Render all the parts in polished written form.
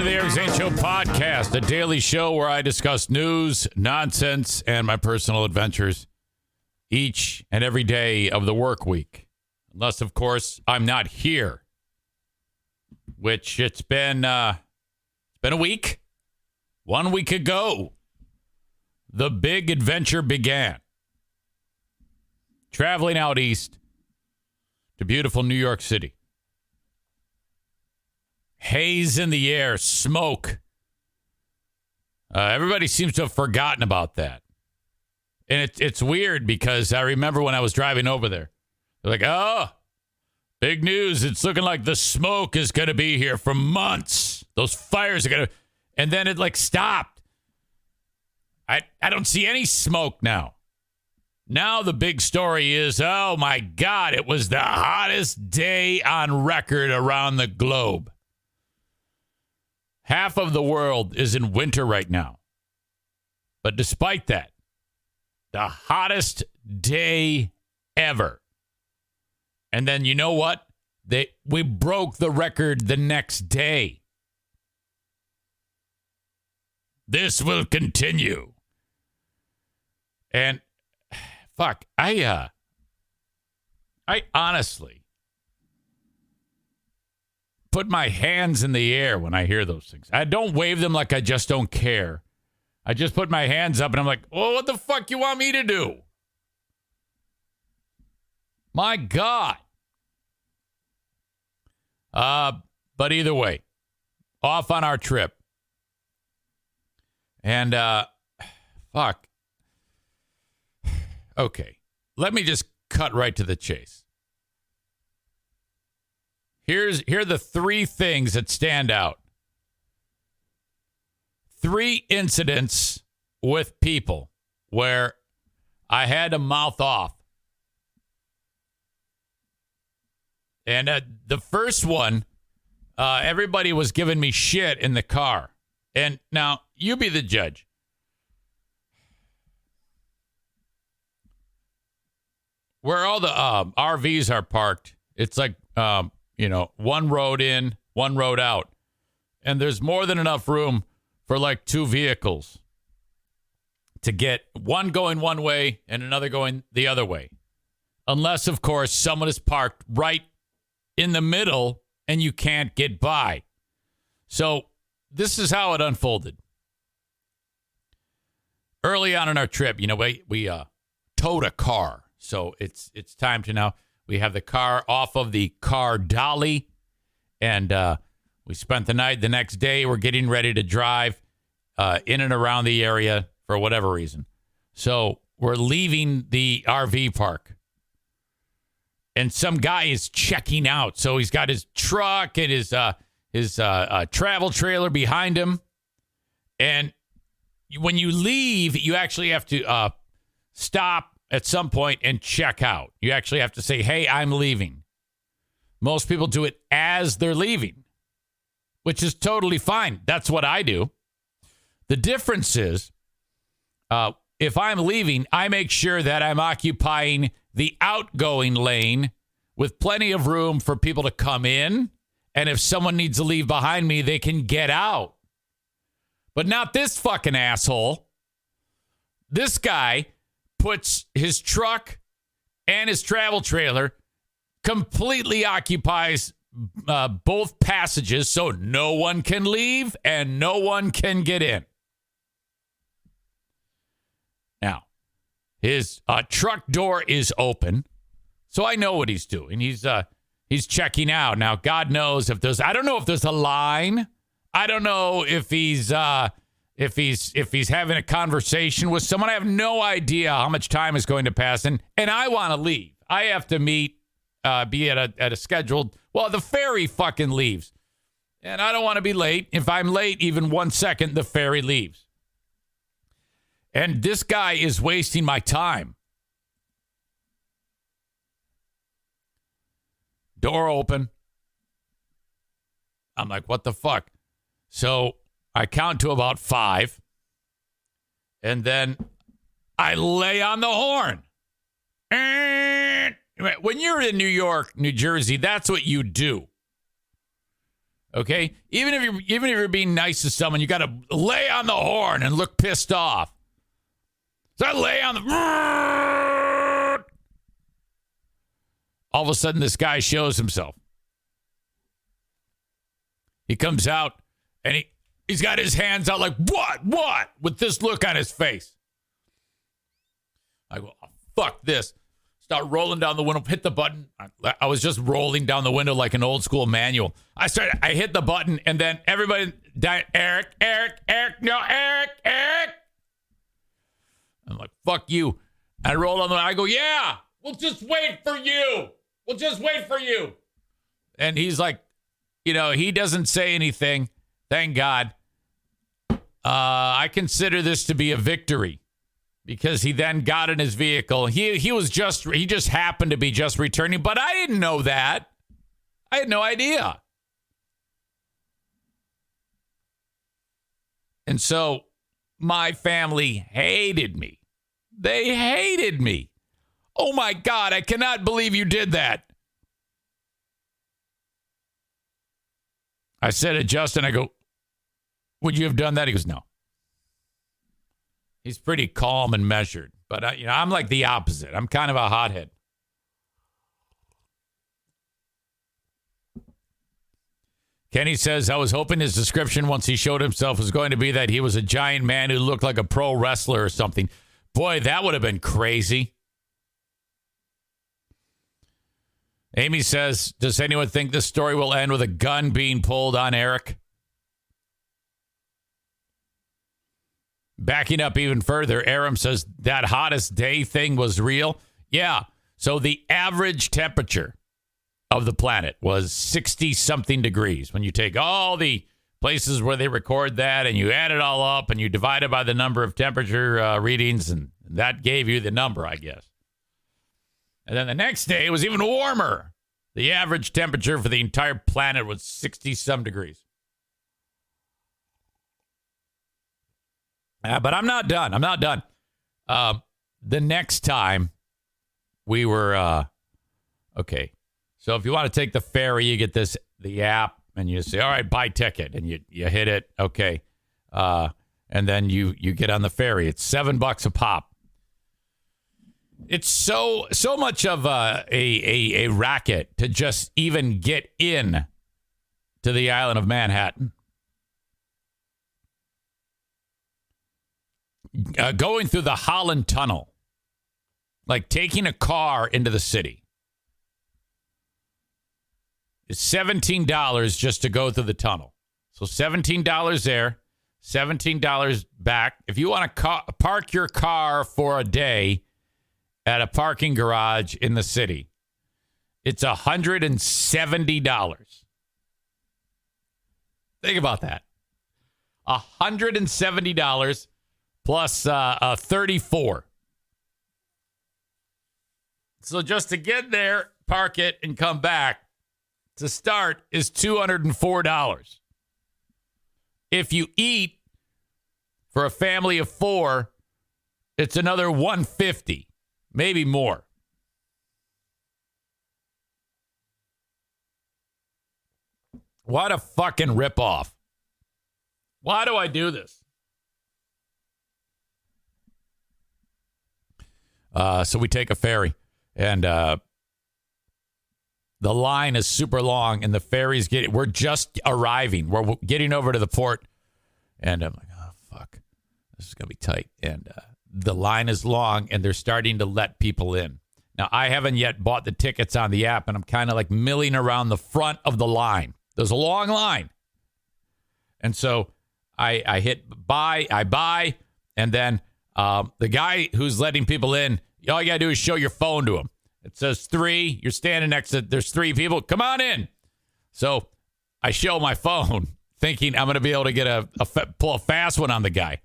to the Eric Zane Show Podcast, a daily show where I discuss news, nonsense, and my personal adventures each and every day of the work week. Unless, of course, I'm not here, which it's been a week. 1 week ago, the big adventure began. Traveling out east to beautiful New York City. Haze in the air, smoke. Everybody seems to have forgotten about that. And it's weird because I remember when I was driving over there, they're like, oh, big news. It's looking like the smoke is going to be here for months. Those fires are going to, and then it like stopped. I don't see any smoke now. Now the big story is, oh my God, it was the hottest day on record around the globe. Half of the world is in winter right now. But despite that, the hottest day ever. And then you know what? We broke the record the next day. This will continue. And fuck, I honestly put my hands in the air when I hear those things. I don't wave them like I just don't care. I just put my hands up and I'm like, oh, what the fuck you want me to do? My God. But either way, off on our trip. And, fuck. Okay. Let me just cut right to the chase. Here are the three things that stand out. 3 incidents with people where I had to mouth off. And the first one, everybody was giving me shit in the car. And now, you be the judge. Where all the RVs are parked, it's like, one road in, one road out. And there's more than enough room for like 2 vehicles to get one going one way and another going the other way. Unless, of course, someone is parked right in the middle and you can't get by. So this is how it unfolded. Early on in our trip, we towed a car. So it's time to now. We have the car off of the car dolly, and we spent the night. The next day, we're getting ready to drive in and around the area for whatever reason. So we're leaving the RV park, and some guy is checking out. So he's got his truck and his travel trailer behind him. And when you leave, you actually have to stop at some point and check out. You actually have to say, hey, I'm leaving. Most people do it as they're leaving, which is totally fine. That's what I do. The difference is, if I'm leaving, I make sure that I'm occupying the outgoing lane with plenty of room for people to come in. And if someone needs to leave behind me, they can get out. But not this fucking asshole. This guy puts his truck and his travel trailer, completely occupies both passages, so no one can leave and no one can get in. Now, his truck door is open, so I know what he's doing. He's checking out. Now, God knows I don't know if there's a line. I don't know if he's having a conversation with someone. I have no idea how much time is going to pass. And I want to leave. I have to be at a scheduled, the ferry fucking leaves. And I don't want to be late. If I'm late, even 1 second, the ferry leaves. And this guy is wasting my time. Door open. I'm like, what the fuck? So I count to about 5. And then I lay on the horn. When you're in New York, New Jersey, that's what you do. Okay? Even if you're being nice to someone, you got to lay on the horn and look pissed off. So I lay on the... All of a sudden, this guy shows himself. He comes out, and he's got his hands out like, what? With this look on his face. I go, oh, fuck this. Start rolling down the window, hit the button. I was just rolling down the window like an old school manual. I hit the button, and then everybody, Eric. I'm like, fuck you. I roll on the window. I go, yeah, we'll just wait for you. And he's like, he doesn't say anything. Thank God. I consider this to be a victory. Because he then got in his vehicle. He just happened to be just returning, but I didn't know that. I had no idea. And so my family hated me. They hated me. Oh my God, I cannot believe you did that. I said to Justin, I go, would you have done that? He goes, no. He's pretty calm and measured, but I'm like the opposite. I'm kind of a hothead. Kenny says, I was hoping his description once he showed himself was going to be that he was a giant man who looked like a pro wrestler or something. Boy, that would have been crazy. Amy says, does anyone think this story will end with a gun being pulled on Eric? Backing up even further, Aram says that hottest day thing was real. Yeah. So the average temperature of the planet was 60-something degrees. When you take all the places where they record that and you add it all up and you divide it by the number of temperature readings, and that gave you the number, I guess. And then the next day, it was even warmer. The average temperature for the entire planet was 60-some degrees. But I'm not done. The next time we were, okay. So if you want to take the ferry, you get the app, and you say, all right, buy ticket, and you hit it. Okay. And then you get on the ferry. It's $7 a pop. It's so much of a racket to just even get in to the island of Manhattan. Going through the Holland Tunnel, like taking a car into the city, is $17 just to go through the tunnel. So $17 there, $17 back. If you want to park your car for a day at a parking garage in the city, it's $170. Think about that. $170. Plus 34. So just to get there, park it, and come back to start is $204. If you eat for a family of 4, it's another $150, maybe more. What a fucking ripoff. Why do I do this? So we take a ferry, and the line is super long, and the ferry's we're just arriving. We're getting over to the port, and I'm like, oh, fuck. This is going to be tight. And the line is long, and they're starting to let people in. Now, I haven't yet bought the tickets on the app, and I'm kind of like milling around the front of the line. There's a long line. And so I hit buy, and then the guy who's letting people in, all you got to do is show your phone to him. It says 3. You're standing next to, there's 3 people. Come on in. So I show my phone thinking I'm going to be able to get pull a fast one on the guy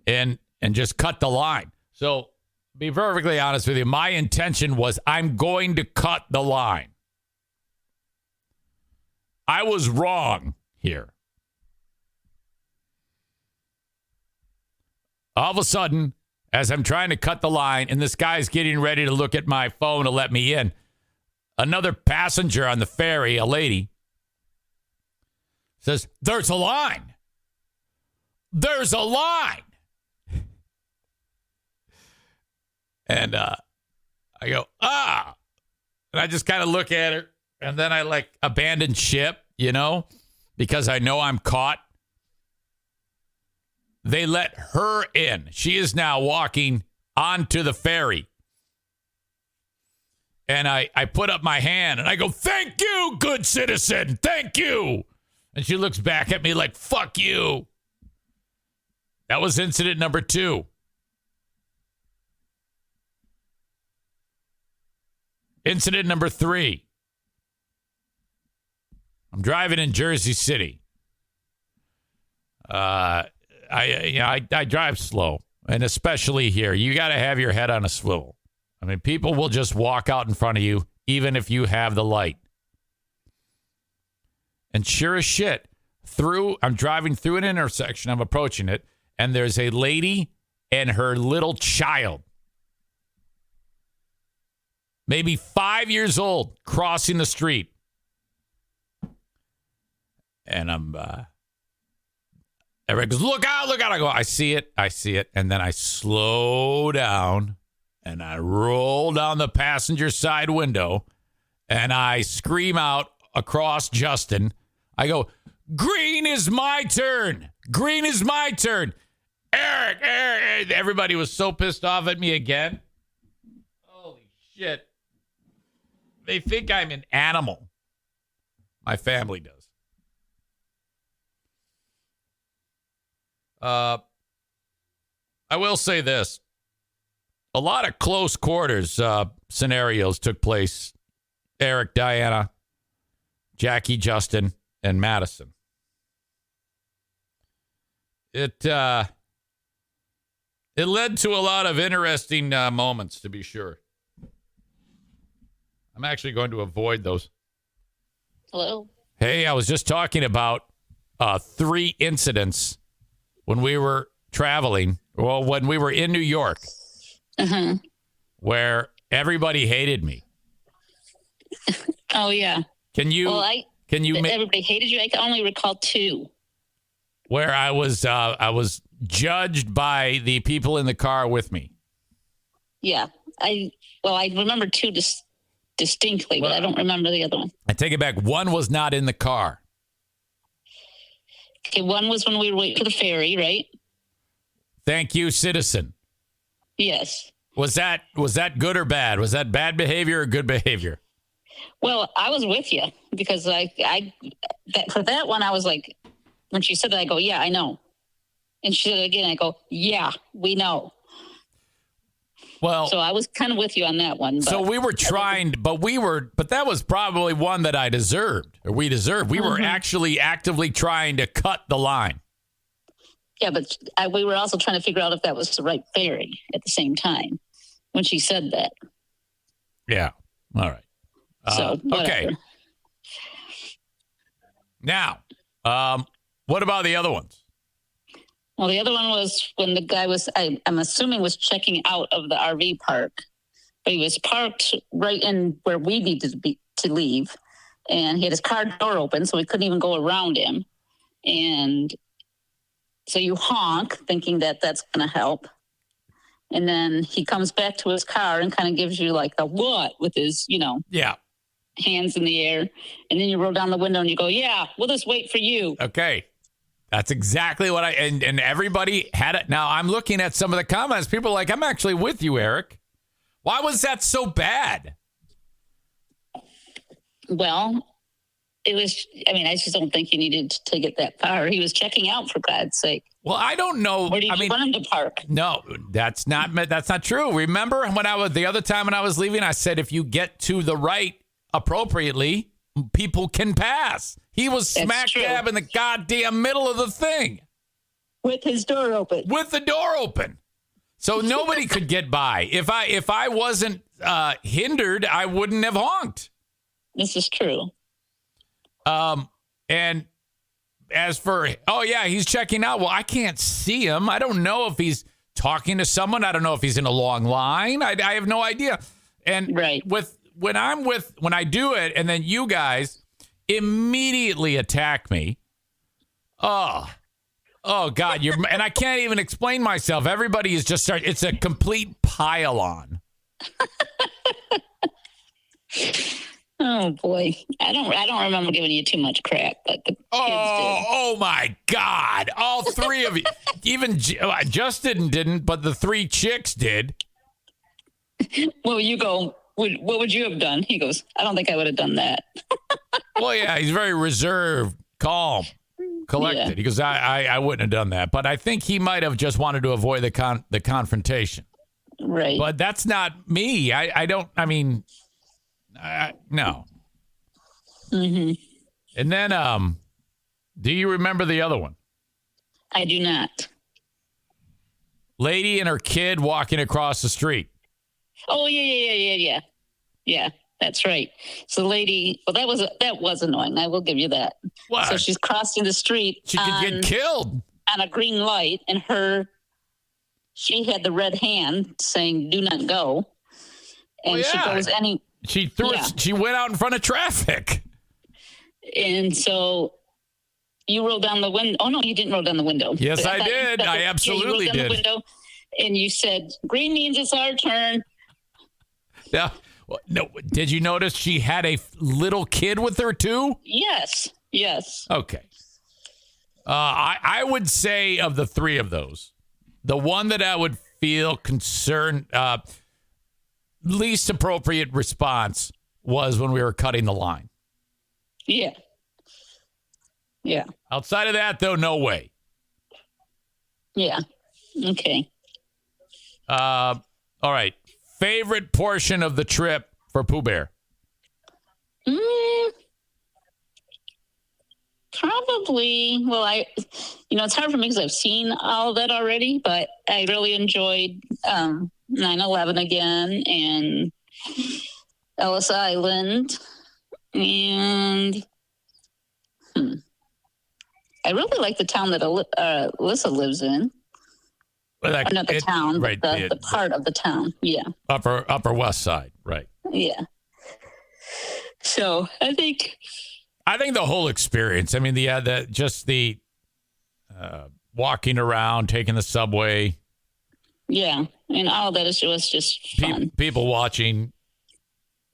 and just cut the line. So be perfectly honest with you, my intention was I'm going to cut the line. I was wrong here. All of a sudden, as I'm trying to cut the line, and this guy's getting ready to look at my phone to let me in, another passenger on the ferry, a lady, says, "There's a line. There's a line." And I go, "Ah." And I just kind of look at her, and then I like abandon ship, because I know I'm caught. They let her in. She is now walking onto the ferry. And I put up my hand and I go, "Thank you, good citizen. Thank you." And she looks back at me like, "Fuck you." That was incident number 2. Incident number 3. I'm driving in Jersey City. I drive slow, and especially here, you got to have your head on a swivel. I mean, people will just walk out in front of you, even if you have the light. And sure as shit, I'm driving through an intersection, I'm approaching it, and there's a lady and her little child, maybe 5 years old, crossing the street. And Eric goes, "Look out, look out." I go, I see it. And then I slow down and I roll down the passenger side window and I scream out across Justin. I go, "Green is my turn. Green is my turn." Eric. Everybody was so pissed off at me again. Holy shit. They think I'm an animal. My family does. I will say this. A lot of close quarters scenarios took place. Eric, Diana, Jackie, Justin, and Madison. It led to a lot of interesting moments, to be sure. I'm actually going to avoid those. Hello. Hey, I was just talking about 3 incidents when we were traveling, when we were in New York, where everybody hated me. Oh, yeah. Everybody hated you? I can only recall 2. Where I was judged by the people in the car with me. Yeah. I remember 2 distinctly, but I don't remember the other one. I take it back. 1 was not in the car. Okay, 1 was when we were waiting for the ferry, right? Thank you, citizen. Yes. Was that good or bad? Was that bad behavior or good behavior? Well, I was with you because for that one, I was like, when she said that, I go, "Yeah, I know." And she said it again, I go, "Yeah, we know." Well, so I was kind of with you on that one. So we were trying, but that was probably one that I deserved, or we deserved. We were actually actively trying to cut the line. Yeah, but we were also trying to figure out if that was the right ferry at the same time when she said that. Yeah. All right. So, okay. Now, what about the other ones? Well, the other one was when the guy was, I'm assuming, was checking out of the RV park. But he was parked right in where we needed to leave. And he had his car door open, so we couldn't even go around him. And so you honk, thinking that that's going to help. And then he comes back to his car and kind of gives you like the what with his, hands in the air. And then you roll down the window and you go, "Yeah, we'll just wait for you." Okay. That's exactly what and everybody had it. Now I'm looking at some of the comments. People are like, "I'm actually with you, Eric." Why was that so bad? Well, it was, I just don't think you needed to take it that far. He was checking out, for God's sake. Well, I don't know. Where did you want him to park? No, that's not true. Remember when the other time when I was leaving, I said, if you get to the right appropriately, people can pass. He was smack dab in the goddamn middle of the thing. With his door open. With the door open. So nobody could get by. If I wasn't hindered, I wouldn't have honked. This is true. And as for, he's checking out. Well, I can't see him. I don't know if he's talking to someone. I don't know if he's in a long line. I have no idea. And when I do it, and then you guys immediately attack me Oh God, and I can't even explain myself. Everybody is just it's a complete pile on. Oh boy, I don't remember giving you too much crap, but the kids did. Oh my God, all three of you, even Justin didn't, but the three chicks did. Well, you go. What would you have done? He goes, I don't think I would have done that. Well, yeah, he's very reserved, calm, collected. Yeah. He goes, I wouldn't have done that, but I think he might have just wanted to avoid the confrontation. Right. But that's not me. I don't. I mean, no. Mm-hmm. And then, do you remember the other one? I do not. Lady and her kid walking across the street. Oh yeah. Yeah, that's right. So the lady, well, that was annoying. I will give you that. What? So she's crossing the street. She could get killed on a green light, and she had the red hand saying "Do not go," and she goes any. She threw it. She went out in front of traffic. And so you rolled down the window. Oh no, you didn't roll down the window. Yes, I did. I absolutely you rolled down the window, and you said, "Green means it's our turn." Yeah. Well, no. Did you notice she had a little kid with her too? Yes. Okay. I would say of the three of those, the one that I would feel concerned, least appropriate response was when we were cutting the line. Yeah. Outside of that, though, no way. Yeah. Okay. All right. Favorite portion of the trip for Pooh Bear? Probably. Well, it's hard for me because I've seen all of that already, but I really enjoyed 9/11 again and Ellis Island, and I really like the town that Alyssa lives in. Well, not the town, right? The part of the town, yeah. Upper West Side, right? Yeah. So I think the whole experience. I mean, the walking around, taking the subway. Yeah, and all that was just fun. People watching.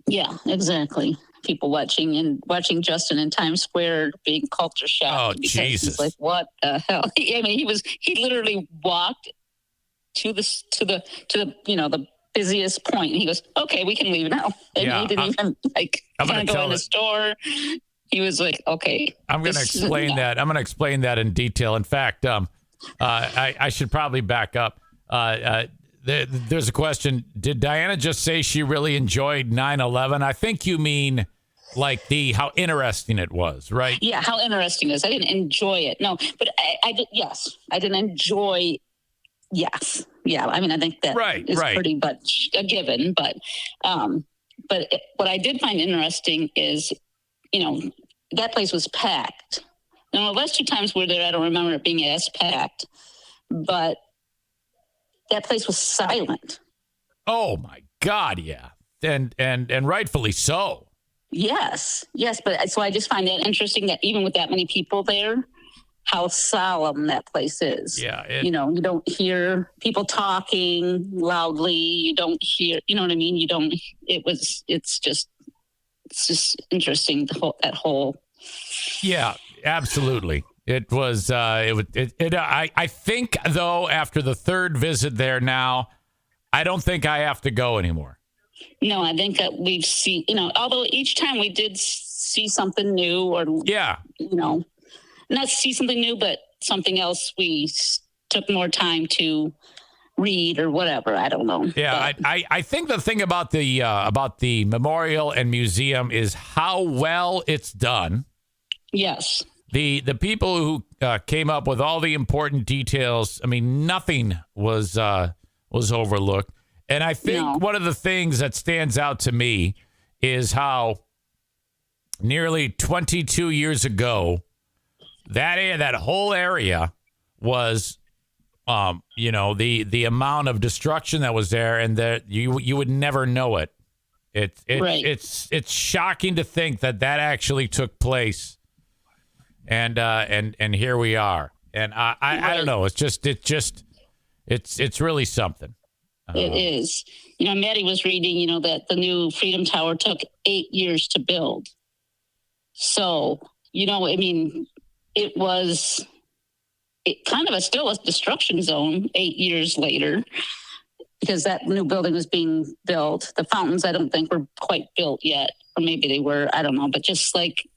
Yeah, exactly. People watching Justin in Times Square being culture shocked. Oh, Jesus! He's like, what the hell? I mean, he literally walked to the busiest point. And he goes, okay, we can leave now. And he didn't even go in the store. He was like, okay. I'm going to explain that. I'm going to explain that in detail. In fact, I should probably back up. There's a question. Did Diana just say she really enjoyed 9/11? I think you mean like how interesting it was, right? Yeah, how interesting it is. I didn't enjoy it. No, but I did. Yes, I didn't enjoy. Yes. Yeah. I mean, I think that is pretty much a given. But what I did find interesting is, that place was packed. Now, the last two times we were there, I don't remember it being as packed, but that place was silent. Oh my God. Yeah. And rightfully so. Yes. But so I just find that interesting that even with that many people there, how solemn that place is. Yeah. You don't hear people talking loudly. You don't hear, you know what I mean? It's just interesting. That whole. Yeah, absolutely. It was, I think though, after the third visit there now, I don't think I have to go anymore. No, I think that we've seen, although each time we did see something new or, not see something new, but something else we took more time to read or whatever. I don't know. Yeah, I think the thing about the memorial and museum is how well it's done. Yes. The people who came up with all the important details, I mean, nothing was overlooked. And I think one of the things that stands out to me is how nearly 22 years ago, that whole area was, the amount of destruction that was there, and that you would never know it. It's shocking to think that actually took place. and here we are. And I don't know. It's really something. It is. Maddie was reading, that the new Freedom Tower took 8 years to build. So, it kind of still a destruction zone 8 years later, because that new building was being built. The fountains, I don't think were quite built yet, or maybe they were, I don't know. But just like,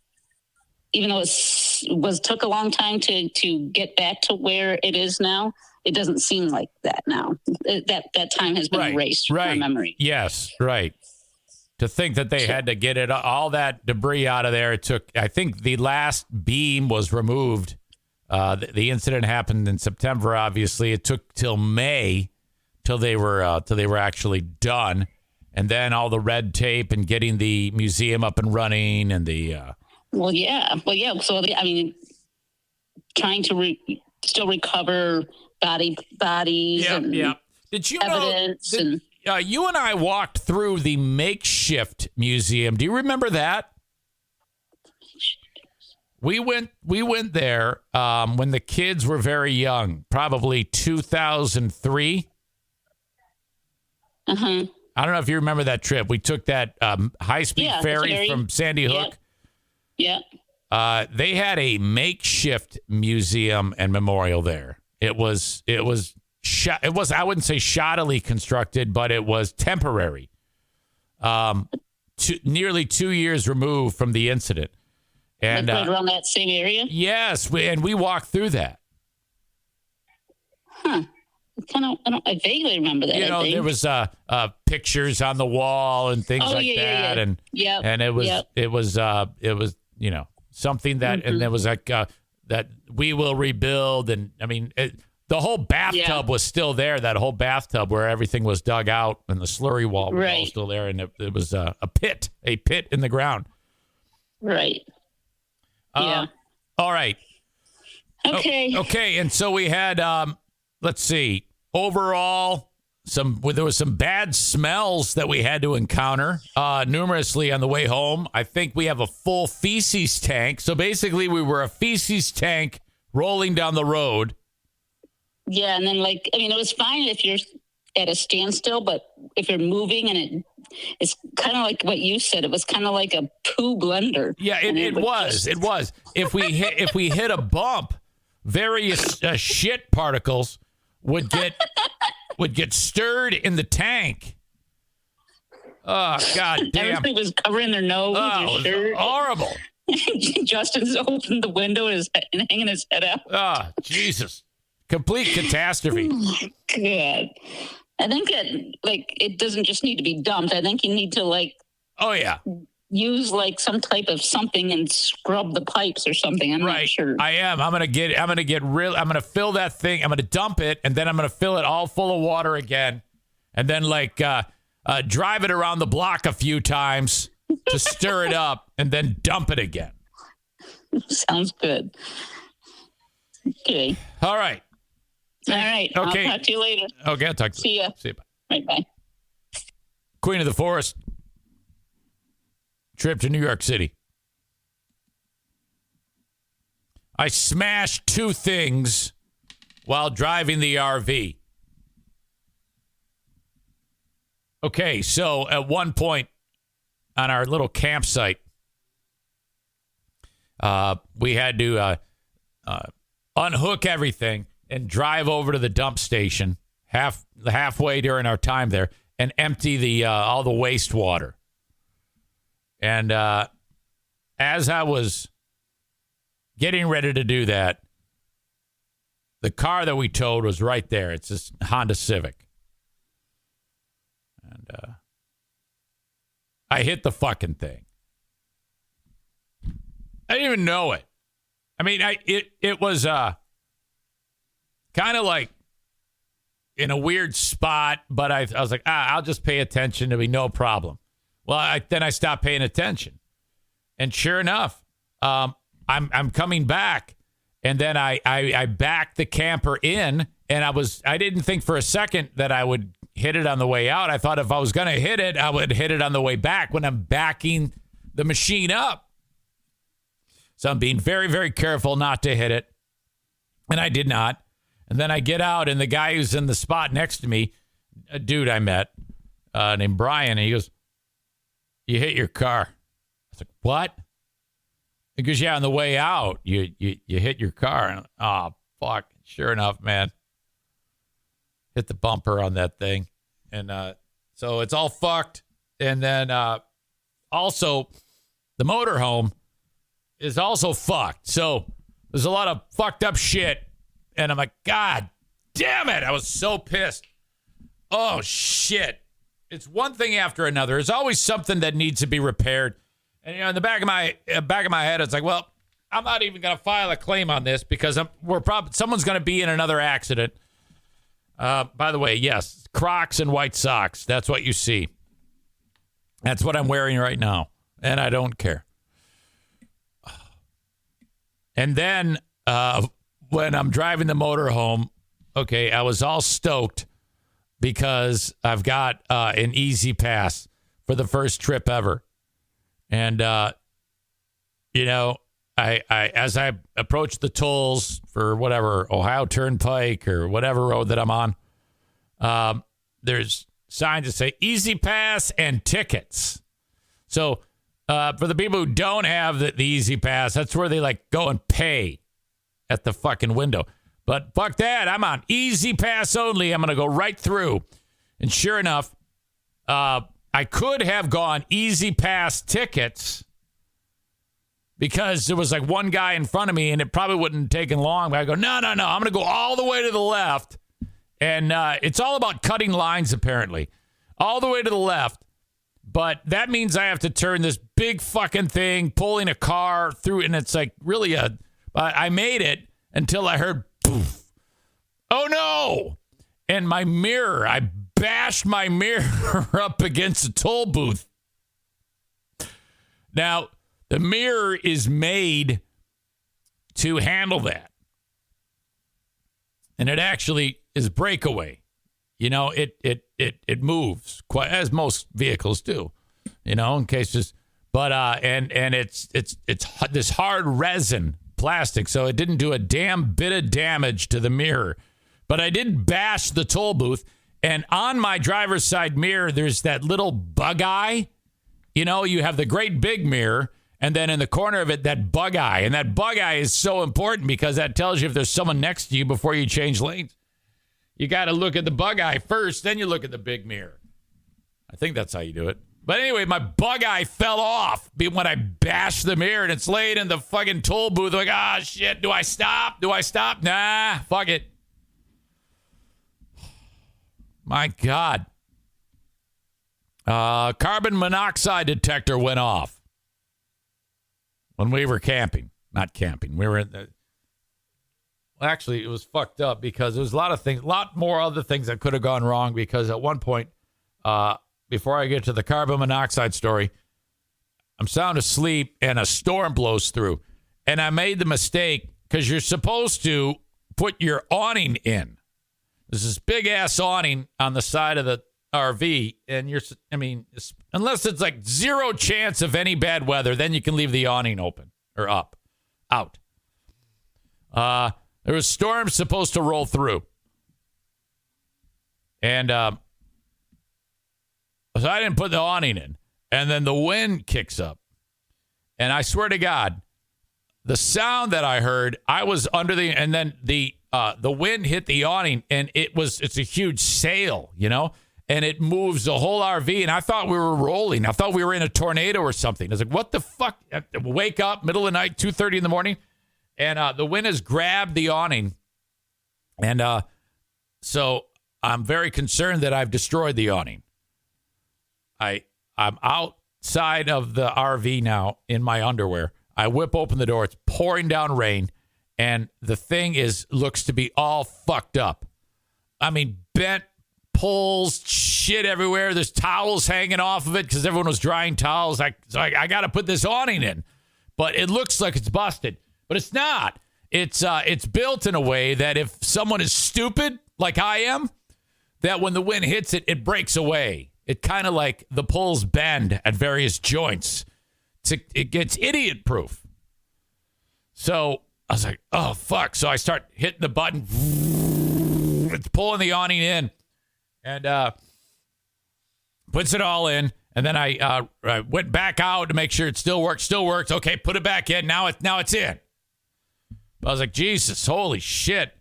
even though it took a long time to get back to where it is now, it doesn't seem like that now. That time has been erased from my memory. Yes, right. To think that they had to get all that debris out of there. It took, I think the last beam was removed. The incident happened in September, obviously. It took till May till they were actually done. And then all the red tape and getting the museum up and running and the... Well, yeah. So, trying to still recover bodies and Did you evidence. You and I walked through the makeshift museum. Do you remember that? We went there when the kids were very young, probably 2003. Uh-huh. I don't know if you remember that trip. We took that high-speed ferry from Sandy Hook. Yeah. They had a makeshift museum and memorial there. It was I wouldn't say shoddily constructed, but it was temporary. Nearly 2 years removed from the incident. And right around that same area? Yes, we walked through that. Huh. I vaguely remember that. There was pictures on the wall and things that. Yeah. And it was something that, and there was like that we will rebuild, and the whole bathtub was still there. That whole bathtub where everything was dug out and the slurry wall was all still there, and it was a pit in the ground. Right. Yeah. All right. Okay. Okay, and so we had let's see. Overall, there was some bad smells that we had to encounter numerously on the way home. I think we have a full feces tank. So basically, we were a feces tank rolling down the road. Yeah, and then it was fine if you're at a standstill, but if you're moving and it's kind of like what you said. It was kind of like a poo blender. Yeah, it was. It was. If we hit a bump, various shit particles would get stirred in the tank. Oh, God damn. Everybody was covering their nose. Oh, it was horrible. Justin's opened the window and hanging his head out. Oh, Jesus. Complete catastrophe. Oh, my God. I think that, it doesn't just need to be dumped. I think you need to, oh, yeah. use, some type of something and scrub the pipes or something. I'm not sure. I am. I'm going to fill that thing. I'm going to dump it, and then I'm going to fill it all full of water again. And then, drive it around the block a few times to stir it up, and then dump it again. Sounds good. Okay. All right. All right. Okay. I'll talk to you later. Okay, I'll talk to you. See ya. See you. Right, bye. Queen of the Forest. Trip to New York City. I smashed two things while driving the RV. Okay, so at one point on our little campsite, we had to unhook everything and drive over to the dump station halfway during our time there and empty the all the wastewater. And as I was getting ready to do that, the car that we towed was right there. It's this Honda Civic. And I hit the fucking thing. I didn't even know it. I mean, it was kind of like in a weird spot, but I was like, I'll just pay attention. It'll be no problem. Well, then I stopped paying attention, and sure enough, I'm coming back, and then I backed the camper in, and I didn't think for a second that I would hit it on the way out. I thought if I was going to hit it, I would hit it on the way back when I'm backing the machine up. So I'm being very, very careful not to hit it. And I did not. And then I get out, and the guy who's in the spot next to me, a dude I met named Brian, and he goes, "You hit your car." I was like, "What?" He goes, "Yeah, on the way out, you hit your car." And, oh, fuck. Sure enough, man. Hit the bumper on that thing. And so it's all fucked. And then also, the motorhome is also fucked. So there's a lot of fucked up shit. And I'm like, God damn it. I was so pissed. Oh, shit. It's one thing after another. There's always something that needs to be repaired. And, you know, in the back of my head, it's like, well, I'm not even going to file a claim on this because someone's going to be in another accident. By the way, yes, Crocs and white socks. That's what you see. That's what I'm wearing right now. And I don't care. And then when I'm driving the motorhome, okay, I was all stoked because I've got an easy pass for the first trip ever. And, you know, I as I approach the tolls for whatever, Ohio Turnpike or whatever road that I'm on, there's signs that say Easy Pass and tickets. So for the people who don't have the Easy Pass, that's where they like go and pay at the fucking window. But fuck that. I'm on Easy Pass only. I'm going to go right through. And sure enough, I could have gone Easy Pass tickets because there was like one guy in front of me and it probably wouldn't have taken long. But I go, no. I'm going to go all the way to the left. And it's all about cutting lines, apparently. All the way to the left. But that means I have to turn this big fucking thing, pulling a car through. And it's like really but I made it until I heard, poof. Oh, no. And my mirror, I bashed my mirror up against a toll booth. Now, the mirror is made to handle that. And it actually is breakaway. You know, it moves quite as most vehicles do. You know, in cases, but and it's this hard resin plastic, so it didn't do a damn bit of damage to the mirror. But I did bash the toll booth, and on my driver's side mirror, there's that little bug eye. You know, you have the great big mirror, and then in the corner of it, that bug eye. And that bug eye is so important because that tells you if there's someone next to you before you change lanes. You got to look at the bug eye first, then you look at the big mirror. I think that's how you do it. But anyway, my bug eye fell off when I bashed the mirror, and it's laid in the fucking toll booth. Like, ah, shit, do I stop? Nah, fuck it. My God. Carbon monoxide detector went off when we were camping. Not camping. We were in the... Well, actually, it was fucked up because there was a lot more other things that could have gone wrong because at one point, before I get to the carbon monoxide story, I'm sound asleep and a storm blows through. And I made the mistake because you're supposed to put your awning in. There's this big-ass awning on the side of the RV, and unless it's like zero chance of any bad weather, then you can leave the awning open or out. There was storms supposed to roll through. And so I didn't put the awning in. And then the wind kicks up. And I swear to God, the sound that I heard, I was under and then the wind hit the awning, and it's a huge sail, you know, and it moves the whole RV. And I thought we were rolling. I thought we were in a tornado or something. I was like, what the fuck? I wake up middle of the night, 2:30 in the morning. And the wind has grabbed the awning. And so I'm very concerned that I've destroyed the awning. I'm outside of the RV now in my underwear. I whip open the door. It's pouring down rain. And the thing looks to be all fucked up. I mean, bent poles, shit everywhere. There's towels hanging off of it because everyone was drying towels. I got to put this awning in. But it looks like it's busted. But it's not. It's built in a way that if someone is stupid, like I am, that when the wind hits it, it breaks away. It kind of like the poles bend at various joints. It gets idiot-proof. So I was like, oh, fuck. So I start hitting the button. It's pulling the awning in. And puts it all in. And then I went back out to make sure it still works. Okay, put it back in. Now it's in. I was like, Jesus, holy shit.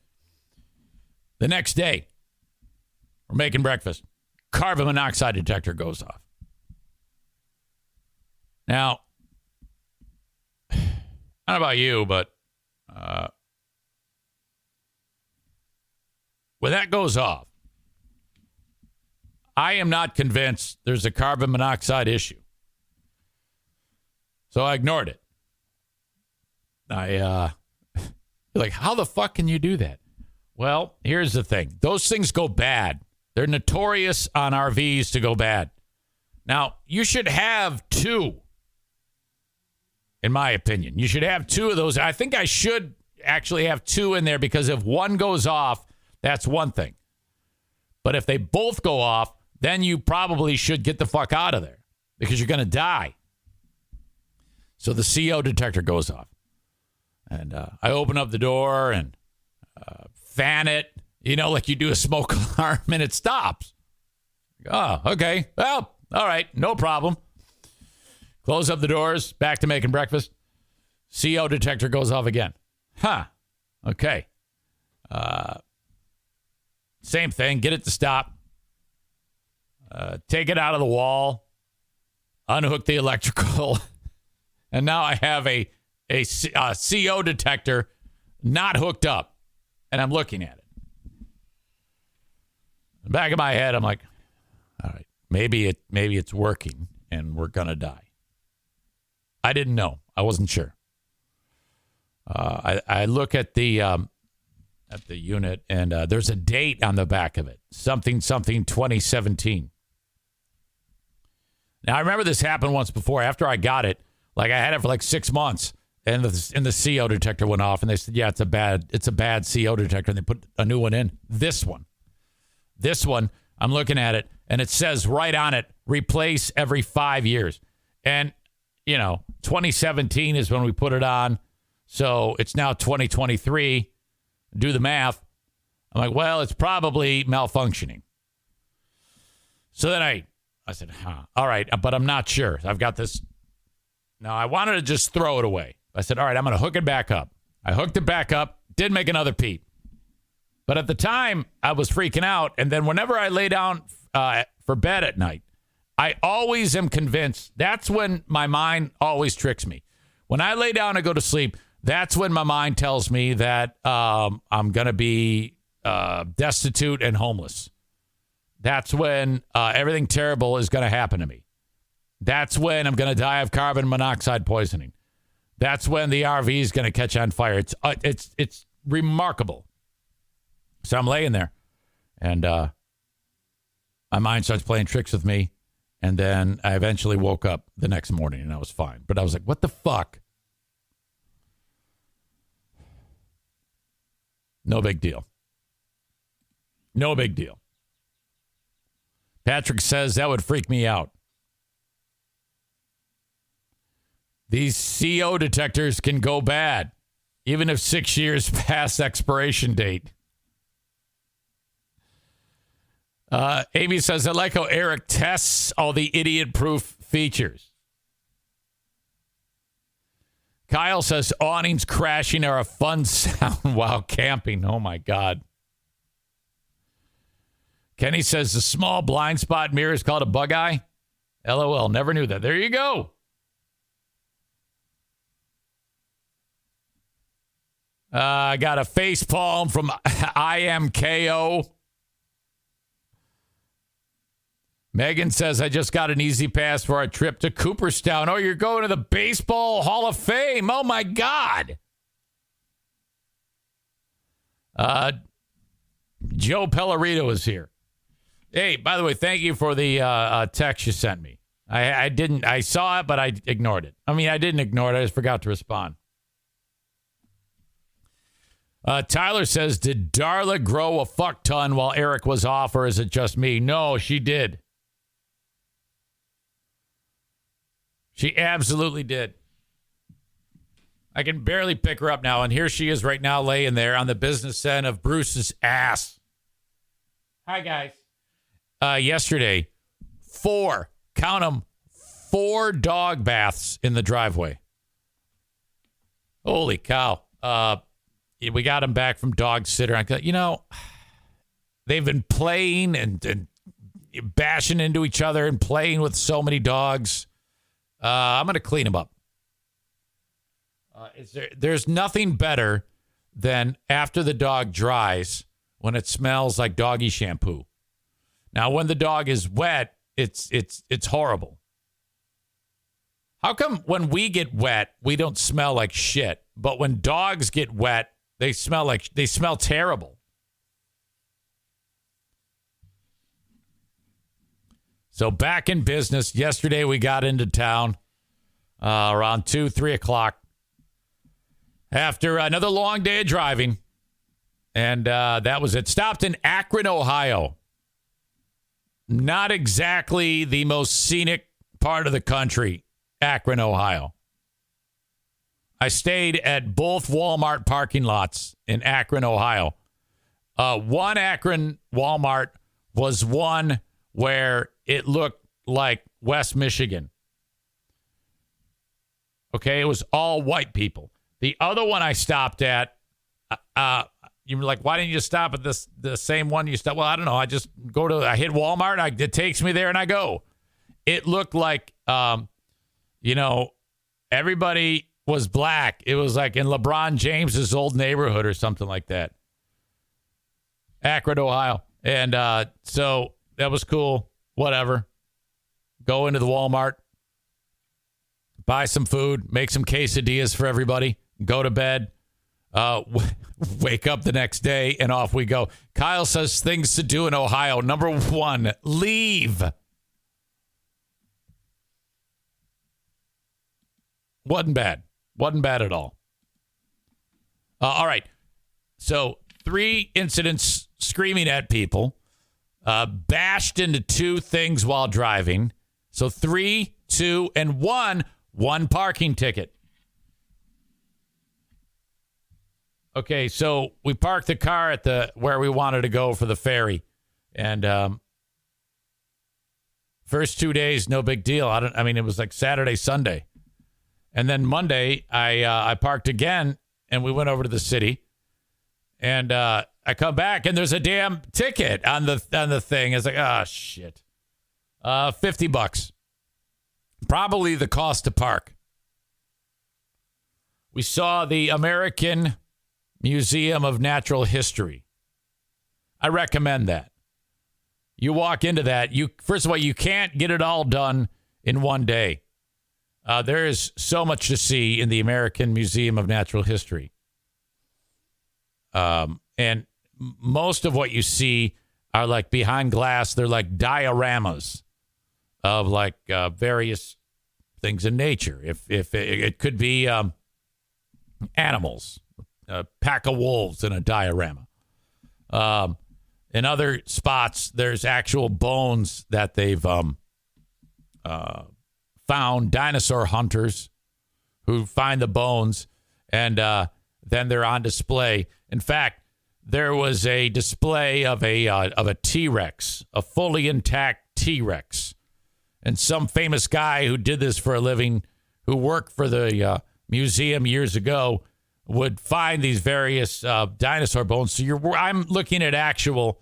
The next day, we're making breakfast. Carbon monoxide detector goes off. Now, I don't know about you, but when that goes off, I am not convinced there's a carbon monoxide issue. So I ignored it. Like, how the fuck can you do that? Well, here's the thing. Those things go bad. They're notorious on RVs to go bad. Now, you should have two, in my opinion. You should have two of those. I think I should actually have two in there because if one goes off, that's one thing. But if they both go off, then you probably should get the fuck out of there because you're going to die. So the CO detector goes off. And I open up the door and fan it, like you do a smoke alarm, and it stops. Oh, okay. Well, all right. No problem. Close up the doors. Back to making breakfast. CO detector goes off again. Huh. Okay. Same thing. Get it to stop. Take it out of the wall. Unhook the electrical. And now I have a CO detector not hooked up. And I'm looking at it. In the back of my head, I'm like, all right, maybe it's working and we're going to die. I didn't know. I wasn't sure. I look at the unit and there's a date on the back of it. Something 2017. Now, I remember this happened once before. After I got it, like I had it for like 6 months. And the CO detector went off, and they said, "Yeah, it's a bad CO detector." And they put a new one in. This one, I'm looking at it, and it says right on it, "Replace every 5 years." And 2017 is when we put it on, so it's now 2023. Do the math. I'm like, well, it's probably malfunctioning. So then I said, all right, but I'm not sure. I've got this. Now I wanted to just throw it away. I said, all right, I'm going to hook it back up. I hooked it back up, did make another peep. But at the time, I was freaking out. And then whenever I lay down for bed at night, I always am convinced that's when my mind always tricks me. When I lay down and go to sleep, that's when my mind tells me that I'm going to be destitute and homeless. That's when everything terrible is going to happen to me. That's when I'm going to die of carbon monoxide poisoning. That's when the RV is going to catch on fire. It's remarkable. So I'm laying there, and my mind starts playing tricks with me, and then I eventually woke up the next morning, and I was fine. But I was like, what the fuck? No big deal. No big deal. Patrick says that would freak me out. These CO detectors can go bad, even if 6 years past expiration date. Amy says, I like how Eric tests all the idiot-proof features. Kyle says, awnings crashing are a fun sound while camping. Oh, my God. Kenny says, the small blind spot mirror is called a bug eye. LOL, never knew that. There you go. I got a face palm from IMKO. Megan says, I just got an easy pass for our trip to Cooperstown. Oh, you're going to the Baseball Hall of Fame. Oh, my God. Joe Pellerito is here. Hey, by the way, thank you for the text you sent me. I saw it, but I ignored it. I mean, I didn't ignore it. I just forgot to respond. Tyler says, did Darla grow a fuck ton while Eric was off, or is it just me? No, she did. She absolutely did. I can barely pick her up now, and here she is right now laying there on the business end of Bruce's ass. Hi, guys. Yesterday, 4 dog baths in the driveway. Holy cow. We got them back from dog sitter. I go, they've been playing and bashing into each other and playing with so many dogs. I'm going to clean them up. There's nothing better than after the dog dries when it smells like doggy shampoo. Now, when the dog is wet, it's horrible. How come when we get wet, we don't smell like shit, but when dogs get wet, they smell terrible? So back in business. Yesterday we got into town around 2-3 o'clock after another long day of driving, and that was it. Stopped in Akron, Ohio. Not exactly the most scenic part of the country, Akron, Ohio. I stayed at both Walmart parking lots in Akron, Ohio. One Akron Walmart was one where it looked like West Michigan. Okay, it was all white people. The other one I stopped at, you were like, why didn't you just stop at the same one you stopped? Well, I don't know. I just I hit Walmart. It takes me there and I go. It looked like, everybody was black. It was like in LeBron James's old neighborhood or something like that. Akron, Ohio. And so that was cool. Whatever. Go into the Walmart. Buy some food. Make some quesadillas for everybody. Go to bed. Wake up the next day and off we go. Kyle says things to do in Ohio. Number 1, leave. Wasn't bad. Wasn't bad at all. All right. So 3 incidents screaming at people. Bashed into 2 things while driving. So 3, 2, and 1 parking ticket. Okay, so we parked the car at where we wanted to go for the ferry, and first 2 days, no big deal. It was like Saturday, Sunday, and then Monday I parked again, and we went over to the city, and I come back and there's a damn ticket on the thing. It's like, shit, $50, probably the cost to park. We saw the American Museum of Natural History. I recommend that. You walk into that. First of all, you can't get it all done in one day. There is so much to see in the American Museum of Natural History. And most of what you see are like behind glass. They're like dioramas of like various things in nature. If it could be animals. A pack of wolves in a diorama. In other spots, there's actual bones that they've found. Dinosaur hunters who find the bones, and then they're on display. In fact, there was a display of a T-Rex, a fully intact T-Rex, and some famous guy who did this for a living, who worked for the museum years ago, would find these various dinosaur bones. So I'm looking at actual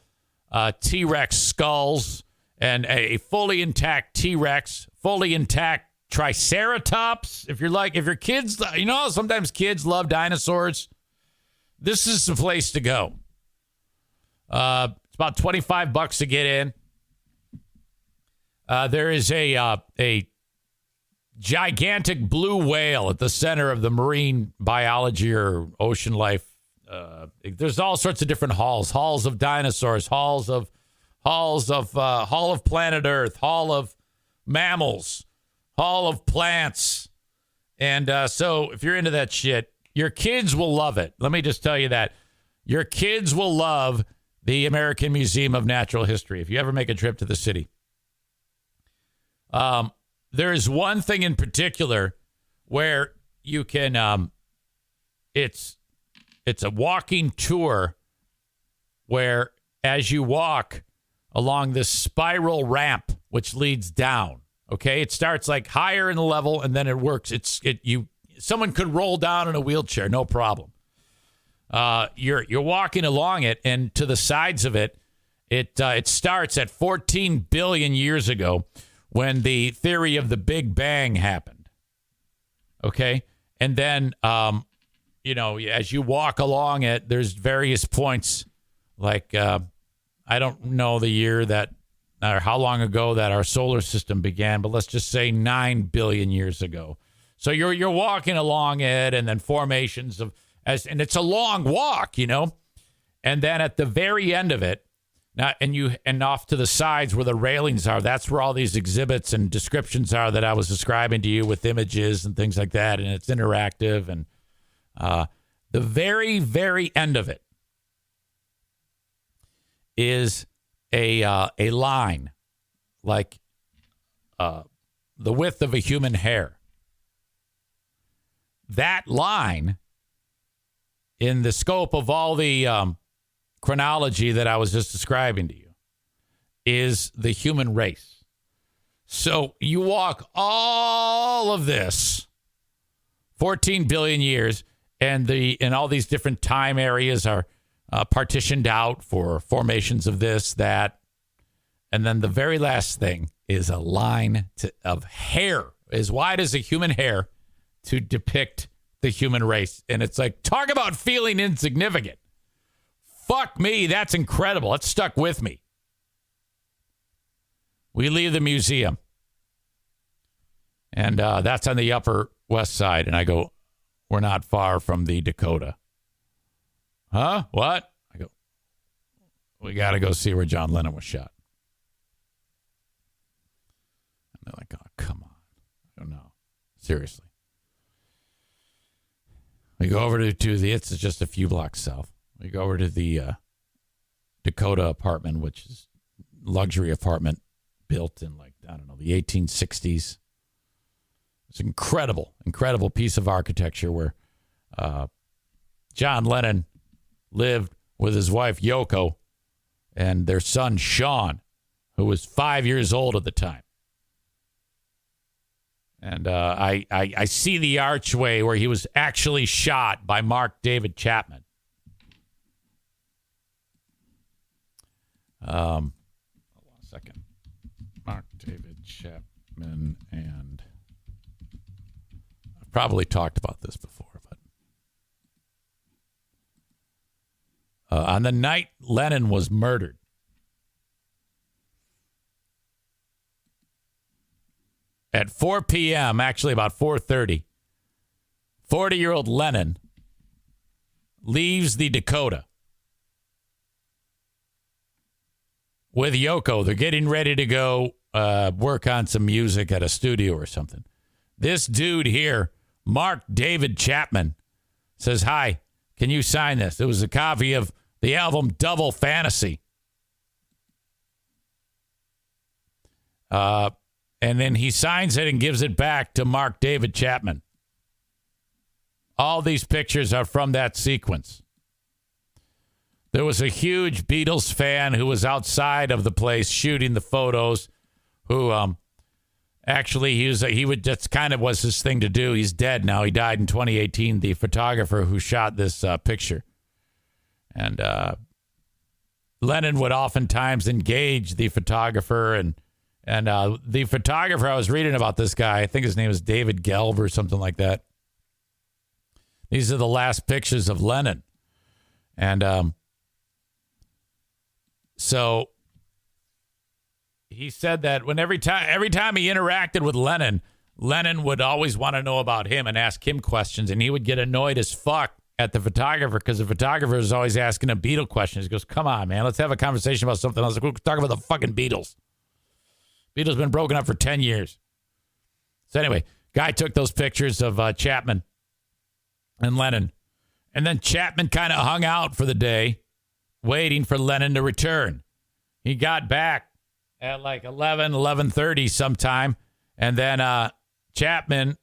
T-Rex skulls and a fully intact T-Rex, fully intact Triceratops. If your kids, sometimes kids love dinosaurs. This is the place to go. It's about $25 to get in. There is a gigantic blue whale at the center of the marine biology or ocean life. There's all sorts of different halls of dinosaurs, halls of Hall of Planet Earth, Hall of Mammals, Hall of Plants. And so if you're into that shit, your kids will love it. Let me just tell you that. Your kids will love the American Museum of Natural History if you ever make a trip to the city. There is one thing in particular where you can it's a walking tour where as you walk along this spiral ramp, which leads down, okay, it starts like higher in the level and then it works. Someone could roll down in a wheelchair, no problem. You're walking along it, and to the sides of it, it starts at 14 billion years ago when the theory of the Big Bang happened. Okay, and then as you walk along it, there's various points. Like I don't know the year that or how long ago that our solar system began, but let's just say 9 billion years ago. So you're walking along it, and then formations and it's a long walk, and then at the very end of it, and off to the sides where the railings are, that's where all these exhibits and descriptions are that I was describing to you with images and things like that, and it's interactive. And the very, very end of it is a line like the width of a human hair. That line, in the scope of all the chronology that I was just describing to you, is the human race. So you walk all of this 14 billion years, and all these different time areas are partitioned out for formations of this, that, and then the very last thing is a line of hair as wide as a human hair to depict the human race. And it's like, talk about feeling insignificant. Fuck me, that's incredible. It stuck with me. We leave the museum, and that's on the Upper West Side. And I go, we're not far from the Dakota. Huh? What? I go, we got to go see where John Lennon was shot. And they're like, oh, come on. I don't know. Seriously. We go over it's just a few blocks south. We go over to the Dakota apartment, which is a luxury apartment built in the 1860s. It's an incredible piece of architecture where John Lennon lived with his wife Yoko and their son Sean, who was 5 years old at the time. And I see the archway where he was actually shot by Mark David Chapman. Hold on a second. Mark David Chapman, and I've probably talked about this before, but on the night Lennon was murdered, at 4 p.m., actually about 4:30, 40-year-old Lennon leaves the Dakota with Yoko. They're getting ready to go work on some music at a studio or something. This dude here, Mark David Chapman, says, hi, can you sign this? It was a copy of the album Double Fantasy. And then he signs it and gives it back to Mark David Chapman. All these pictures are from that sequence. There was a huge Beatles fan who was outside of the place shooting the photos, who actually that's kind of was his thing to do. He's dead now. He died in 2018, the photographer who shot this picture. And Lennon would oftentimes engage the photographer, and the photographer, I was reading about this guy, I think his name is David Gelb or something like that. These are the last pictures of Lennon. And so he said that every time he interacted with Lennon, Lennon would always want to know about him and ask him questions, and he would get annoyed as fuck at the photographer because the photographer is always asking him Beatle questions. He goes, come on, man, let's have a conversation about something else. We're talking about the fucking Beatles. Beatles been broken up for 10 years. So anyway, guy took those pictures of Chapman and Lennon. And then Chapman kind of hung out for the day, waiting for Lennon to return. He got back at like 11:30 sometime. And then Chapman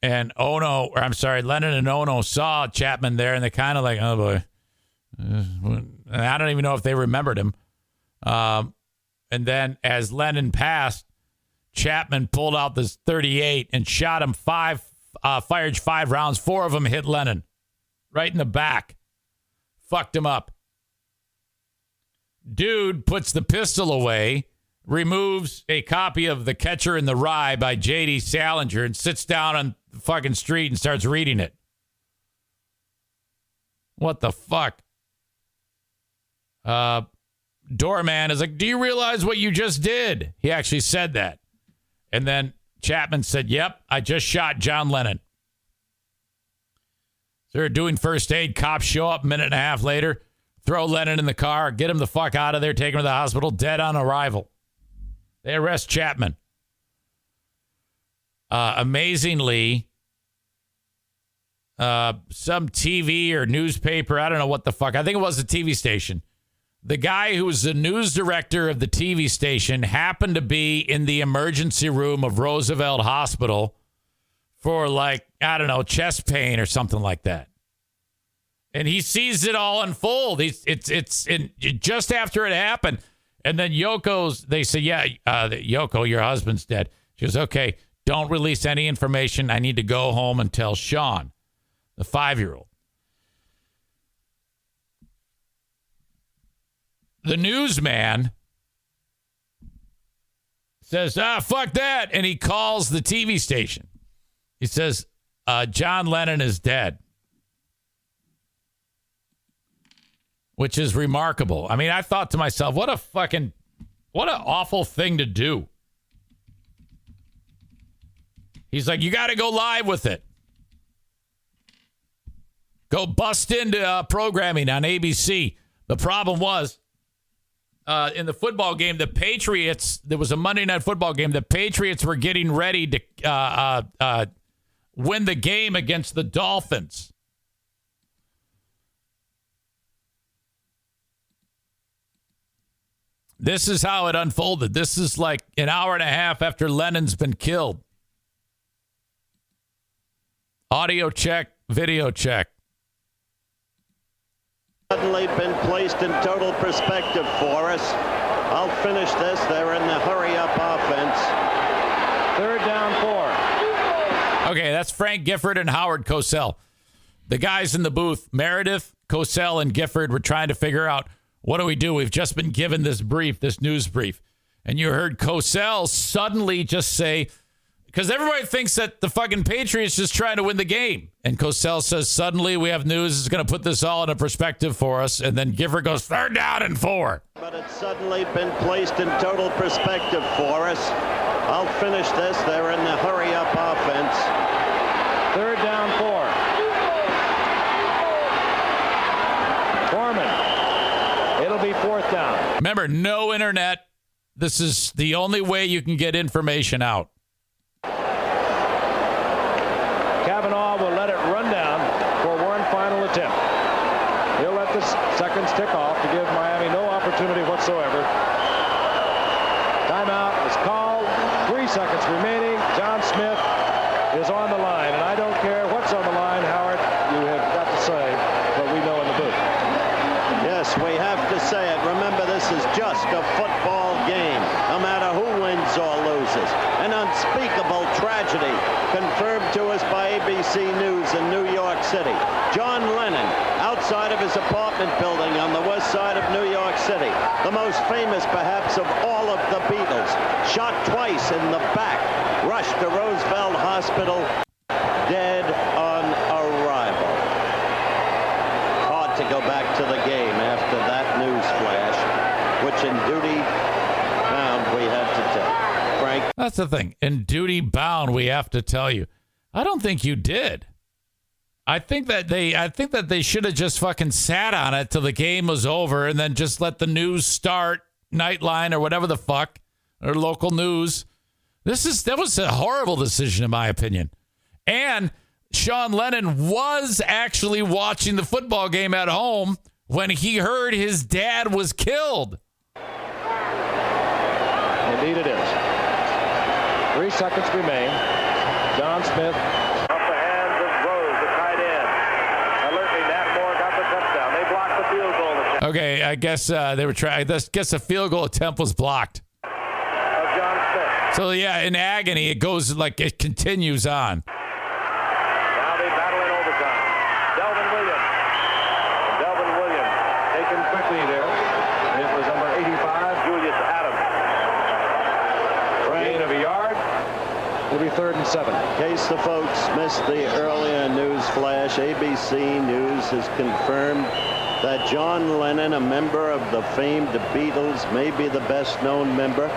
and Lennon and Ono saw Chapman there, and they kind of like, oh boy. I don't even know if they remembered him. And then as Lennon passed, Chapman pulled out this .38 and shot him fired 5 rounds. 4 of them hit Lennon right in the back. Fucked him up. Dude puts the pistol away, removes a copy of The Catcher in the Rye by J.D. Salinger, and sits down on the fucking street and starts reading it. What the fuck? Doorman is like, do you realize what you just did? He actually said that. And then Chapman said, yep, I just shot John Lennon. So they're doing first aid. Cops show up a minute and a half later, throw Lennon in the car, get him the fuck out of there, take him to the hospital, dead on arrival. They arrest Chapman. Amazingly, some TV or newspaper, I don't know what the fuck, I think it was a TV station. The guy who was the news director of the TV station happened to be in the emergency room of Roosevelt Hospital for chest pain or something like that. And he sees it all unfold. It's just after it happened. And then they say, Yoko, your husband's dead. She goes, okay, don't release any information. I need to go home and tell Sean, the 5-year-old. The newsman says, fuck that. And he calls the TV station. He says, John Lennon is dead. Which is remarkable. I mean, I thought to myself, what an awful thing to do. He's like, you got to go live with it. Go bust into programming on ABC. The problem was, in the football game, the Patriots, there was a Monday Night Football game. The Patriots were getting ready to win the game against the Dolphins. This is how it unfolded. This is like an hour and a half after Lennon's been killed. Audio check, video check. Suddenly been placed in total perspective for us. I'll finish this. They're in the hurry-up offense. 3rd down 4. Okay, that's Frank Gifford and Howard Cosell. The guys in the booth, Meredith, Cosell, and Gifford, were trying to figure out, what do we do? We've just been given this news brief. And you heard Cosell suddenly just say, because everybody thinks that the fucking Patriots just trying to win the game. And Cosell says, suddenly we have news that's going to put this all in a perspective for us. And then Gifford goes, 3rd down and 4. But it's suddenly been placed in total perspective for us. I'll finish this. They're in the hurry-up offense. 3rd down 4. Foreman. It'll be 4th down. Remember, no internet. This is the only way you can get information out. Kavanaugh will let it run down for one final attempt. He'll let the seconds tick off to give Miami no opportunity whatsoever. Timeout is called. 3 seconds remaining. John Smith is on the line. And I don't care what's on the line, Howard. You have got to say what we know in the booth. Yes, we have to say it. Remember, this is just a football game, no matter who wins or loses. An unspeakable tragedy confirmed to us by ABC News in New York City. John Lennon, outside of his apartment building on the west side of New York City, the most famous perhaps of all of the Beatles, shot twice in the back, rushed to Roosevelt Hospital, dead on arrival. Hard to go back to the game after that news flash, which in duty bound we have to tell. Frank? That's the thing. In duty bound, we have to tell you. I don't think you did. I think that they should have just fucking sat on it till the game was over and then just let the news start, Nightline or whatever the fuck, or local news. That was a horrible decision in my opinion. And Sean Lennon was actually watching the football game at home when he heard his dad was killed. Indeed it is. 3 seconds remain. John Smith. I guess they were trying. I guess a field goal attempt was blocked. Of John Smith. So, yeah, in agony, it goes like it continues on. Now they battle in overtime. Delvin Williams taken quickly there. It was number 85, Julius Adams. Gain of a yard. It'll be 3rd and 7. In case the folks missed the earlier news flash, ABC News has confirmed that John Lennon, a member of the famed Beatles, maybe the best-known member,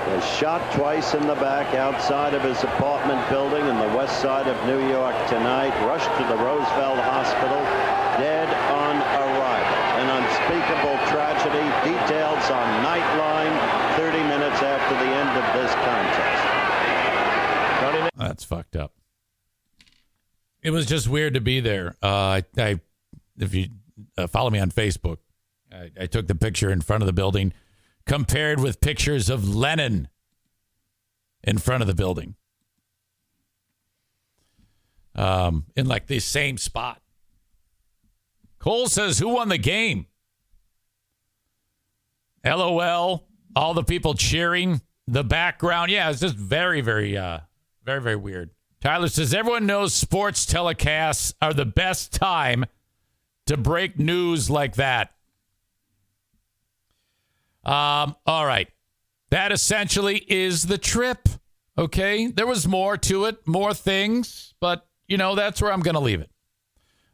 was shot twice in the back outside of his apartment building in the west side of New York tonight, rushed to the Roosevelt Hospital, dead on arrival. An unspeakable tragedy. Details on Nightline 30 minutes after the end of this contest. That's fucked up. It was just weird to be there. If you follow me on Facebook, I took the picture in front of the building compared with pictures of Lennon in front of the building. In like the same spot. Cole says, who won the game? LOL. All the people cheering. The background. Yeah, it's just very, very weird. Tyler says, everyone knows sports telecasts are the best time to break news like that. All right. That essentially is the trip. Okay. There was more to it, more things, but that's where I'm going to leave it.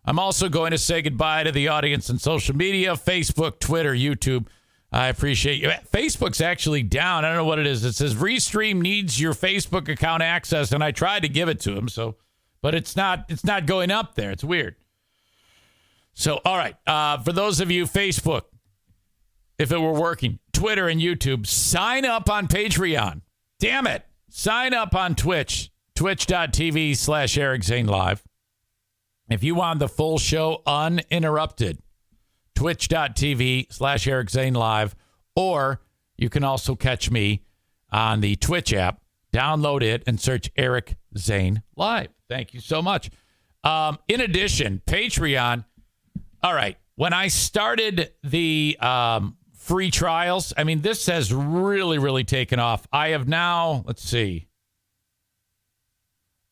I'm also going to say goodbye to the audience on social media, Facebook, Twitter, YouTube. I appreciate you. Facebook's actually down. I don't know what it is. It says Restream needs your Facebook account access, and I tried to give it to him. But it's not going up there. It's weird. So, all right. For those of you, Facebook, if it were working, Twitter and YouTube, sign up on Patreon. Damn it. Sign up on Twitch, twitch.tv/Eric Zane Live. If you want the full show uninterrupted, twitch.tv/Eric Zane Live, or you can also catch me on the Twitch app. Download it and search Eric Zane Live. Thank you so much. In addition, Patreon. All right. When I started the free trials, this has really, really taken off. I have now, let's see.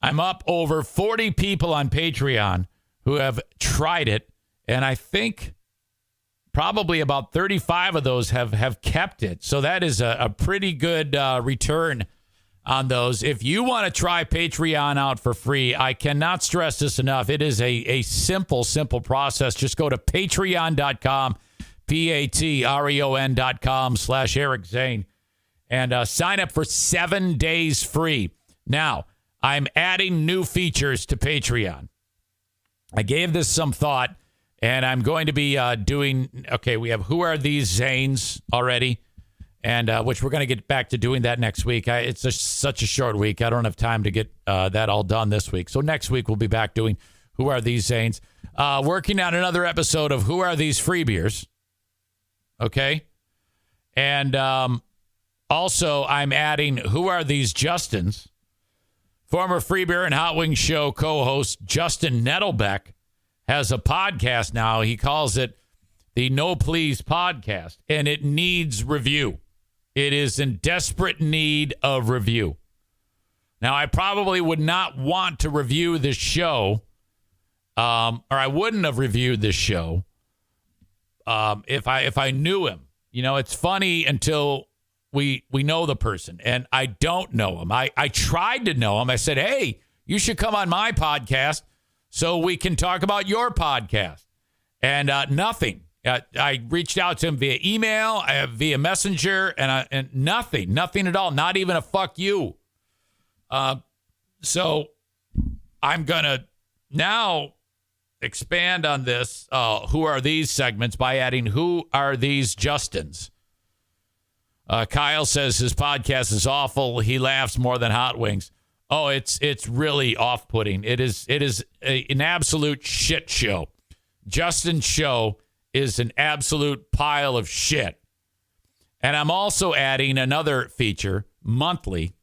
I'm up over 40 people on Patreon who have tried it, and I think probably about 35 of those have kept it. So that is a pretty good return on those. If you want to try Patreon out for free, I cannot stress this enough. It is a simple process. Just go to patreon.com, patreon.com/Eric Zane, and sign up for 7 days free. Now, I'm adding new features to Patreon. I gave this some thought, and I'm going to be doing, we have Who Are These Zanes already, and which we're going to get back to doing that next week. It's such a short week. I don't have time to get that all done this week. So next week, we'll be back doing Who Are These Zanes. Working on another episode of Who Are These Free Beers. Okay? And also, I'm adding Who Are These Justins? Former Free Beer and Hot Wings Show co-host Justin Nettlebeck has a podcast now. He calls it the No Please Podcast, and it needs review. It is in desperate need of review. Now, I probably would not want to review this show, or I wouldn't have reviewed this show if I knew him. It's funny until we know the person, and I don't know him. I tried to know him. I said, hey, you should come on my podcast so we can talk about your podcast. And nothing. I reached out to him via email, via Messenger, and nothing at all. Not even a fuck you. So I'm going to now expand on this Who Are These segments by adding Who Are These Justins? Kyle says his podcast is awful. He laughs more than Hot Wings. Oh, it's really off-putting. It is an absolute shit show. Justin's show is an absolute pile of shit. And I'm also adding another feature monthly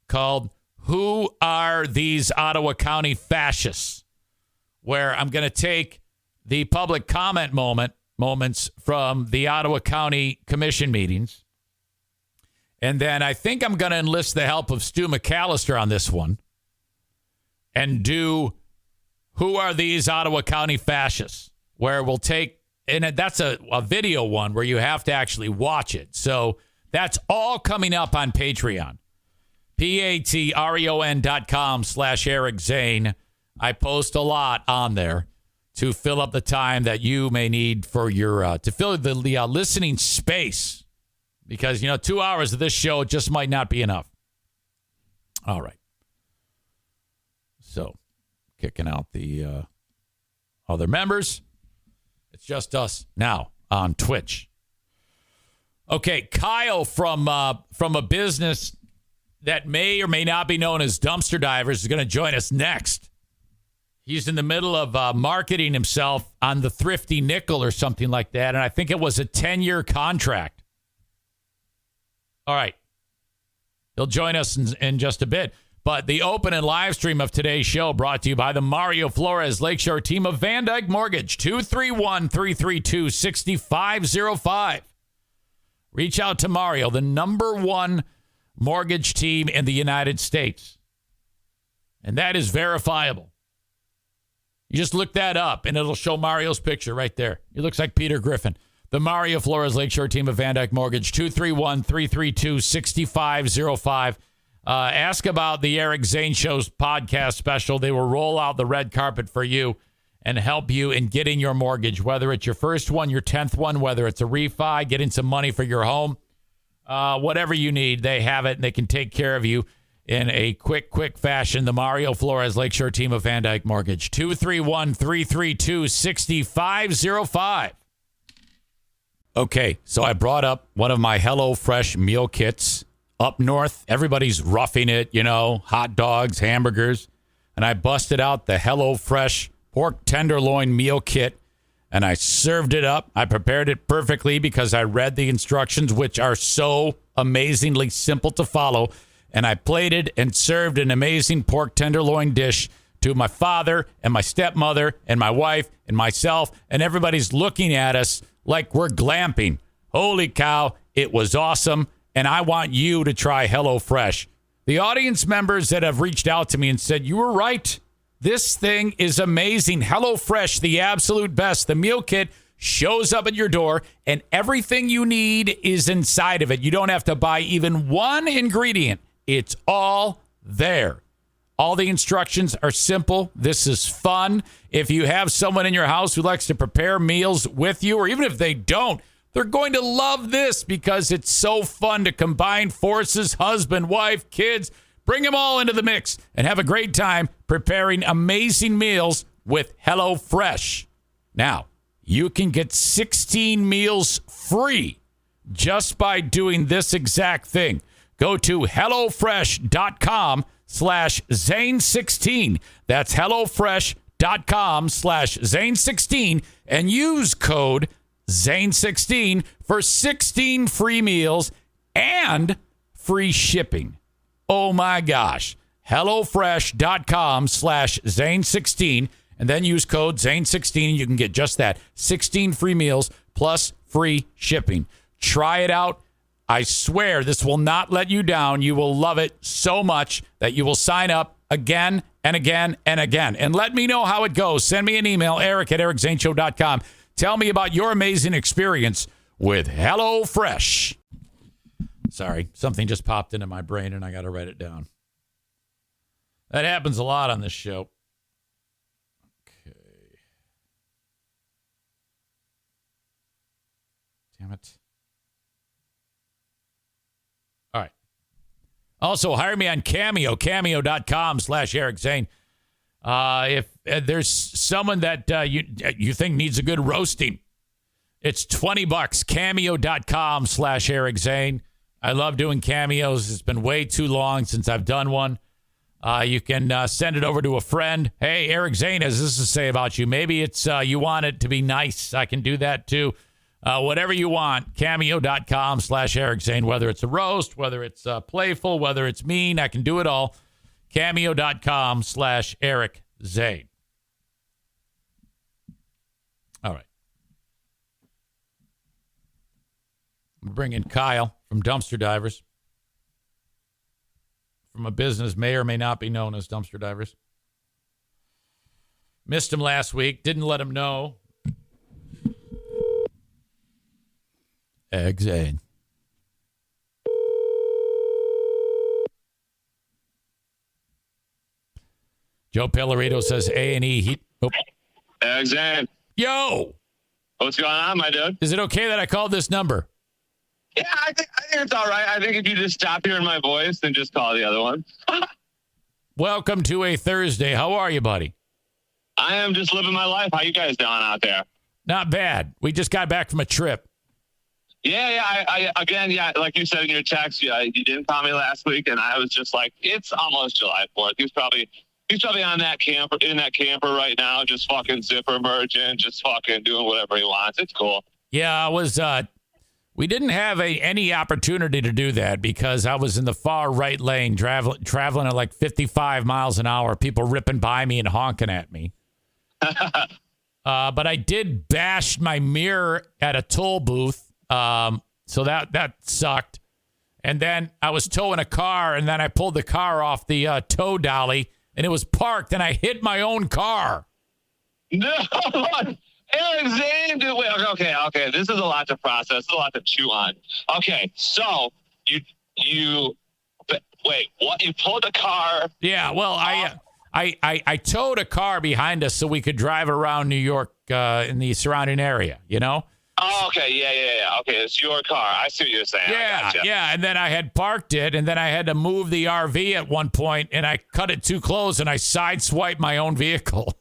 called Who Are These Ottawa County Fascists? Where I'm going to take the public comment moment moments from the Ottawa County Commission meetings. And then I think I'm going to enlist the help of Stu McAllister on this one and do Who Are These Ottawa County Fascists, where we'll take, and that's a video one where you have to actually watch it. So that's all coming up on Patreon. patreon.com/Eric Zane. I post a lot on there to fill up the time that you may need for your, to fill the listening space. Because, 2 hours of this show just might not be enough. All right. So, kicking out the other members. It's just us now on Twitch. Okay, Kyle from a business that may or may not be known as Dumpster Divers is going to join us next. He's in the middle of marketing himself on the Thrifty Nickel or something like that, and I think it was a 10-year contract. All right. He'll join us in just a bit. But the open and live stream of today's show brought to you by the Mario Flores Lakeshore team of Van Dyke Mortgage, 231-332-6505. Reach out to Mario, the #1 mortgage team in the United States. And that is verifiable. You just look that up, and it'll show Mario's picture right there. He looks like Peter Griffin. The Mario Flores Lakeshore team of Van Dyke Mortgage, 231-332-6505. Ask about the Eric Zane Show's podcast special. They will roll out the red carpet for you and help you in getting your mortgage, whether it's your first one, your 10th one, whether it's a refi, getting some money for your home, whatever you need, they have it, and they can take care of you in a quick fashion. The Mario Flores Lakeshore team of Van Dyke Mortgage, 231-332-6505. Okay, so I brought up one of my HelloFresh meal kits up north. Everybody's roughing it, hot dogs, hamburgers. And I busted out the HelloFresh pork tenderloin meal kit, and I served it up. I prepared it perfectly because I read the instructions, which are so amazingly simple to follow. And I plated and served an amazing pork tenderloin dish to my father and my stepmother and my wife and myself. And everybody's looking at us like we're glamping. Holy cow, it was awesome, and I want you to try HelloFresh. The audience members that have reached out to me and said, you were right, this thing is amazing. HelloFresh, the absolute best. The meal kit shows up at your door, and everything you need is inside of it. You don't have to buy even one ingredient. It's all there. All the instructions are simple. This is fun. If you have someone in your house who likes to prepare meals with you, or even if they don't, they're going to love this because it's so fun to combine forces, husband, wife, kids, bring them all into the mix and have a great time preparing amazing meals with HelloFresh. Now, you can get 16 meals free just by doing this exact thing. Go to HelloFresh.com/Zane16. That's HelloFresh.com/Zane16 and use code Zane16 for 16 free meals and free shipping. Oh my gosh. HelloFresh.com/Zane16 and then use code Zane16 and you can get just that. 16 free meals plus free shipping. Try it out. I swear this will not let you down. You will love it so much that you will sign up again and again and again. And let me know how it goes. Send me an email, eric@ericzaneshow.com. Tell me about your amazing experience with HelloFresh. Sorry, something just popped into my brain and I got to write it down. That happens a lot on this show. Okay. Damn it. All right. Also, hire me on Cameo, cameo.com/Eric Zane. If there's someone that you think needs a good roasting, it's $20, cameo.com/Eric Zane. I love doing cameos. It's been way too long since I've done one. You can send it over to a friend. Hey, Eric Zane has this to say about you. Maybe it's you want it to be nice. I can do that too. Whatever you want, cameo.com/Eric Zane, whether it's a roast, whether it's playful, whether it's mean, I can do it all. Cameo.com/Eric Zane. All right. bring in Kyle from Dumpster Divers, from a business may or may not be known as Dumpster Divers. Missed him last week. Didn't let him know. Eric Zane. Joe Pellerito says A&E Heat. Oh. Eric Zane. Yo! What's going on, my dude? Is it okay that I called this number? Yeah, I think it's all right. I think if you just stop hearing my voice, then just call the other one. Welcome to a Thursday. How are you, buddy? I am just living my life. How you guys doing out there? Not bad. We just got back from a trip. Yeah. I again, like you said in your text, you didn't call me last week, and I was just like, it's almost July 4th. He's probably on that camper, in that camper right now, just fucking zipper merging, just fucking doing whatever he wants. It's cool. Yeah, I was. We didn't have any opportunity to do that because I was in the far right lane, traveling at like 55 miles an hour. People ripping by me and honking at me. But I did bash my mirror at a toll booth, so that sucked. And then I was towing a car, and then I pulled the car off the tow dolly, and it was parked, and I hit my own car. No, Eric Zane, dude. Wait, okay. This is a lot to process. This is a lot to chew on. Okay, so wait, what? You pulled a car? Yeah. Well, I towed a car behind us so we could drive around New York in the surrounding area. You know. Oh, okay. Yeah. Okay, it's your car. I see what you're saying. Yeah. And then I had parked it, and then I had to move the RV at one point, and I cut it too close, and I sideswiped my own vehicle.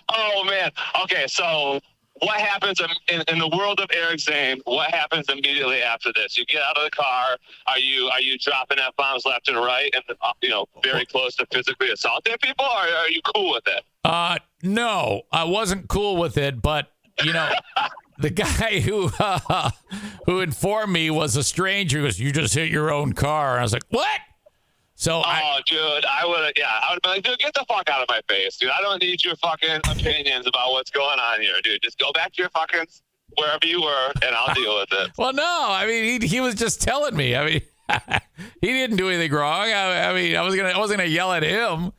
Oh, man. Okay, so what happens in the world of Eric Zane? What happens immediately after this? You get out of the car. Are you dropping F-bombs left and right, and very close to physically assaulting people, or are you cool with it? No, I wasn't cool with it, but the guy who informed me was a stranger. He goes, "You just hit your own car." And I was like, "What?" So dude, I would be like, dude, get the fuck out of my face, dude. I don't need your fucking opinions about what's going on here, dude. Just go back to your fucking wherever you were, and I'll deal with it. Well, no, I mean, he was just telling me. I mean, he didn't do anything wrong. I wasn't gonna yell at him.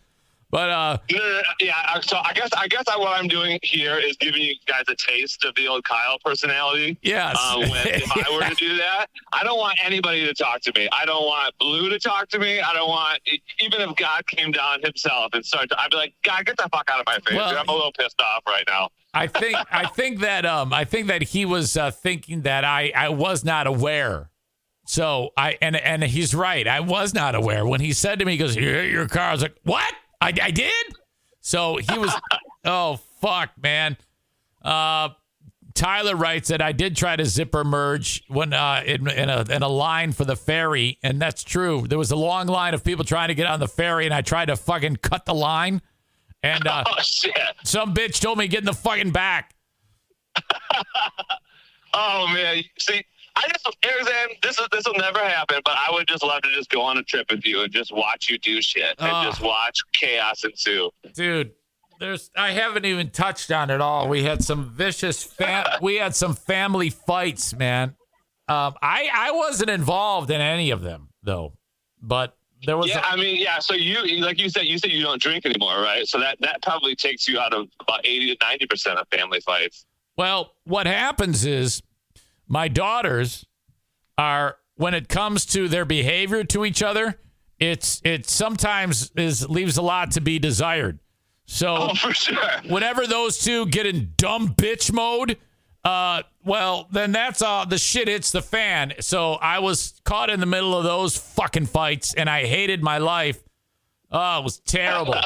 But yeah, so I guess what I'm doing here is giving you guys a taste of the old Kyle personality. Yes. If I were to do that, I don't want anybody to talk to me. I don't want Blue to talk to me. I don't want, even if God came down himself and started, I'd be like, God, get the fuck out of my face. Well, I'm a little pissed off right now. I think that he was thinking that I was not aware. So and he's right. I was not aware when he said to me, he goes, "You hit your car." I was like, "What? I did?" So he was, oh, fuck, man. Tyler writes that I did try to zipper merge when in a line for the ferry, and that's true. There was a long line of people trying to get on the ferry, and I tried to fucking cut the line. And shit. Some bitch told me get in the fucking back. Oh, man. See, Eric Zane, this will never happen, but I would just love to just go on a trip with you and just watch you do shit and just watch chaos ensue. Dude, I haven't even touched on it all. We had some vicious family fights, man. I wasn't involved in any of them though, but there was. Yeah, So you, like you said you don't drink anymore, right? So that probably takes you out of about 80 to 90% of family fights. Well, what happens is, my daughters are, when it comes to their behavior to each other, it sometimes leaves a lot to be desired. So for sure. Whenever those two get in dumb bitch mode, well, then that's the shit hits the fan. So I was caught in the middle of those fucking fights, and I hated my life. Oh, it was terrible. Yeah.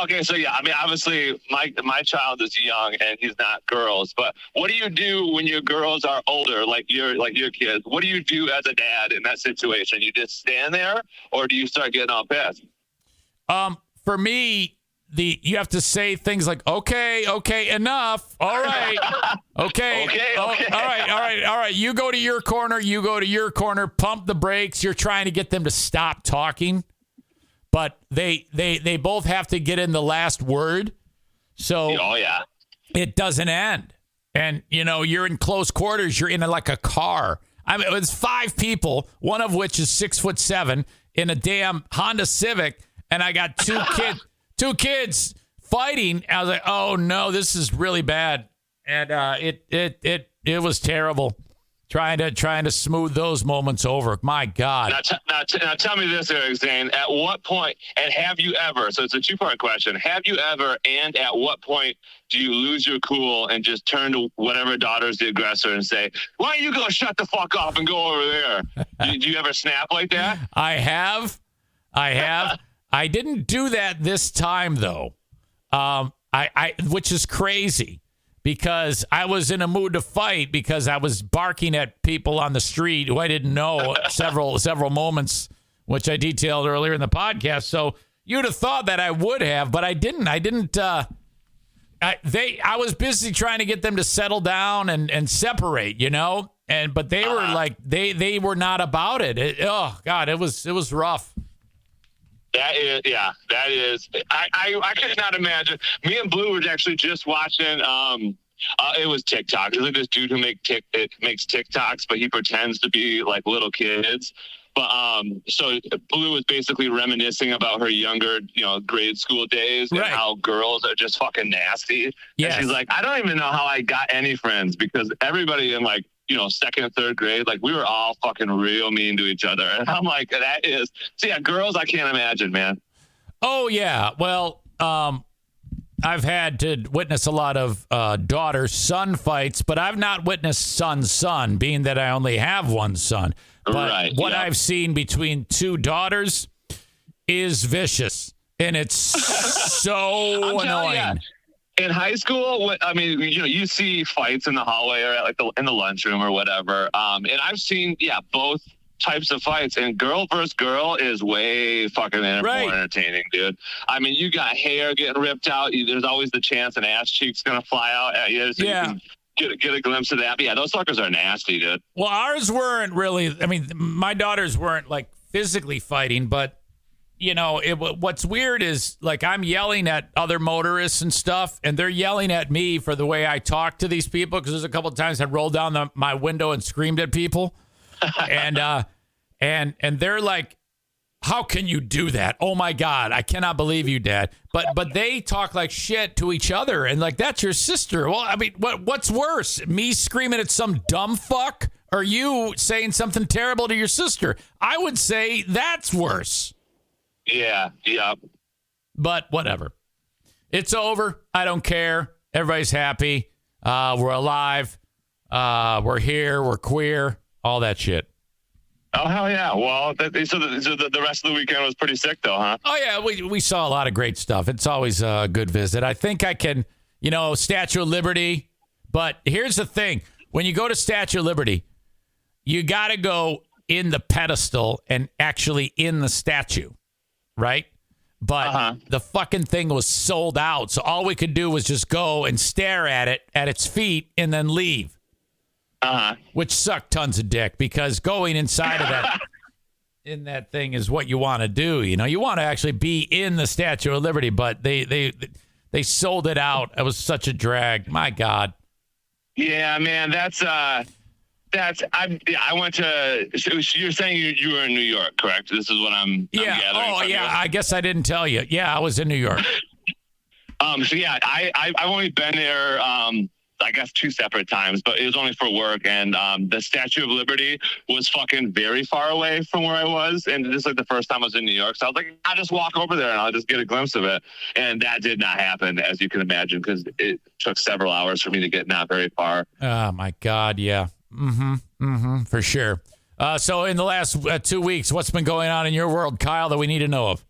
Okay. So yeah. I mean, obviously, my child is young and he's not girls. But what do you do when your girls are older, like your kids? What do you do as a dad in that situation? You just stand there, or do you start getting all pissed? For me, you have to say things like, okay, enough. All right. Okay. Okay. All right. You go to your corner, pump the brakes. You're trying to get them to stop talking. But they both have to get in the last word. So oh, yeah. It doesn't end. And, you're in close quarters. You're in like a car. I mean, it was 5 people, one of which is 6'7", in a damn Honda Civic. And I got two kids fighting. I was like, oh, no, this is really bad. And it was terrible. Trying to smooth those moments over. My God. Now tell me this, Eric Zane. At what point, and have you ever, so it's a 2-part question, have you ever and at what point do you lose your cool and just turn to whatever daughter's the aggressor and say, why don't you go shut the fuck up and go over there? Do you ever snap like that? I have. I didn't do that this time, though, which is crazy. Because I was in a mood to fight because I was barking at people on the street who I didn't know several moments, which I detailed earlier in the podcast. So you'd have thought that I would have, but I didn't. I was busy trying to get them to settle down and separate, but they were like they were not about it. Oh God, it was rough. That is. I could not imagine. Me and Blue were actually just watching. It was TikTok. There's like this dude who makes TikToks, but he pretends to be like little kids. But so Blue was basically reminiscing about her younger, grade school days and how girls are just fucking nasty. Yes. And she's like, I don't even know how I got any friends because everybody in like, 2nd and 3rd grade, like we were all fucking real mean to each other. And I'm like, girls, I can't imagine, man. Oh yeah. Well, I've had to witness a lot of daughter-son fights, but I've not witnessed son-son, being that I only have one son. But what I've seen between 2 daughters is vicious, and it's so annoying. In high school, you see fights in the hallway or in the lunchroom or whatever. And I've seen, both types of fights. And girl versus girl is way fucking more entertaining, dude. I mean, you got hair getting ripped out. There's always the chance an ass cheek's going to fly out at you. So you can get a glimpse of that. But those suckers are nasty, dude. Well, ours weren't really, my daughters weren't like physically fighting, but what's weird is like I'm yelling at other motorists and stuff, and they're yelling at me for the way I talk to these people because there's a couple of times I rolled down my window and screamed at people, and they're like, "How can you do that? Oh my God, I cannot believe you, Dad." But they talk like shit to each other, and like that's your sister. Well, what's worse, me screaming at some dumb fuck, or you saying something terrible to your sister? I would say that's worse. Yeah. But whatever. It's over. I don't care. Everybody's happy. We're alive. We're here. We're queer. All that shit. Oh, hell yeah. Well, so the rest of the weekend was pretty sick, though, huh? Oh, yeah. We saw a lot of great stuff. It's always a good visit. I think I can, Statue of Liberty. But here's the thing. When you go to Statue of Liberty, you got to go in the pedestal and actually in the statue. Right? But the fucking thing was sold out. So all we could do was just go and stare at it at its feet and then leave. Which sucked tons of dick because going inside of that in that thing is what you want to do. You want to actually be in the Statue of Liberty, but they sold it out. It was such a drag. My God. Yeah, man, I went to. You're saying you were in New York, correct? This is what I'm gathering. Oh, yeah. I guess I didn't tell you. Yeah, I was in New York. I've only been there. I guess 2 separate times, but it was only for work. And the Statue of Liberty was fucking very far away from where I was. And this is like the first time I was in New York. So I was like, I'll just walk over there and I'll just get a glimpse of it. And that did not happen, as you can imagine, because it took several hours for me to get not very far. Oh, my God. Yeah. For sure. So in the last 2 weeks, what's been going on in your world, Kyle, that we need to know of?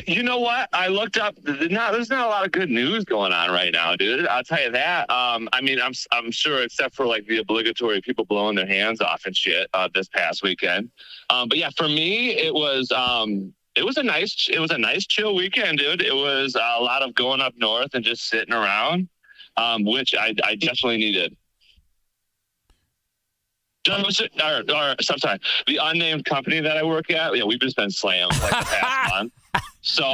You know what? I looked up. There's not a lot of good news going on right now, dude. I'll tell you that. I'm sure, except for like the obligatory people blowing their hands off and shit this past weekend. But yeah, for me, it was a nice chill weekend, dude. It was a lot of going up north and just sitting around, which I definitely needed. The unnamed company that I work at, we've just been slammed like the past month. So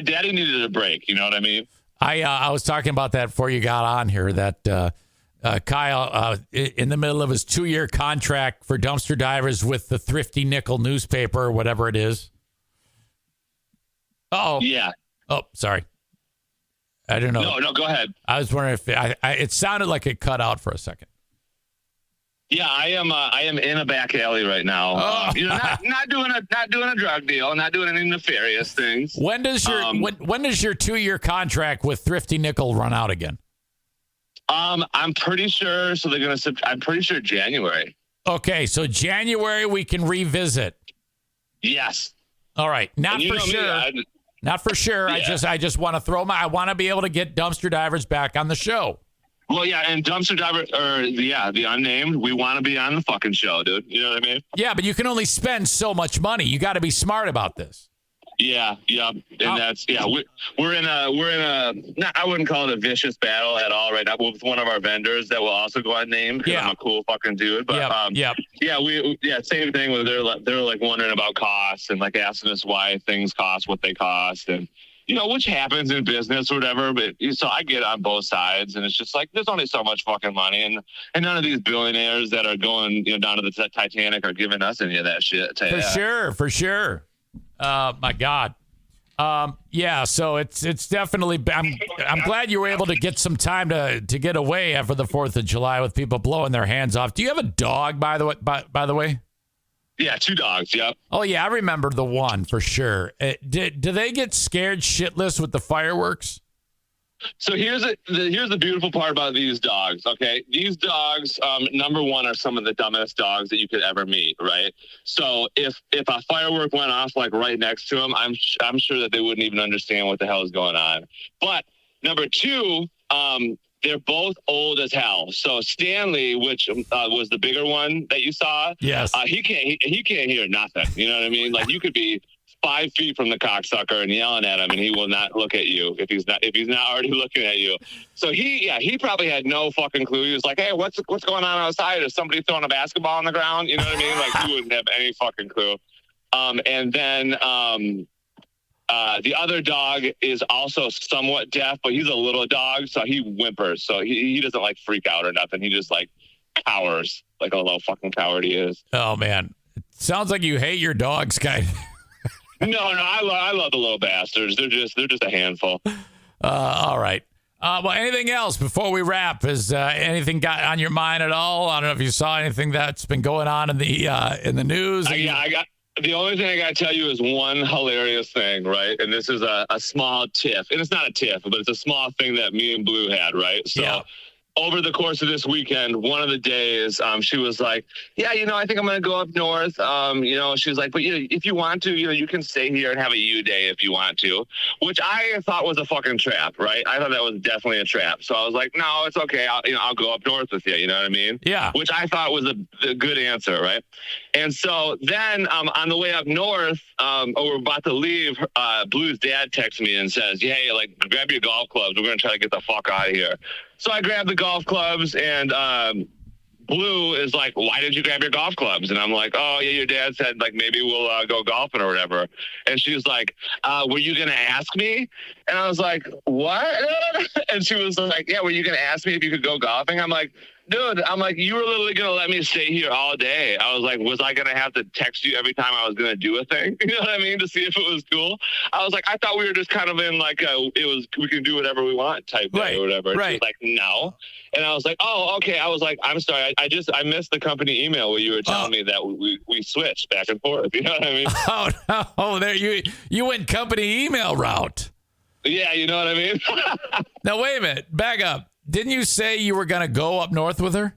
Daddy needed a break. You know what I mean? I was talking about that before you got on here, that Kyle, in the middle of his 2-year contract for dumpster divers with the Thrifty Nickel newspaper or whatever it is. Uh-oh. Yeah. Oh, sorry. I don't know. No, go ahead. I was wondering if it sounded like it cut out for a second. Yeah, I am in a back alley right now. Oh. Not doing a drug deal, not doing any nefarious things. When does your when does your 2-year contract with Thrifty Nickel run out again? I'm pretty sure. So they're gonna. I'm pretty sure January. Okay, so January we can revisit. Yes. All right, not for sure. Not for sure. Yeah. I just want to I want to be able to get dumpster divers back on the show. Well, yeah, and dumpster diver, the unnamed, we want to be on the fucking show, dude. You know what I mean? Yeah, but you can only spend so much money. You got to be smart about this. Yeah, and we're in a. I wouldn't call it a vicious battle at all right now with one of our vendors that will also go unnamed. Yeah, I'm a cool fucking dude. But same thing. Where they're like wondering about costs and like asking us why things cost what they cost and. Which happens in business or whatever, but so I get on both sides, and it's just like there's only so much fucking money, and none of these billionaires that are going down to the Titanic are giving us any of that shit. For sure. My God. So it's definitely. I'm glad you were able to get some time to get away after the 4th of July with people blowing their hands off. Do you have a dog, by the way? By the way. Yeah, 2 dogs. Yep. Oh yeah, I remember the one for sure. Do they get scared shitless with the fireworks? So here's the beautiful part about these dogs. Okay, these dogs, number one, are some of the dumbest dogs that you could ever meet. Right. So if a firework went off like right next to them, I'm sure that they wouldn't even understand what the hell is going on. But number 2, they're both old as hell. So Stanley, which was the bigger one that you saw, yes, he can't hear nothing. You know what I mean? Like you could be 5 feet from the cocksucker and yelling at him, and he will not look at you if he's not already looking at you. So he probably had no fucking clue. He was like, "Hey, what's going on outside? Is somebody throwing a basketball on the ground?" You know what I mean? Like he wouldn't have any fucking clue. And then. The other dog is also somewhat deaf, but he's a little dog, so he whimpers. So he doesn't like freak out or nothing. He just like cowers like a little fucking coward he is. Oh man, it sounds like you hate your dogs, guy. No, I love the little bastards. They're just a handful. All right. Well, anything else before we wrap? Is anything got on your mind at all? I don't know if you saw anything that's been going on in the news. The only thing I got to tell you is one hilarious thing, right? And this is a small tiff. And it's not a tiff, but it's a small thing that me and Blue had, right? So over the course of this weekend, one of the days, she was like, yeah, I think I'm going to go up north. She was like, but if you want to, you can stay here and have a U day if you want to, which I thought was a fucking trap, right? I thought that was definitely a trap. So I was like, no, it's okay. I'll go up north with you. You know what I mean? Yeah. Which I thought was a good answer, right? And so then on the way up north, we're about to leave, Blue's dad texts me and says, hey, like, grab your golf clubs. We're going to try to get the fuck out of here. So I grabbed the golf clubs, and Blue is like, why did you grab your golf clubs? And I'm like, oh, yeah, your dad said, like, maybe we'll go golfing or whatever. And she was like, were you going to ask me? And I was like, what? And she was like, yeah, were you going to ask me if you could go golfing? I'm like, dude, you were literally going to let me stay here all day. I was like, was I going to have to text you every time I was going to do a thing? You know what I mean? To see if it was cool. I was like, I thought we were just kind of in like we can do whatever we want type day or whatever. And she was like, no. And I was like, oh, okay. I was like, I'm sorry. I missed the company email where you were telling me that we switched back and forth. You know what I mean? Oh, no. There you went company email route. Yeah, you know what I mean? Now, wait a minute. Back up. Didn't you say you were going to go up north with her?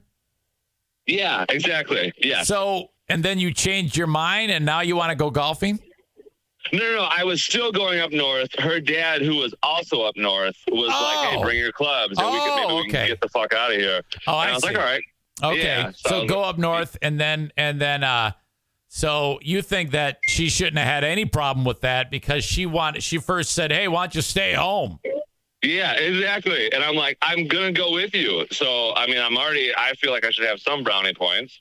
Yeah, exactly. Yeah. So, and then you changed your mind and now you want to go golfing? No. I was still going up north. Her dad, who was also up north, was like, hey, bring your clubs and we can get the fuck out of here. Oh, and I was like, all right. Okay. Yeah, so go up north and then, so you think that she shouldn't have had any problem with that because she first said, hey, why don't you stay home? Yeah, exactly. And I'm like, I'm going to go with you. So, I mean, I feel like I should have some brownie points.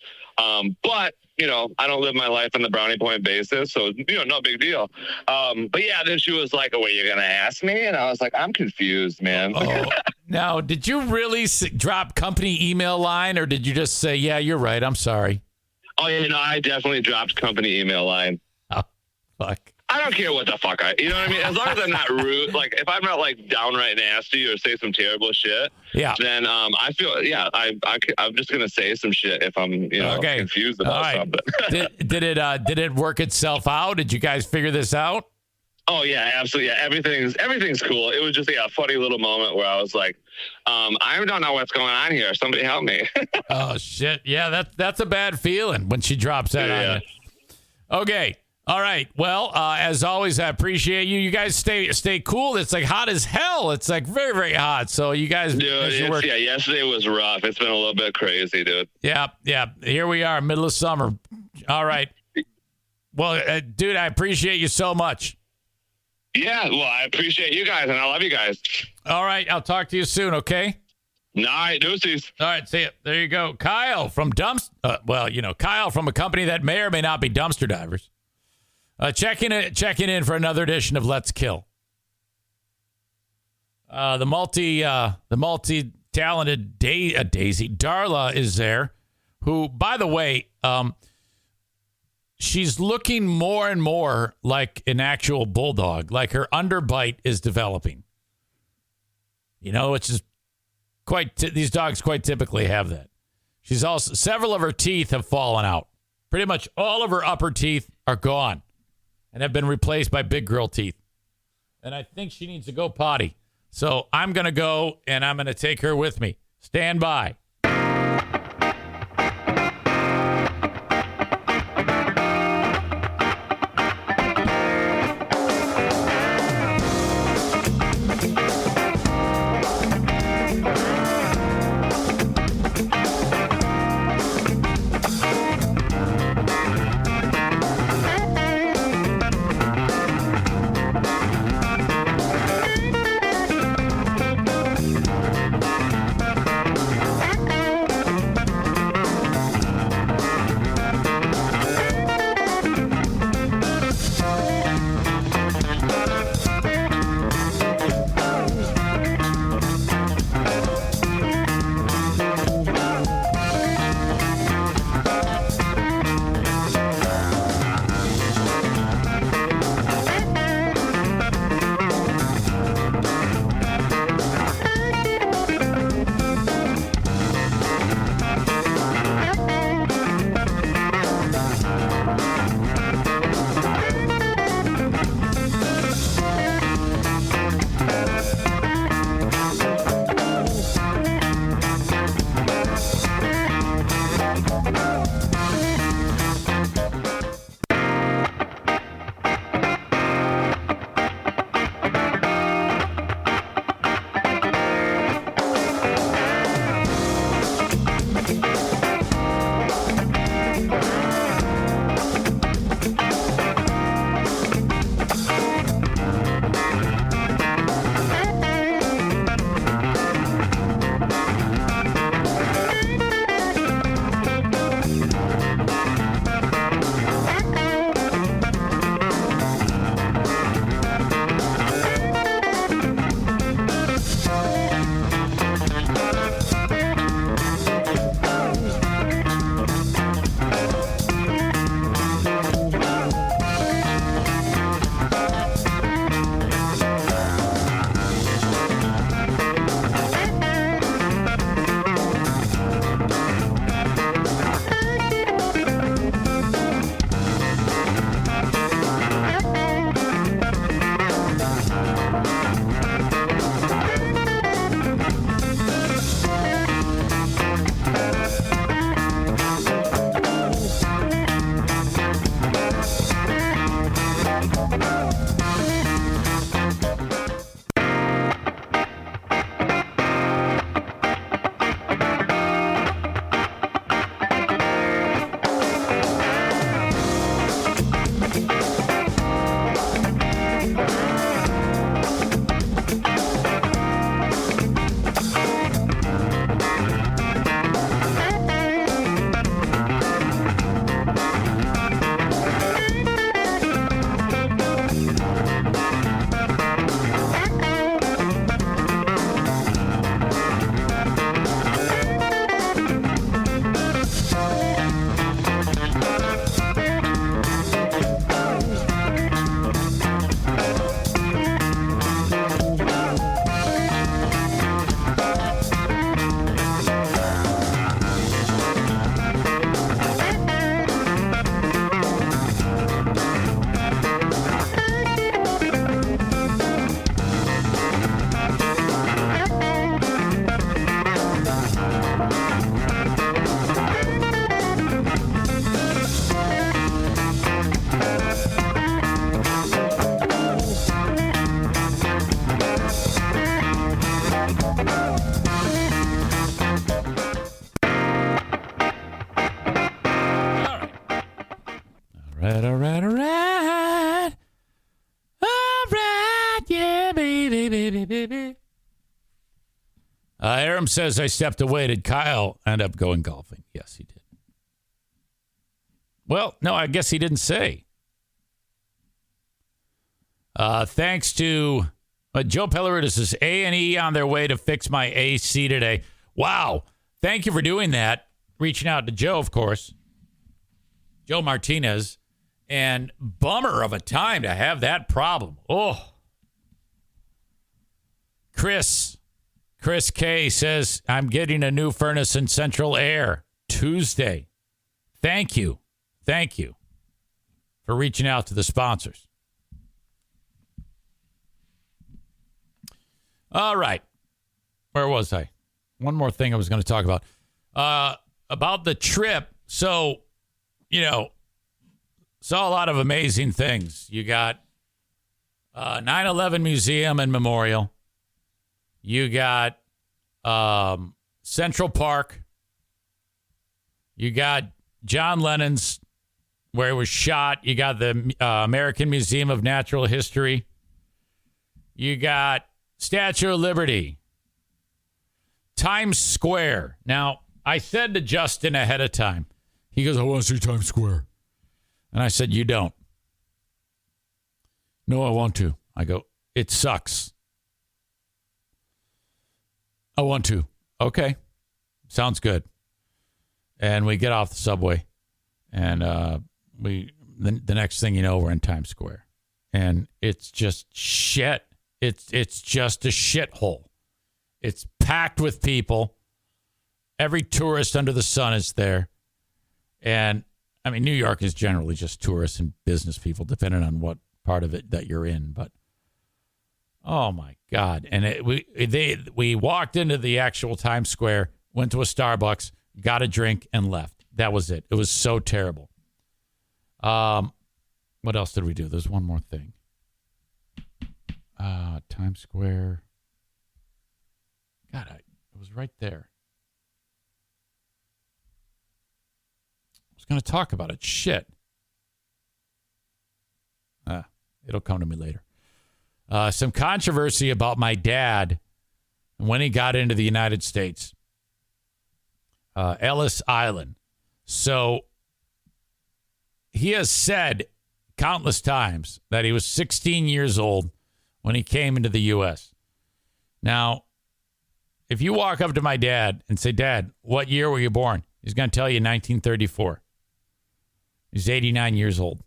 But, you know, I don't live my life on the brownie point basis. So, you know, no big deal. But yeah, then she was like, oh, wait, you're going to ask me? And I was like, I'm confused, man. Oh. Now, did you really drop company email line, or did you just say, yeah, you're right, I'm sorry? Oh, you know, I definitely dropped company email line. Oh, fuck. I don't care what the fuck you know what I mean? As long as I'm not rude, like if I'm not like downright nasty or say some terrible shit, then I feel, I'm just going to say some shit if I'm, you know, confused about something. did it work itself out? Did you guys figure this out? Oh yeah, absolutely. Yeah, everything's cool. It was just a funny little moment where I was like, I don't know what's going on here. Somebody help me. Oh shit. Yeah, that's a bad feeling when she drops that on you. Okay. All right. Well, as always, I appreciate you. You guys stay cool. It's like hot as hell. It's like very, very hot. So you guys, dude, yesterday was rough. It's been a little bit crazy, dude. Yeah. Here we are, middle of summer. All right. Well, dude, I appreciate you so much. Yeah. Well, I appreciate you guys, and I love you guys. All right. I'll talk to you soon. Okay. All right. Deuces. All right. See ya. There you go. Kyle from Kyle from a company that may or may not be Dumpster Divers. Checking in for another edition of Let's Kill. The multi-talented Daisy Darla is there, who, by the way, she's looking more and more like an actual bulldog. Like her underbite is developing. You know, which is these dogs quite typically have that. She's also, several of her teeth have fallen out. Pretty much all of her upper teeth are gone and have been replaced by big girl teeth. And I think she needs to go potty. So I'm going to go, and I'm going to take her with me. Stand by. All right. Yeah, baby. Aram says I stepped away. Did Kyle end up going golfing? Yes, he did. Well, no, I guess he didn't say. Thanks to Joe Pelleridis says A&E on their way to fix my AC today. Wow. Thank you for doing that. Reaching out to Joe, of course. Joe Martinez. And bummer of a time to have that problem. Oh. Chris K says, I'm getting a new furnace in Central Air Tuesday. Thank you for reaching out to the sponsors. All right. Where was I? One more thing I was going to talk about the trip. So, saw a lot of amazing things. You got 9/11 Museum and Memorial. You got Central Park. You got John Lennon's, where he was shot. You got the American Museum of Natural History. You got Statue of Liberty. Times Square. Now, I said to Justin ahead of time, he goes, I want to see Times Square. And I said, you don't. No, I want to. I go, it sucks. I want to. Okay. Sounds good. And we get off the subway. And the next thing you know, we're in Times Square. And it's just shit. It's just a shithole. It's packed with people. Every tourist under the sun is there. And, I mean, New York is generally just tourists and business people, depending on what part of it that you're in. But, oh, my God. And we walked into the actual Times Square, went to a Starbucks, got a drink, and left. That was it. It was so terrible. What else did we do? There's one more thing. Times Square. God, it was right there. I was going to talk about it. Shit. It'll come to me later. Some controversy about my dad when he got into the United States. Ellis Island. So he has said countless times that he was 16 years old when he came into the U.S. Now, if you walk up to my dad and say, Dad, what year were you born? He's going to tell you 1934. He's 89 years old.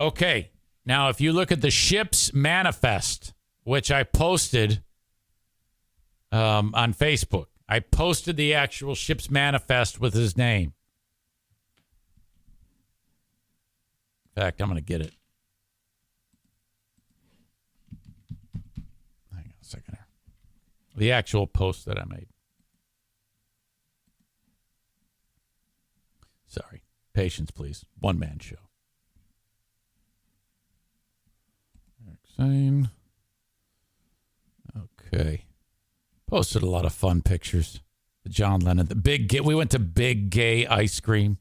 Okay. Now, if you look at the ship's manifest, which I posted on Facebook, I posted the actual ship's manifest with his name. In fact, I'm going to get it. Hang on a second here. The actual post that I made. Sorry. Patience, please. One-man show. Eric Zane. Okay. Posted a lot of fun pictures. The John Lennon. We went to Big Gay Ice Cream.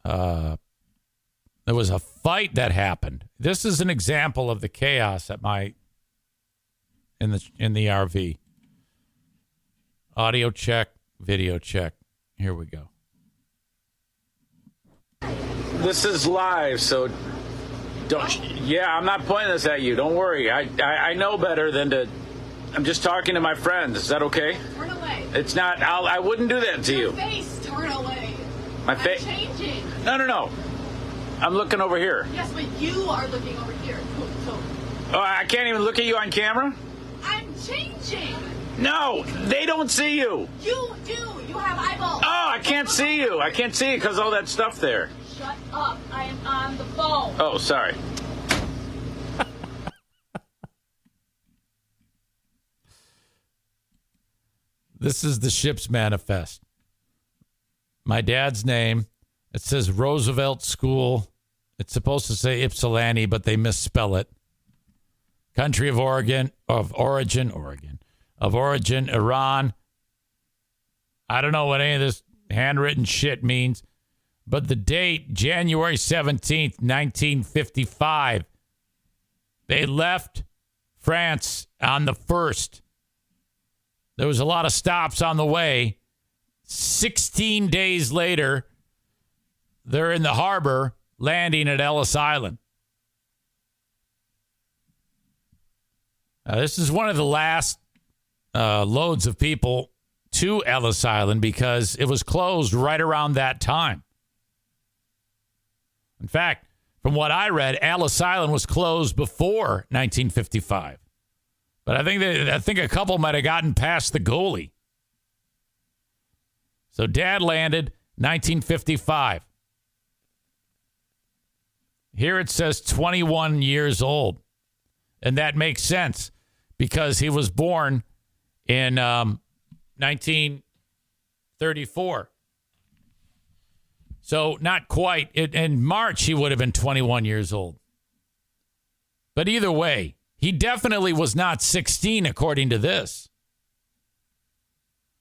There was a fight that happened. This is an example of the chaos at in the RV. Audio check, video check. Here we go. This is live, so don't. Yeah, I'm not pointing this at you. Don't worry. I know better than to. I'm just talking to my friends. Is that okay? Turn away. It's not. I wouldn't do that to you. Your face. Turn away. My face. Changing. No. I'm looking over here. Yes, but you are looking over here. So. Oh, I can't even look at you on camera? I'm changing. No, they don't see you. You do. You have eyeballs. Oh, I can't see you. I can't see you because all that stuff there. Shut up. I am on the phone. Oh, sorry. This is the ship's manifest. My dad's name. It says Roosevelt School. It's supposed to say Ypsilanti, but they misspell it. Country of origin, Iran. I don't know what any of this handwritten shit means, but the date, January 17th, 1955, they left France on the 1st. There was a lot of stops on the way. 16 days later, they're in the harbor, landing at Ellis Island. This is one of the last loads of people to Ellis Island because it was closed right around that time. In fact, from what I read, Ellis Island was closed before 1955. But I think a couple might have gotten past the goalie. So Dad landed 1955. Here it says 21 years old. And that makes sense because he was born in 1934. So not quite. In March, he would have been 21 years old. But either way, he definitely was not 16, according to this.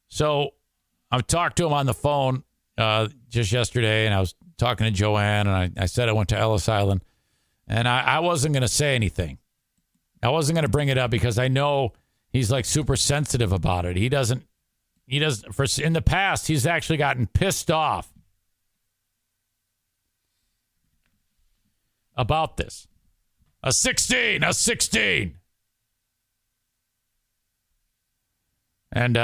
So I've talked to him on the phone just yesterday, and I was talking to Joanne, and I said I went to Ellis Island, and I wasn't going to say anything. I wasn't going to bring it up because I know he's like super sensitive about it. He doesn't, in the past, he's actually gotten pissed off about this. A 16. And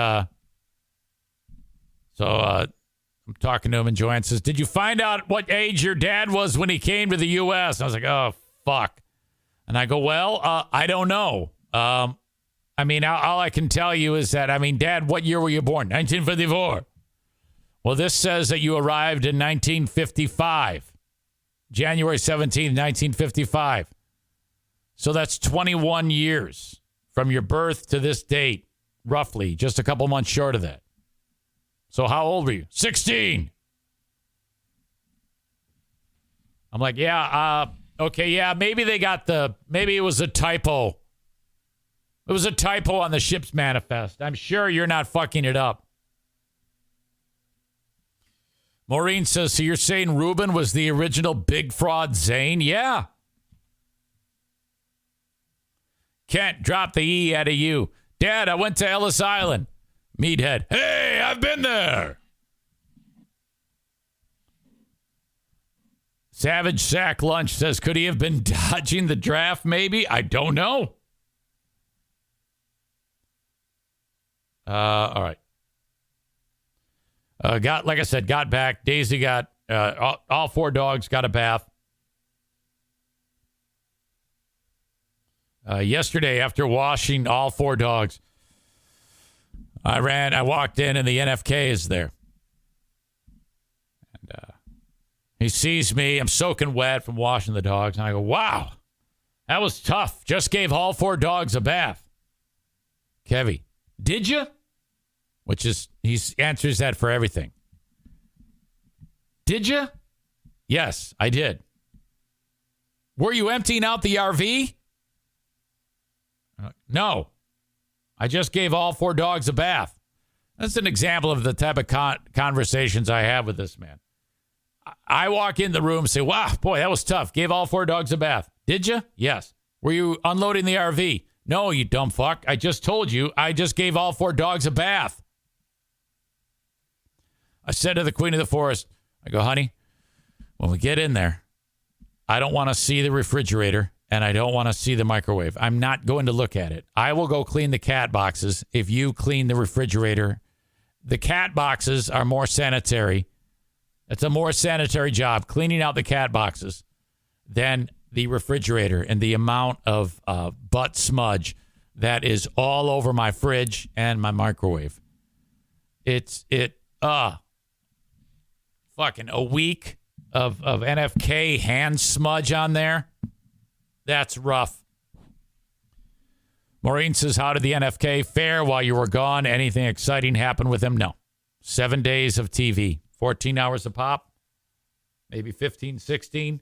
so I'm talking to him, and Joanne says, "Did you find out what age your dad was when he came to the U.S.?" And I was like, "Oh, fuck." And I go, "Well, I don't know. All I can tell you is that, Dad, what year were you born? 1954. Well, this says that you arrived in 1955. January 17th, 1955. So that's 21 years from your birth to this date, roughly, just a couple months short of that. So how old were you? 16. I'm like, yeah, okay, yeah, maybe maybe it was a typo. It was a typo on the ship's manifest. I'm sure you're not fucking it up. Maureen says, so you're saying Ruben was the original big fraud Zane? Yeah. Can't drop the E out of you. Dad, I went to Ellis Island. Meathead, hey, I've been there. Savage Sack Lunch says, could he have been dodging the draft maybe? I don't know. All right. Got back. Daisy got, all four dogs got a bath. Yesterday, after washing all four dogs, I walked in and the NFK is there. And he sees me. I'm soaking wet from washing the dogs. And I go, wow, that was tough. Just gave all four dogs a bath. Kevy, did you? Which is, he answers that for everything. Did you? Yes, I did. Were you emptying out the RV? No. I just gave all four dogs a bath. That's an example of the type of conversations I have with this man. I walk in the room and say, wow, boy, that was tough. Gave all four dogs a bath. Did you? Yes. Were you unloading the RV? No, you dumb fuck. I just told you I just gave all four dogs a bath. I said to the Queen of the Forest, I go, honey, when we get in there, I don't want to see the refrigerator and I don't want to see the microwave. I'm not going to look at it. I will go clean the cat boxes if you clean the refrigerator. The cat boxes are more sanitary. It's a more sanitary job cleaning out the cat boxes than the refrigerator and the amount of butt smudge that is all over my fridge and my microwave. Fucking a week of NFK hand smudge on there. That's rough. Maureen says, how did the NFK fare while you were gone? Anything exciting happen with him? No. 7 days of TV. 14 hours a pop. Maybe 15, 16.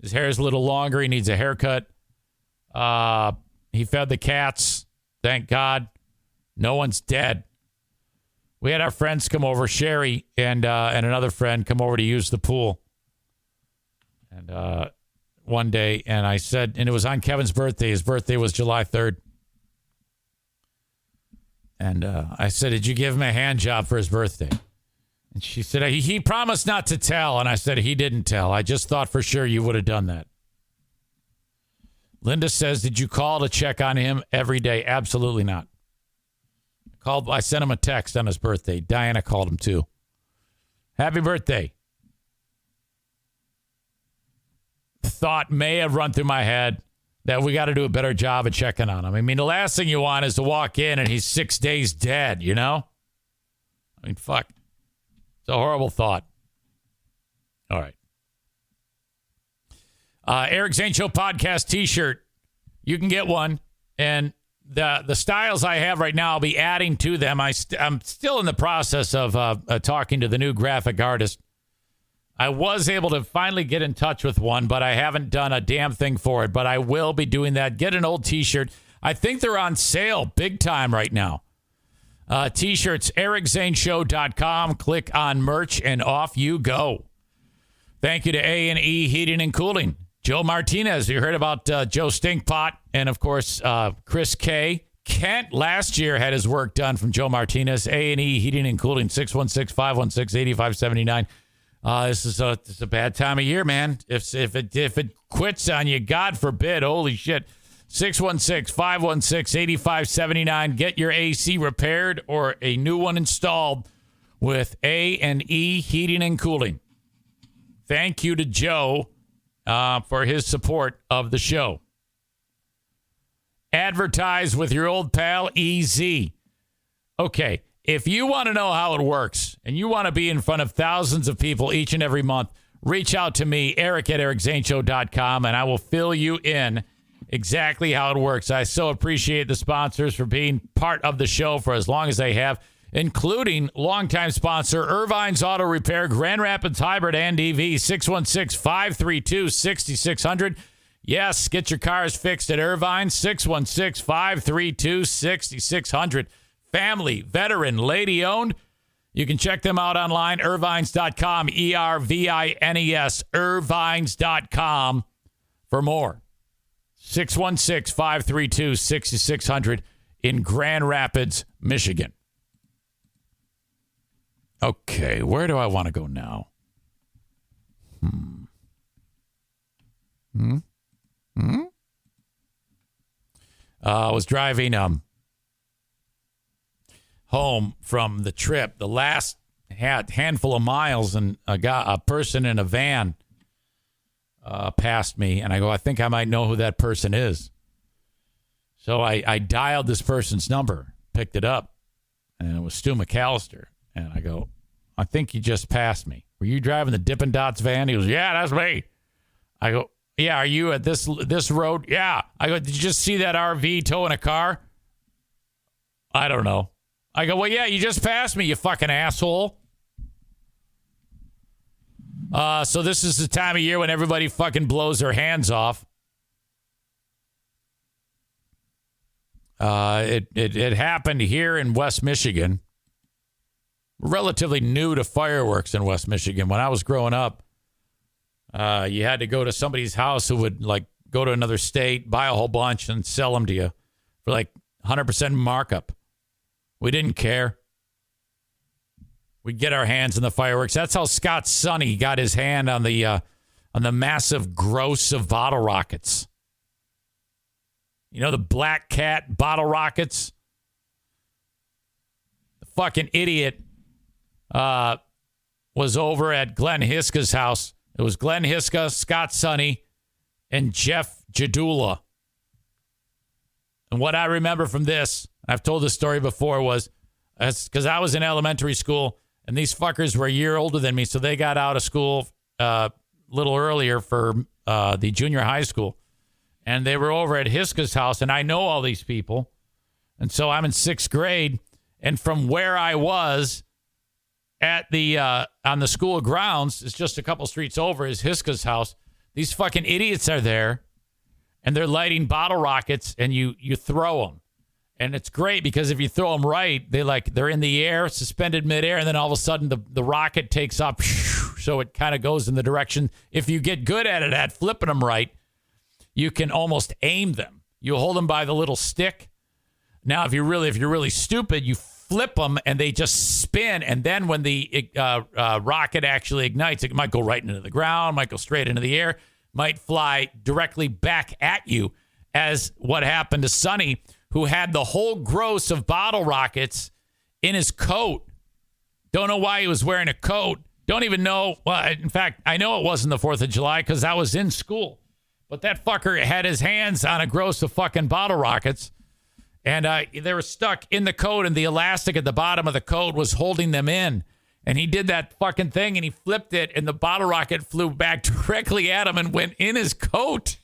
His hair is a little longer. He needs a haircut. He fed the cats. Thank God. No one's dead. We had our friends come over, Sherry and another friend come over to use the pool. And one day, and I said, and it was on Kevin's birthday. His birthday was July 3rd. And I said, did you give him a hand job for his birthday? And she said, he promised not to tell. And I said, he didn't tell. I just thought for sure you would have done that. Linda says, did you call to check on him every day? Absolutely not. I sent him a text on his birthday. Diana called him too. Happy birthday. Thought may have run through my head that we got to do a better job of checking on him. I mean, the last thing you want is to walk in and he's 6 days dead, you know? I mean, fuck. It's a horrible thought. All right. Eric Zane Show Podcast t-shirt. You can get one. And the styles I have right now, I'll be adding to them. I'm still in the process of talking to the new graphic artist. I was able to finally get in touch with one, but I haven't done a damn thing for it. But I will be doing that. Get an old t-shirt. I think they're on sale big time right now. T-shirts, ericzaneshow.com. Click on merch and off you go. Thank you to A&E Heating and Cooling. Joe Martinez, you heard about Joe Stinkpot, and of course, Chris K. Kent last year had his work done from Joe Martinez. A&E Heating and Cooling, 616-516-8579. This is a bad time of year, man. If it quits on you, God forbid, holy shit. 616-516-8579. Get your AC repaired or a new one installed with A&E Heating and Cooling. Thank you to Joe for his support of the show. Advertise with your old pal, EZ. Okay, if you want to know how it works and you want to be in front of thousands of people each and every month, reach out to me, Eric at ericzaneshow.com, and I will fill you in exactly how it works. I so appreciate the sponsors for being part of the show for as long as they have, including longtime sponsor Irvine's Auto Repair, Grand Rapids Hybrid and EV, 616-532-6600. Yes, get your cars fixed at Irvine, 616-532-6600. Family, veteran, lady-owned. You can check them out online, irvines.com, E-R-V-I-N-E-S, irvines.com for more. 616-532-6600 in Grand Rapids, Michigan. Okay, where do I want to go now? I was driving home from the trip, the last handful of miles, and a person in a van passed me, and I go, I think I might know who that person is. So I dialed this person's number, picked it up, and it was Stu McAllister. And I go, I think you just passed me. Were you driving the Dippin' Dots van? He goes, yeah, that's me. I go, yeah, are you at this road? Yeah. I go, did you just see that RV towing a car? I don't know. I go, well, yeah, you just passed me, you fucking asshole. So this is the time of year when everybody fucking blows their hands off. It happened here in West Michigan. Relatively new to fireworks in West Michigan. When I was growing up, you had to go to somebody's house who would like go to another state, buy a whole bunch, and sell them to you for like 100% markup. We didn't care. We'd get our hands in the fireworks. That's how Scott Sonny got his hand on the massive gross of bottle rockets. You know, the Black Cat bottle rockets? The fucking idiot was over at Glenn Hiska's house. It was Glenn Hiska, Scott Sonny, and Jeff Jadula. And what I remember from this, I've told this story before, was because I was in elementary school, and these fuckers were a year older than me, so they got out of school a little earlier for the junior high school. And they were over at Hiska's house, and I know all these people. And so I'm in 6th grade, and from where I was at the on the school grounds, it's just a couple streets over, is Hiska's house. These fucking idiots are there, and they're lighting bottle rockets, and you throw them. And it's great because if you throw them right, they're in the air, suspended midair, and then all of a sudden the rocket takes off, so it kind of goes in the direction. If you get good at it at flipping them right, you can almost aim them. You hold them by the little stick. Now, if you're really stupid, you flip them and they just spin. And then when the rocket actually ignites, it might go right into the ground, might go straight into the air, might fly directly back at you, as what happened to Sonny, who had the whole gross of bottle rockets in his coat. Don't know why he was wearing a coat. Don't even know. Well, in fact, I know it wasn't the 4th of July because I was in school. But that fucker had his hands on a gross of fucking bottle rockets. And they were stuck in the coat, and the elastic at the bottom of the coat was holding them in. And he did that fucking thing, and he flipped it, and the bottle rocket flew back directly at him and went in his coat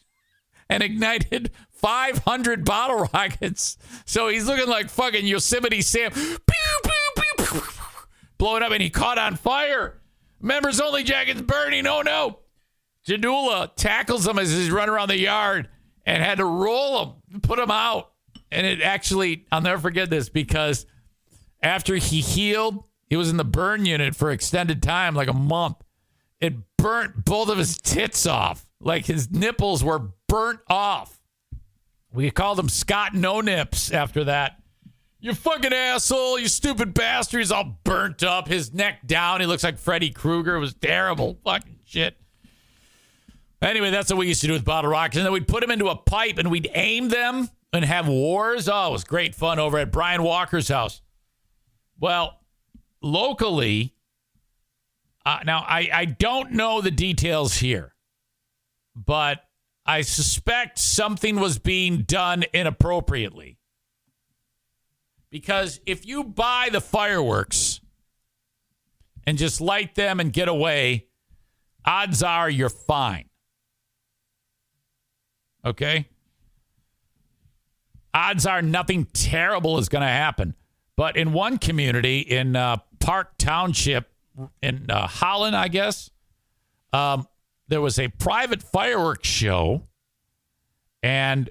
and ignited 500 bottle rockets. So he's looking like fucking Yosemite Sam. Pew, pew, pew, pew, blowing up, and he caught on fire. Members only jacket's burning. Oh, no. Jadula tackles him as he's running around the yard and had to roll him, put him out. And it actually, I'll never forget this, because after he healed, he was in the burn unit for extended time, like a month. It burnt both of his tits off. Like his nipples were burnt off. We called him Scott No Nips after that. You fucking asshole, you stupid bastard. He's all burnt up, his neck down. He looks like Freddy Krueger. It was terrible. Fucking shit. Anyway, that's what we used to do with bottle rockets. And then we'd put them into a pipe and we'd aim them and have wars. Oh, it was great fun over at Brian Walker's house. Well, locally, now I don't know the details here, but I suspect something was being done inappropriately. Because if you buy the fireworks and just light them and get away, odds are you're fine. Okay? Odds are nothing terrible is going to happen. But in one community in Park Township in Holland, I guess, there was a private fireworks show, and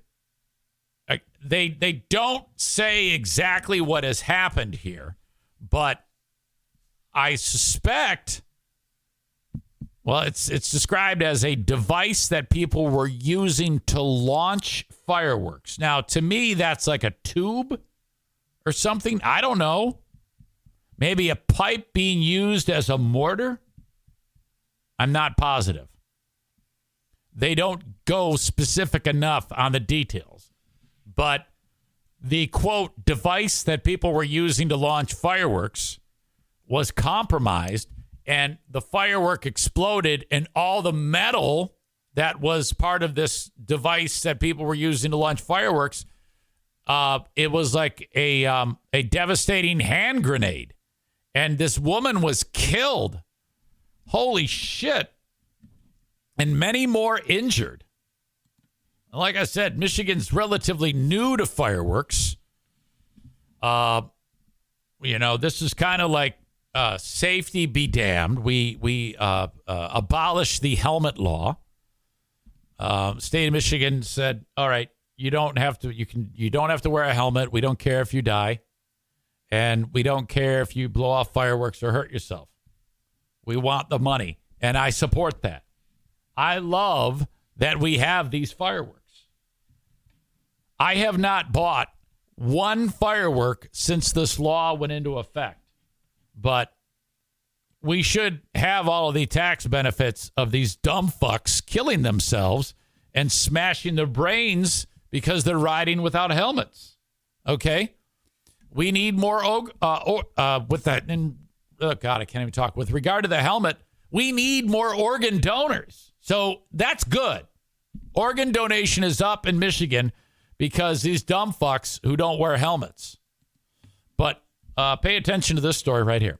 they don't say exactly what has happened here, but I suspect, well, it's described as a device that people were using to launch fireworks. Now, to me, that's like a tube or something. I don't know. Maybe a pipe being used as a mortar. I'm not positive. They don't go specific enough on the details. But the, quote, device that people were using to launch fireworks was compromised, and the firework exploded, and all the metal that was part of this device that people were using to launch fireworks, it was like a devastating hand grenade. And this woman was killed. Holy shit. And many more injured. Like I said, Michigan's relatively new to fireworks. This is kind of like safety be damned. We abolished the helmet law. State of Michigan said, all right, you don't have to wear a helmet. We don't care if you die. And we don't care if you blow off fireworks or hurt yourself. We want the money. And I support that. I love that we have these fireworks. I have not bought one firework since this law went into effect. But we should have all of the tax benefits of these dumb fucks killing themselves and smashing their brains because they're riding without helmets. Okay? We need more with that. And oh God, I can't even talk. With regard to the helmet, we need more organ donors. So that's good. Organ donation is up in Michigan because these dumb fucks who don't wear helmets. But pay attention to this story right here.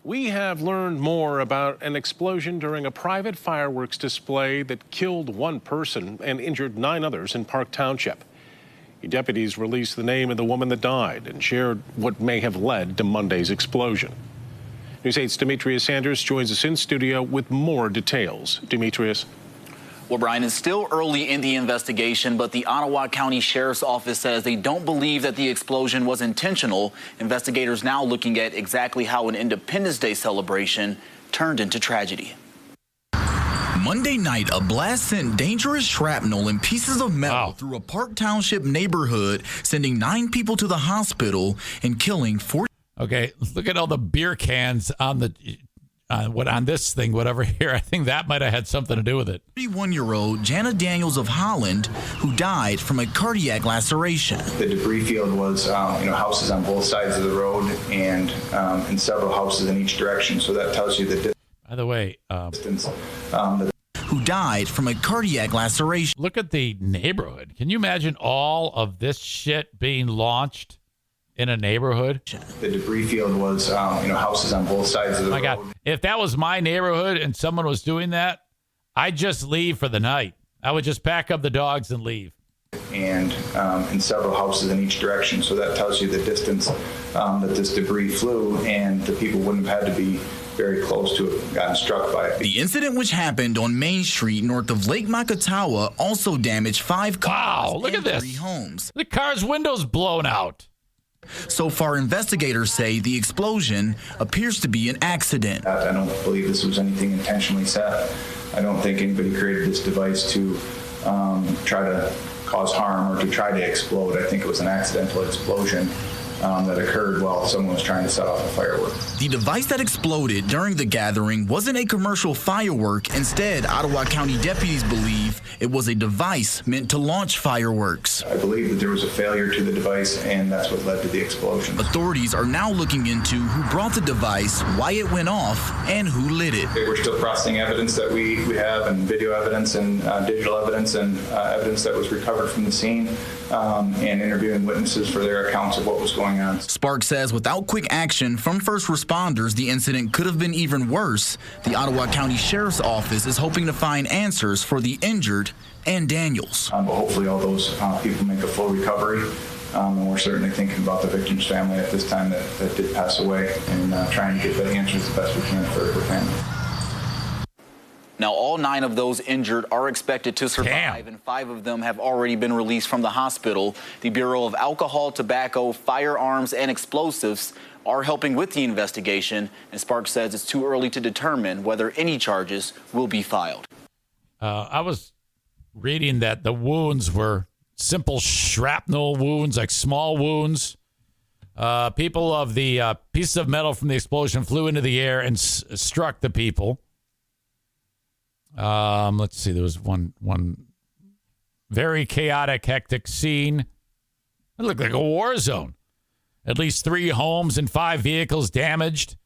We have learned more about an explosion during a private fireworks display that killed one person and injured 9 others in Park Township. Deputies released the name of the woman that died and shared what may have led to Monday's explosion. News 8's Demetrius Sanders joins us in studio with more details. Demetrius. Well, Brian, it's still early in the investigation, but the Ottawa County Sheriff's Office says they don't believe that the explosion was intentional. Investigators now looking at exactly how an Independence Day celebration turned into tragedy. Monday night, a blast sent dangerous shrapnel and pieces of metal through a Park Township neighborhood, sending 9 people to the hospital and killing 4. Okay, look at all the beer cans on the on this thing, whatever here. I think that might have had something to do with it. 31-year-old Jana Daniels of Holland, who died from a cardiac laceration. The debris field was, houses on both sides of the road and several houses in each direction. So that tells you the By the way, distance. Who died from a cardiac laceration. Look at the neighborhood. Can you imagine all of this shit being launched in a neighborhood? The debris field was, houses on both sides of the road. My God, if that was my neighborhood and someone was doing that, I'd just leave for the night. I would just pack up the dogs and leave. And in several houses in each direction. So that tells you the distance that this debris flew, and the people wouldn't have had to be very close to it, gotten struck by it. The incident, which happened on Main Street north of Lake Makatawa, also damaged 5 cars look at this. 3 homes. The car's windows blown out. So far, investigators say the explosion appears to be an accident. I don't believe this was anything intentionally set. I don't think anybody created this device to try to cause harm or to try to explode. I think it was an accidental explosion that occurred while someone was trying to set off a firework. The device that exploded during the gathering wasn't a commercial firework. Instead, Ottawa County deputies believe it was a device meant to launch fireworks. I believe that there was a failure to the device, and that's what led to the explosion. Authorities are now looking into who brought the device, why it went off, and who lit it. We're still processing evidence that we have, and video evidence and digital evidence and evidence that was recovered from the scene, and interviewing witnesses for their accounts of what was going on. Sparks says without quick action from first responders, the incident could have been even worse. The Ottawa County Sheriff's Office is hoping to find answers for the injured and Daniels. But hopefully all those people make a full recovery. And we're certainly thinking about the victim's family at this time that did pass away, and trying to get the answers the best we can for her family. Now, all 9 of those injured are expected to survive, and 5 of them have already been released from the hospital. The Bureau of Alcohol, Tobacco, Firearms, and Explosives are helping with the investigation, and Sparks says it's too early to determine whether any charges will be filed. I was reading that the wounds were simple shrapnel wounds, like small wounds. People of the pieces of metal from the explosion flew into the air and struck the people. Let's see. There was one very chaotic, hectic scene. It looked like a war zone. At least 3 homes and 5 vehicles damaged.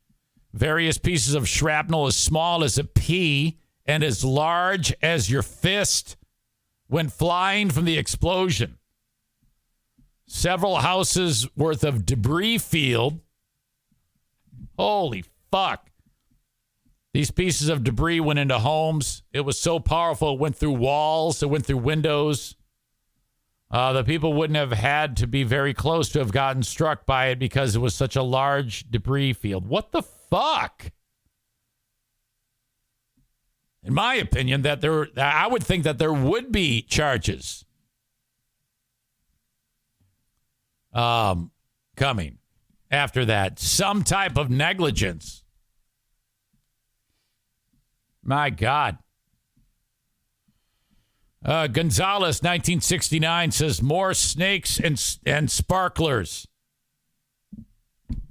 Various pieces of shrapnel as small as a pea and as large as your fist went flying from the explosion. Several houses worth of debris field. Holy fuck. These pieces of debris went into homes. It was so powerful, it went through walls, it went through windows. The people wouldn't have had to be very close to have gotten struck by it because it was such a large debris field. What the fuck? In my opinion, I would think that there would be charges coming after that. Some type of negligence. My God. Gonzalez, 1969, says more snakes and sparklers.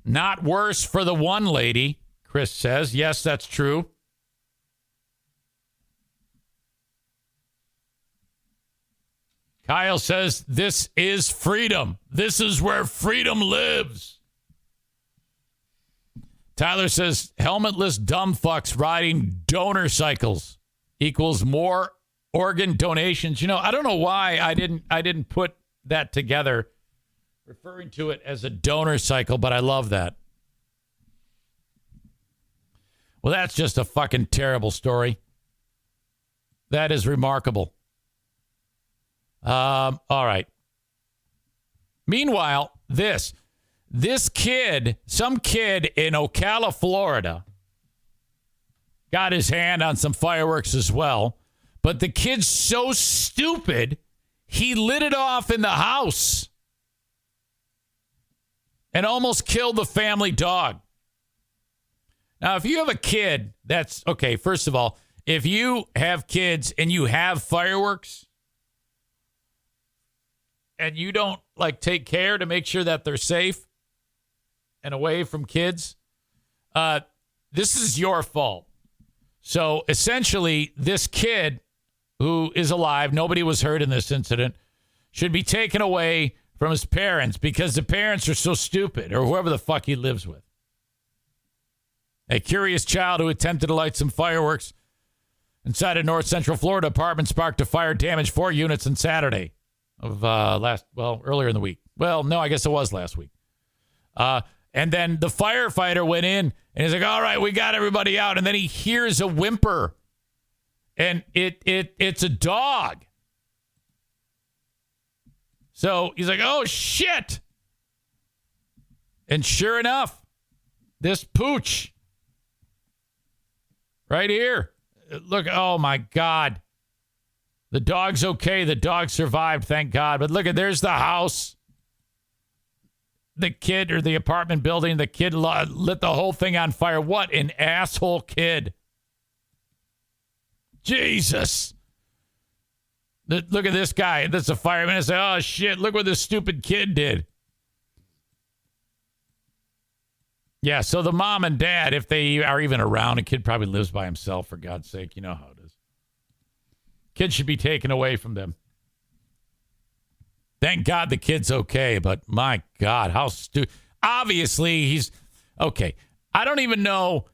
Not worse for the one lady, Chris says. Yes, that's true. Kyle says, this is freedom. This is where freedom lives. Tyler says, helmetless dumb fucks riding donor cycles equals more organ donations. I don't know why I didn't put that together, referring to it as a donor cycle, but I love that. Well, that's just a fucking terrible story. That is remarkable. All right. Meanwhile, this kid, some kid in Ocala, Florida, got his hand on some fireworks as well. But the kid's so stupid, he lit it off in the house and almost killed the family dog. Now, if you have a kid, that's okay. First of all, if you have kids and you have fireworks and you don't like take care to make sure that they're safe and away from kids, this is your fault. So essentially, this kid who is alive, nobody was hurt in this incident, should be taken away from his parents because the parents are so stupid, or whoever the fuck he lives with. A curious child who attempted to light some fireworks inside a North Central Florida apartment sparked a fire, damaged 4 units on Saturday of earlier in the week. Well, no, I guess it was last week. And then the firefighter went in and he's like, all right, we got everybody out. And then he hears a whimper, and it's a dog. So he's like, oh, shit. And sure enough, this pooch right here. Look, oh, my God. The dog's okay. The dog survived, thank God. But look, there's the house. The kid, or the apartment building, the kid lit the whole thing on fire. What an asshole kid. Jesus. Look at this guy. That's a fireman. I say, oh, shit, look what this stupid kid did. Yeah, so the mom and dad, if they are even around, a kid probably lives by himself, for God's sake. You know how it is. Kids should be taken away from them. Thank God the kid's okay, but my God, how stupid. Obviously, he's okay. I don't even know.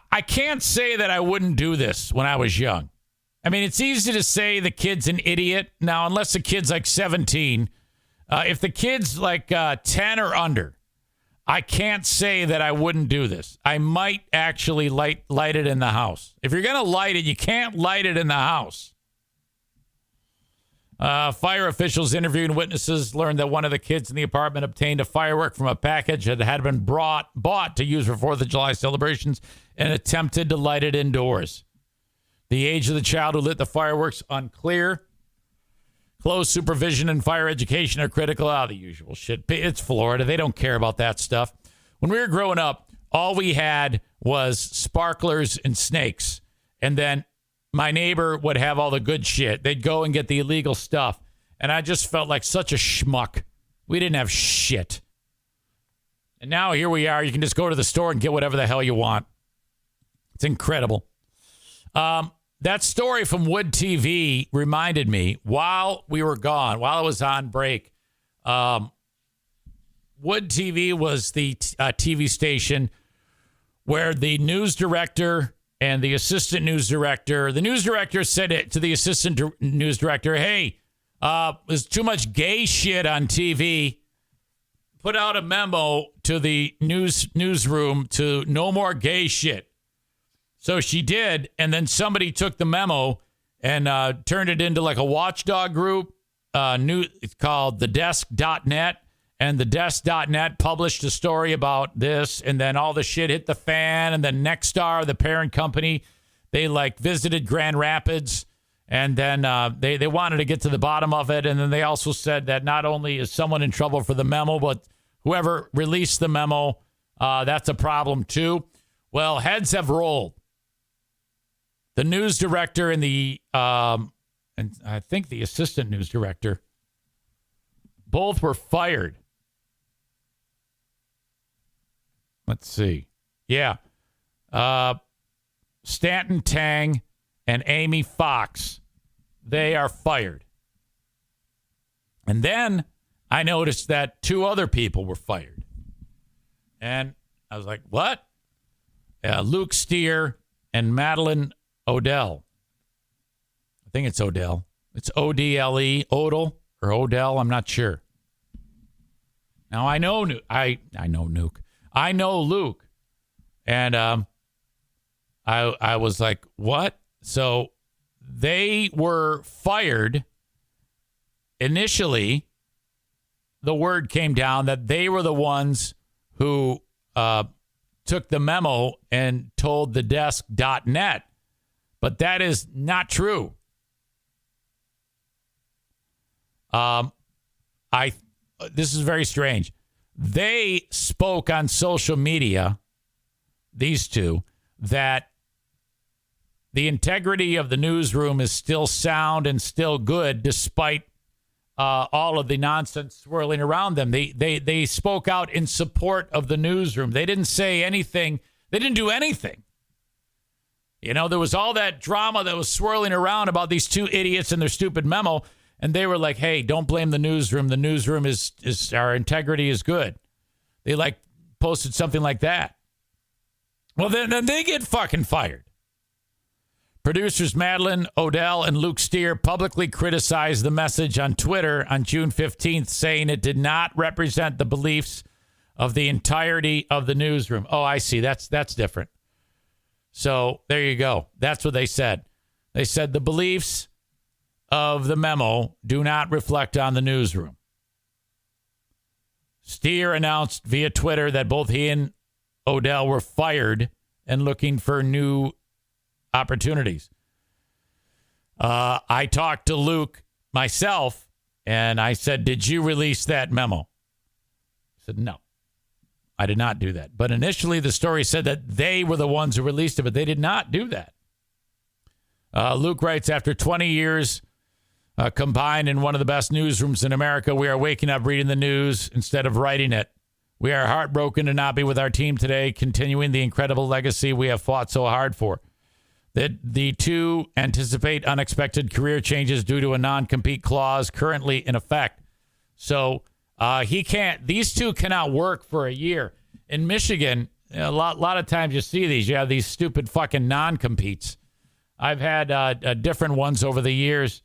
I can't say that I wouldn't do this when I was young. I mean, it's easy to say the kid's an idiot. Now, unless the kid's like 17, if the kid's like 10 or under, I can't say that I wouldn't do this. I might actually light it in the house. If you're going to light it, you can't light it in the house. Fire officials interviewing witnesses learned that one of the kids in the apartment obtained a firework from a package that had been bought to use for 4th of July celebrations and attempted to light it indoors. The age of the child who lit the fireworks, unclear. Close supervision and fire education are critical. The usual shit. It's Florida. They don't care about that stuff. When we were growing up, all we had was sparklers and snakes. And then my neighbor would have all the good shit. They'd go and get the illegal stuff. And I just felt like such a schmuck. We didn't have shit. And now here we are. You can just go to the store and get whatever the hell you want. It's incredible. That story from Wood TV reminded me, while we were gone, while I was on break, Wood TV was the TV station where the news director and the assistant news director, the news director said it to the assistant news director, hey, there's too much gay shit on TV. Put out a memo to the newsroom to no more gay shit. So she did, and then somebody took the memo and turned it into like a watchdog group. It's called thedesk.net, and thedesk.net published a story about this, and then all the shit hit the fan, and then Nexstar, the parent company, they like visited Grand Rapids, and then they wanted to get to the bottom of it, and then they also said that not only is someone in trouble for the memo, but whoever released the memo, that's a problem too. Well, heads have rolled. The news director and and I think the assistant news director, both were fired. Let's see. Yeah. Stanton Tang and Amy Fox, they are fired. And then I noticed that 2 other people were fired. And I was like, what? Luke Steer and Madeline Odell. I think it's Odell. It's O-D-L-E, Odell or Odell. I'm not sure. Now I know I know Nuke. I know Luke. And I was like, what? So they were fired. Initially, the word came down that they were the ones who took the memo and told thedesk.net. But that is not true. This is very strange. They spoke on social media, these two, that the integrity of the newsroom is still sound and still good despite all of the nonsense swirling around them. They spoke out in support of the newsroom. They didn't say anything. They didn't do anything. You know, there was all that drama that was swirling around about these two idiots and their stupid memo. And they were like, hey, don't blame the newsroom. The newsroom is our integrity is good. They posted something like that. Well, then they get fucking fired. Producers Madeline Odell and Luke Steer publicly criticized the message on Twitter on June 15th, saying it did not represent the beliefs of the entirety of the newsroom. Oh, I see. That's different. So there you go. That's what they said. They said the beliefs of the memo do not reflect on the newsroom. Steer announced via Twitter that both he and Odell were fired and looking for new opportunities. I talked to Luke myself and I said, did you release that memo? He said, no, I did not do that. But initially the story said that they were the ones who released it, but they did not do that. Luke writes, after 20 years combined in one of the best newsrooms in America, we are waking up reading the news instead of writing it. We are heartbroken to not be with our team today, continuing the incredible legacy we have fought so hard for. That the two anticipate unexpected career changes due to a non-compete clause currently in effect. So these two cannot work for a year. In Michigan, a lot of times you see these. You have these stupid fucking non-competes. I've had different ones over the years.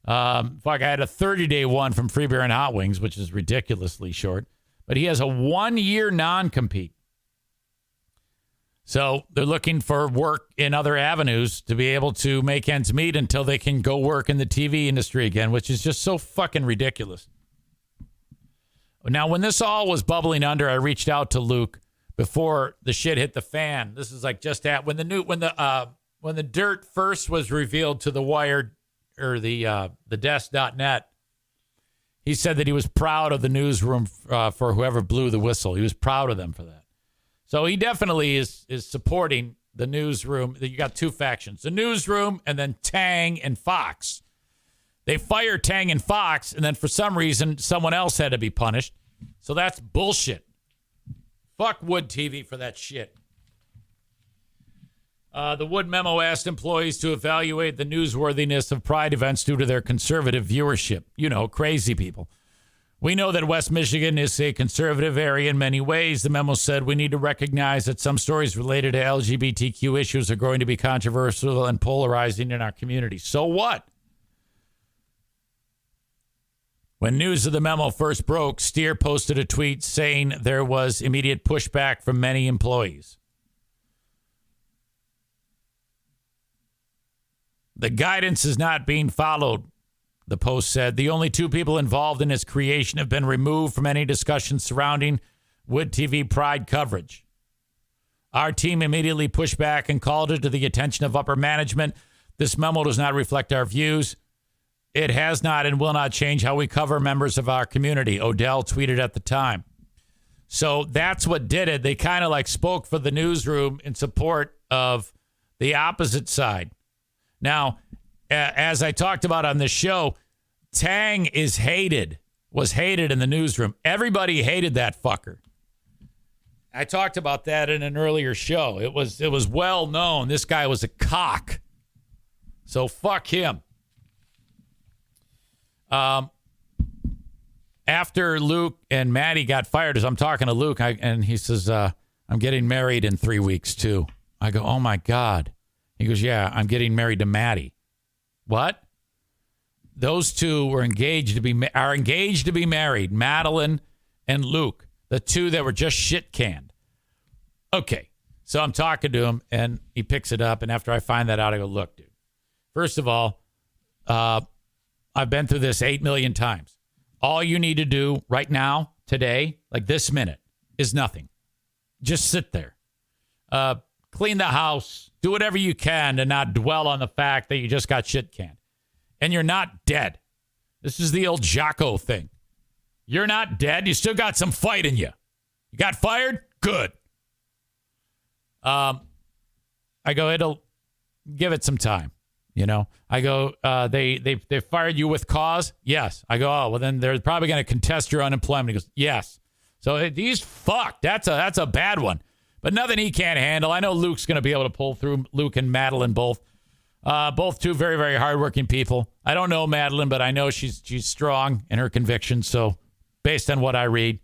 I had a 30-day one from Free Beer and Hot Wings, which is ridiculously short. But he has a 1-year non-compete. So they're looking for work in other avenues to be able to make ends meet until they can go work in the TV industry again, which is just so fucking ridiculous. Now, when this all was bubbling under, I reached out to Luke before the shit hit the fan. This is like just at when the dirt first was revealed to the Wired or the desk.net. He said that he was proud of the newsroom for whoever blew the whistle. He was proud of them for that. So he definitely is supporting the newsroom. You got two factions, the newsroom and then Tang and Fox. They fired Tang and Fox, and then for some reason, someone else had to be punished. So that's bullshit. Fuck Wood TV for that shit. The Wood memo asked employees to evaluate the newsworthiness of Pride events due to their conservative viewership. You know, crazy people. We know that West Michigan is a conservative area in many ways. The memo said we need to recognize that some stories related to LGBTQ issues are going to be controversial and polarizing in our community. So what? When news of the memo first broke, Steer posted a tweet saying there was immediate pushback from many employees. The guidance is not being followed, the post said. The only two people involved in its creation have been removed from any discussion surrounding Wood TV Pride coverage. Our team immediately pushed back and called it to the attention of upper management. This memo does not reflect our views. It has not and will not change how we cover members of our community, Odell tweeted at the time. So that's what did it. They kind of like spoke for the newsroom in support of the opposite side. Now, as I talked about on this show, Tang was hated in the newsroom. Everybody hated that fucker. I talked about that in an earlier show. It was well known. This guy was a cock. So fuck him. After Luke and Maddie got fired, as I'm talking to Luke, and he says, I'm getting married in 3 weeks too. I go, oh my God. He goes, yeah, I'm getting married to Maddie. What? Those two are engaged to be married, Madeline and Luke, the two that were just shit canned. Okay, so I'm talking to him, and he picks it up, and after I find that out, I go, look, dude, first of all, I've been through this 8 million times. All you need to do right now, today, like this minute, is nothing. Just sit there. Clean the house. Do whatever you can to not dwell on the fact that you just got shit canned. And you're not dead. This is the old Jocko thing. You're not dead. You still got some fight in you. You got fired? Good. I go, it'll give it some time. You know, I go, they fired you with cause? Yes. I go, oh, well, then they're probably going to contest your unemployment. He goes, yes. So he's fucked. That's a bad one. But nothing he can't handle. I know Luke's going to be able to pull through. Luke and Madeline both two very, very hardworking people. I don't know Madeline, but I know she's strong in her convictions. So based on what I read.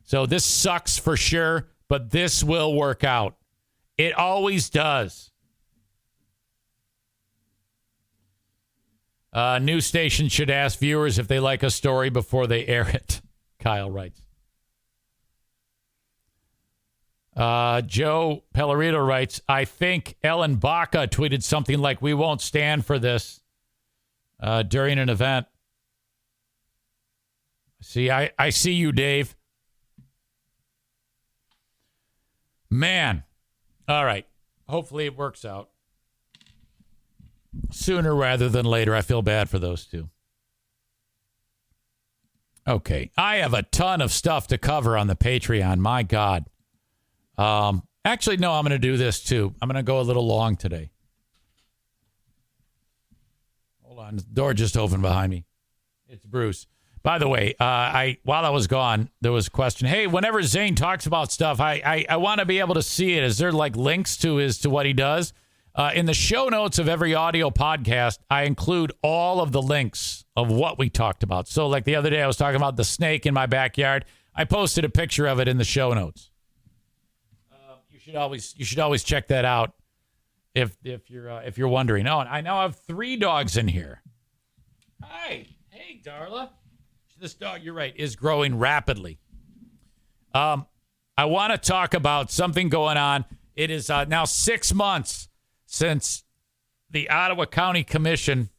So this sucks for sure, but this will work out. It always does. News station should ask viewers if they like a story before they air it, Kyle writes. Joe Pellerito writes, I think Ellen Baca tweeted something like, we won't stand for this during an event. See, I see you, Dave. Man. All right. Hopefully it works out. Sooner rather than later. I feel bad for those two. Okay. I have a ton of stuff to cover on the Patreon. My God. Actually, no, I'm going to do this too. I'm going to go a little long today. Hold on. The door just opened behind me. It's Bruce. By the way, while I was gone, there was a question. Hey, whenever Zane talks about stuff, I want to be able to see it. Is there like links to what he does? In the show notes of every audio podcast, I include all of the links of what we talked about. So like the other day, I was talking about the snake in my backyard. I posted a picture of it in the show notes. You should always check that out if you're wondering. Oh, and I now have 3 dogs in here. Hey, Darla. This dog, you're right, is growing rapidly. I want to talk about something going on. It is now 6 months since the Ottawa County Commission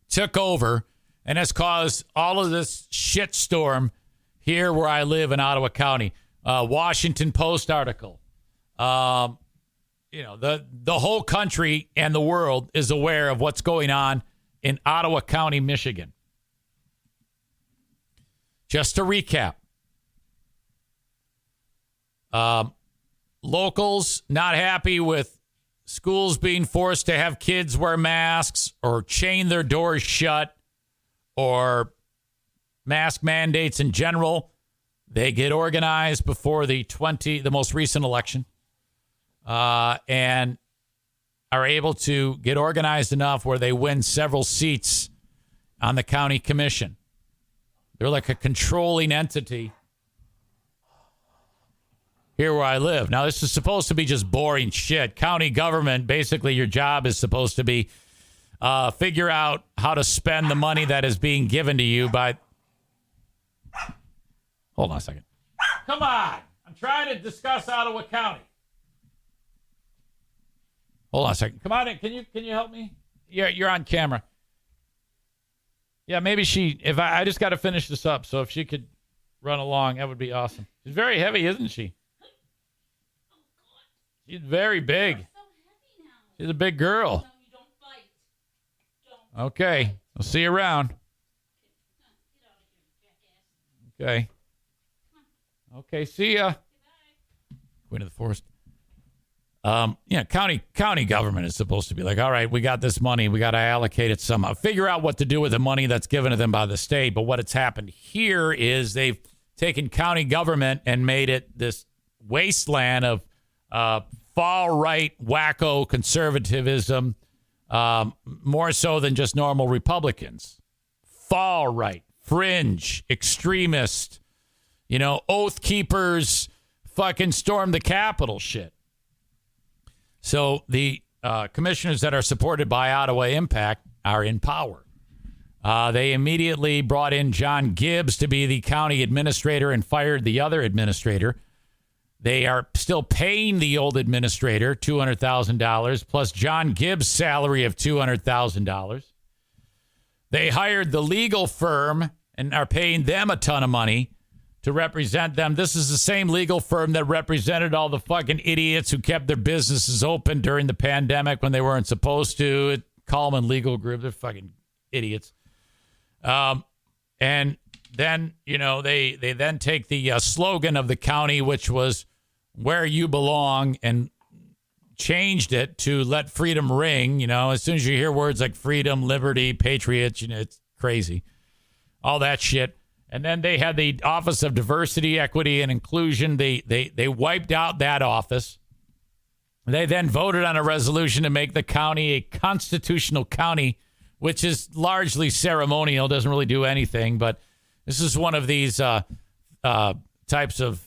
took over and has caused all of this shitstorm here where I live in Ottawa County. Washington Post article. The whole country and the world is aware of what's going on in Ottawa County, Michigan. Just to recap, locals not happy with schools being forced to have kids wear masks or chain their doors shut or mask mandates in general. They get organized before the most recent election and are able to get organized enough where they win several seats on the county commission. They're like a controlling entity here where I live. Now, this is supposed to be just boring shit. County government, basically your job is supposed to be figure out how to spend the money that is being given to you by... Hold on a second. Come on. I'm trying to discuss Ottawa County. Hold on a second. Come on in. Can you help me? You're on camera. Yeah, maybe if I just got to finish this up, so if she could run along, that would be awesome. She's very heavy, isn't she? She's very big. She's a big girl. Okay, I'll see you around. Okay. Okay, see ya. Queen of the Forest. County government is supposed to be like, all right, we got this money. We got to allocate it somehow. Figure out what to do with the money that's given to them by the state. But what has happened here is they've taken county government and made it this wasteland of far-right, wacko conservatism, more so than just normal Republicans. Far-right, fringe, extremist, oath keepers, fucking storm the Capitol shit. So the commissioners that are supported by Ottawa Impact are in power. They immediately brought in John Gibbs to be the county administrator and fired the other administrator. They are still paying the old administrator $200,000 plus John Gibbs' salary of $200,000. They hired the legal firm and are paying them a ton of money to represent them. This is the same legal firm that represented all the fucking idiots who kept their businesses open during the pandemic when they weren't supposed to. Coleman Legal Group, they're fucking idiots. And then, they then take the slogan of the county, which was where you belong, and changed it to let freedom ring. As soon as you hear words like freedom, liberty, patriots, it's crazy. All that shit. And then they had the Office of Diversity, Equity, and Inclusion. They wiped out that office. They then voted on a resolution to make the county a constitutional county, which is largely ceremonial, doesn't really do anything. But this is one of these types of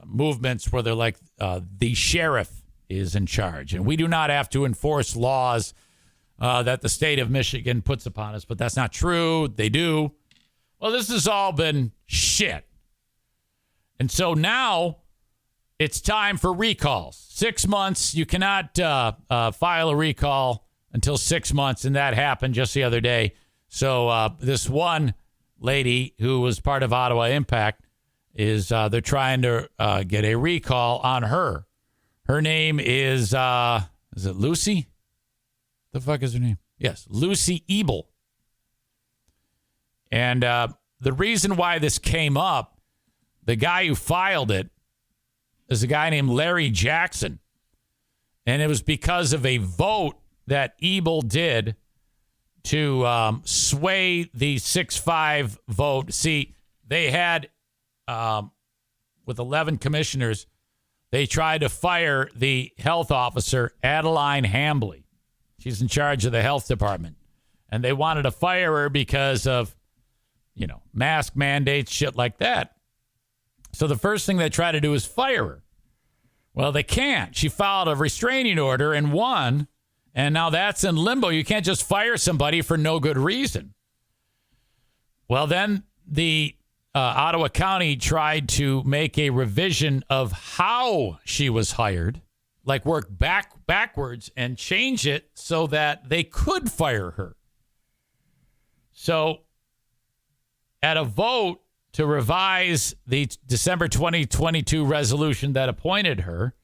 movements where they're like, the sheriff is in charge. And we do not have to enforce laws that the state of Michigan puts upon us. But that's not true. They do. Well, this has all been shit. And so now it's time for recalls. 6 months. You cannot file a recall until 6 months. And that happened just the other day. So this one lady who was part of Ottawa Impact is they're trying to get a recall on her. Her name is it Lucy? The fuck is her name? Yes, Lucy Ebel. And the reason why this came up, the guy who filed it is a guy named Larry Jackson. And it was because of a vote that Ebel did to sway the 6-5 vote. See, they had, with 11 commissioners, they tried to fire the health officer, Adeline Hambley. She's in charge of the health department. And they wanted to fire her because of, mask mandates, shit like that. So the first thing they try to do is fire her. Well, they can't. She filed a restraining order and won. And now that's in limbo. You can't just fire somebody for no good reason. Well, then the Ottawa County tried to make a revision of how she was hired, like work backwards and change it so that they could fire her. So at a vote to revise the December 2022 resolution that appointed her,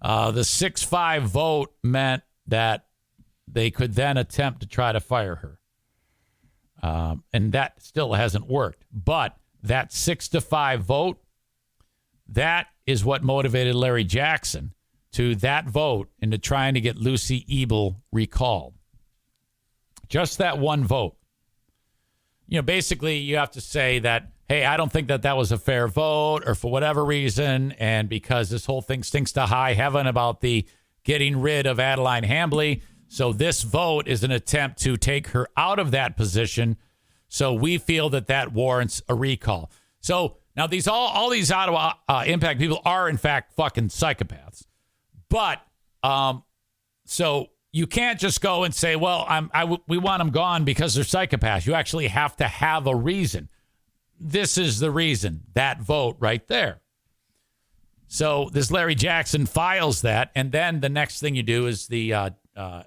the 6-5 vote meant that they could then attempt to try to fire her. And that still hasn't worked. But that 6-5 vote, that is what motivated Larry Jackson to that vote into trying to get Lucy Ebel recalled. Just that one vote. Basically you have to say that, hey, I don't think that was a fair vote, or for whatever reason, and because this whole thing stinks to high heaven about the getting rid of Adeline Hambley. So this vote is an attempt to take her out of that position. So we feel that warrants a recall. So now all these Ottawa Impact people are in fact fucking psychopaths. But so you can't just go and say, well, we want them gone because they're psychopaths. You actually have to have a reason. This is the reason, that vote right there. So this Larry Jackson files that, and then the next thing you do is the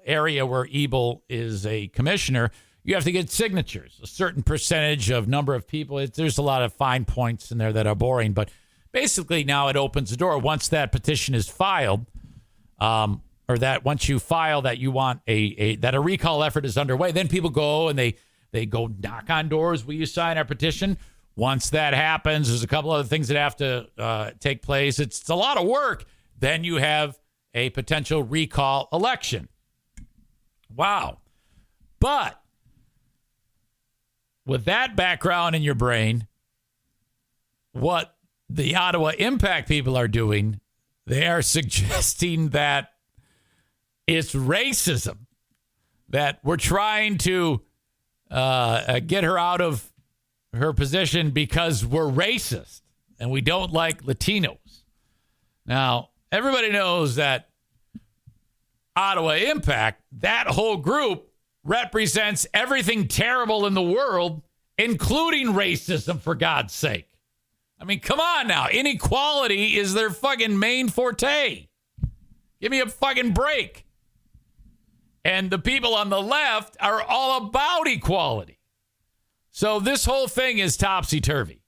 area where Ebel is a commissioner, you have to get signatures, a certain percentage of number of people. There's a lot of fine points in there that are boring, but basically now it opens the door. Once that petition is filed, or that once you file that you want that a recall effort is underway, then people go and they go knock on doors. Will you sign our petition? Once that happens, there's a couple other things that have to take place. It's a lot of work. Then you have a potential recall election. Wow. But with that background in your brain, what the Ottawa Impact people are doing, they are suggesting that it's racism, that we're trying to get her out of her position because we're racist and we don't like Latinos. Now, everybody knows that Ottawa Impact, that whole group, represents everything terrible in the world, including racism, for God's sake. I mean, come on now. Inequality is their fucking main forte. Give me a fucking break. And the people on the left are all about equality. So this whole thing is topsy-turvy.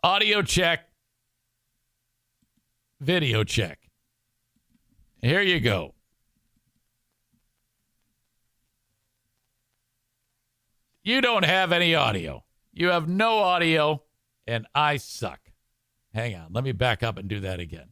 Audio check. Video check. Here you go. you don't have any audio. You have no audio, and I suck. Hang on. Let me back up and do that again.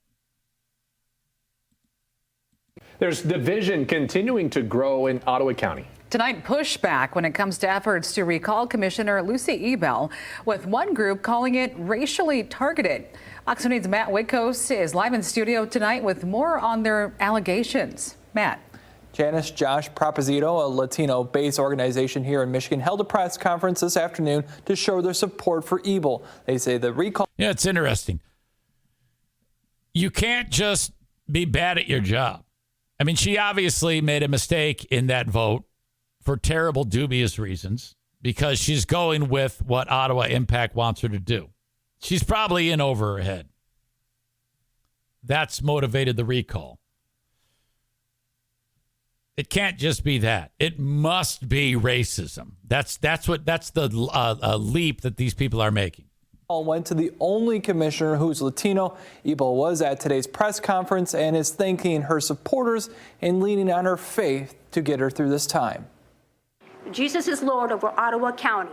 There's division continuing to grow in Ottawa County. Tonight, pushback when it comes to efforts to recall Commissioner Lucy Ebell, with one group calling it racially targeted. Fox News' Matt Witkos is live in studio tonight with more on their allegations. Matt. Janice Josh Proposito, a Latino-based organization here in Michigan, held a press conference this afternoon to show their support for Ebell. They say the recall... Yeah, it's interesting. You can't just be bad at your job. I mean, she obviously made a mistake in that vote for terrible, dubious reasons because she's going with what Ottawa Impact wants her to do. She's probably in over her head. That's motivated the recall. It can't just be that. It must be racism. That's the leap that these people are making. Went to the only commissioner who's Latino. Ebell was at today's press conference and is thanking her supporters and leaning on her faith to get her through this time. Jesus is Lord over Ottawa County.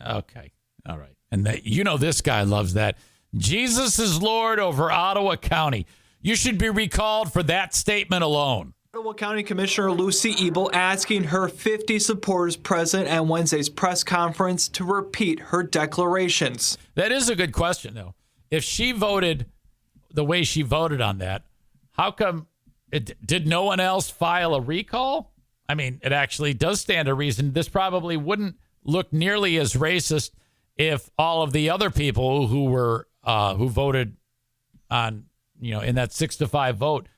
Okay. All right. And this guy loves that. Jesus is Lord over Ottawa County. You should be recalled for that statement alone. Ottawa County Commissioner Lucy Ebell asking her 50 supporters present at Wednesday's press conference to repeat her declarations. That is a good question, though. If she voted the way she voted on that, how come did no one else file a recall? I mean, it actually does stand to reason. This probably wouldn't look nearly as racist if all of the other people who were who voted on, in that 6-5 vote,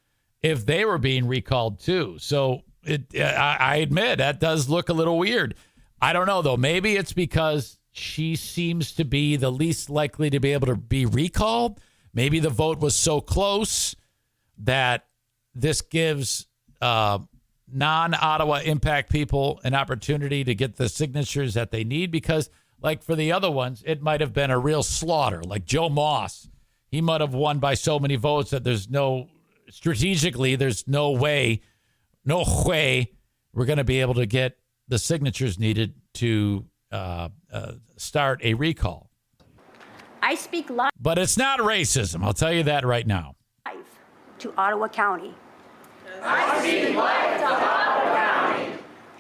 if they were being recalled too. So I admit that does look a little weird. I don't know, though. Maybe it's because she seems to be the least likely to be able to be recalled. Maybe the vote was so close that this gives non-Ottawa Impact people an opportunity to get the signatures that they need, because like for the other ones, it might have been a real slaughter. Like Joe Moss, he might have won by so many votes that there's no way we're going to be able to get the signatures needed to start a recall. I speak live. But it's not racism. I'll tell you that right now. To Ottawa County. I speak live to Ottawa County.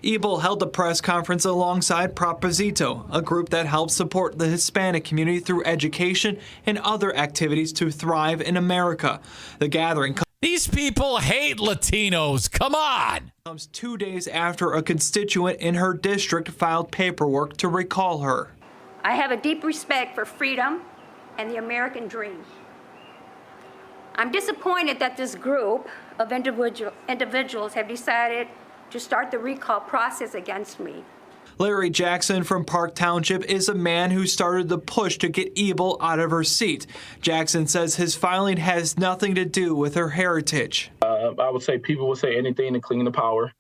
Ebell held a press conference alongside Proposito, a group that helps support the Hispanic community through education and other activities to thrive in America. The gathering These people hate Latinos. Come on. Comes 2 days after a constituent in her district filed paperwork to recall her. I have a deep respect for freedom and the American dream. I'm disappointed that this group of individuals have decided to start the recall process against me. Larry Jackson from Park Township is a man who started the push to get Ebell out of her seat. Jackson says his filing has nothing to do with her heritage. I would say people will say anything to cling to power,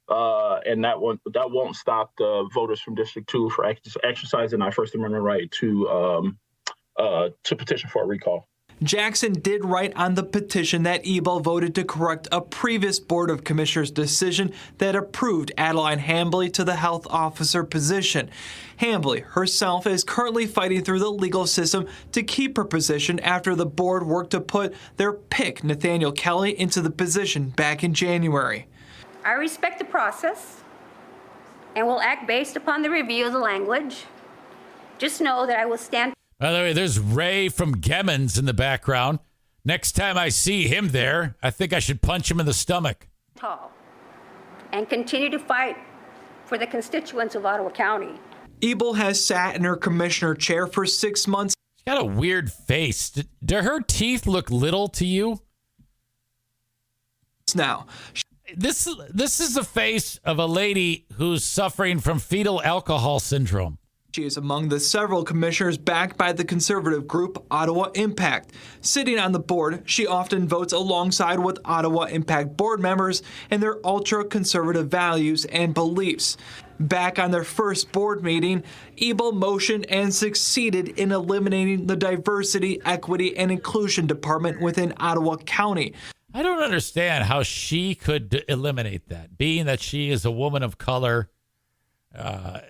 and that won't stop the voters from District 2 for exercising our First Amendment right to petition for a recall. Jackson did write on the petition that Ebell voted to correct a previous Board of Commissioners decision that approved Adeline Hambly to the health officer position. Hambly herself is currently fighting through the legal system to keep her position after the board worked to put their pick, Nathaniel Kelly, into the position back in January. I respect the process and will act based upon the review of the language. Just know that I will stand. By the way, there's Ray from Gemmons in the background. Next time I see him there, I think I should punch him in the stomach. Tall and continue to fight for the constituents of Ottawa County. Ebell has sat in her commissioner chair for 6 months. She's got a weird face. Do her teeth look little to you? Now, this is the face of a lady who's suffering from fetal alcohol syndrome. She is among the several commissioners backed by the conservative group Ottawa Impact. Sitting on the board, she often votes alongside with Ottawa Impact board members and their ultra-conservative values and beliefs. Back on their first board meeting, Ebell motioned and succeeded in eliminating the Diversity, Equity, and Inclusion Department within Ottawa County. I don't understand how she could eliminate that, being that she is a woman of color. The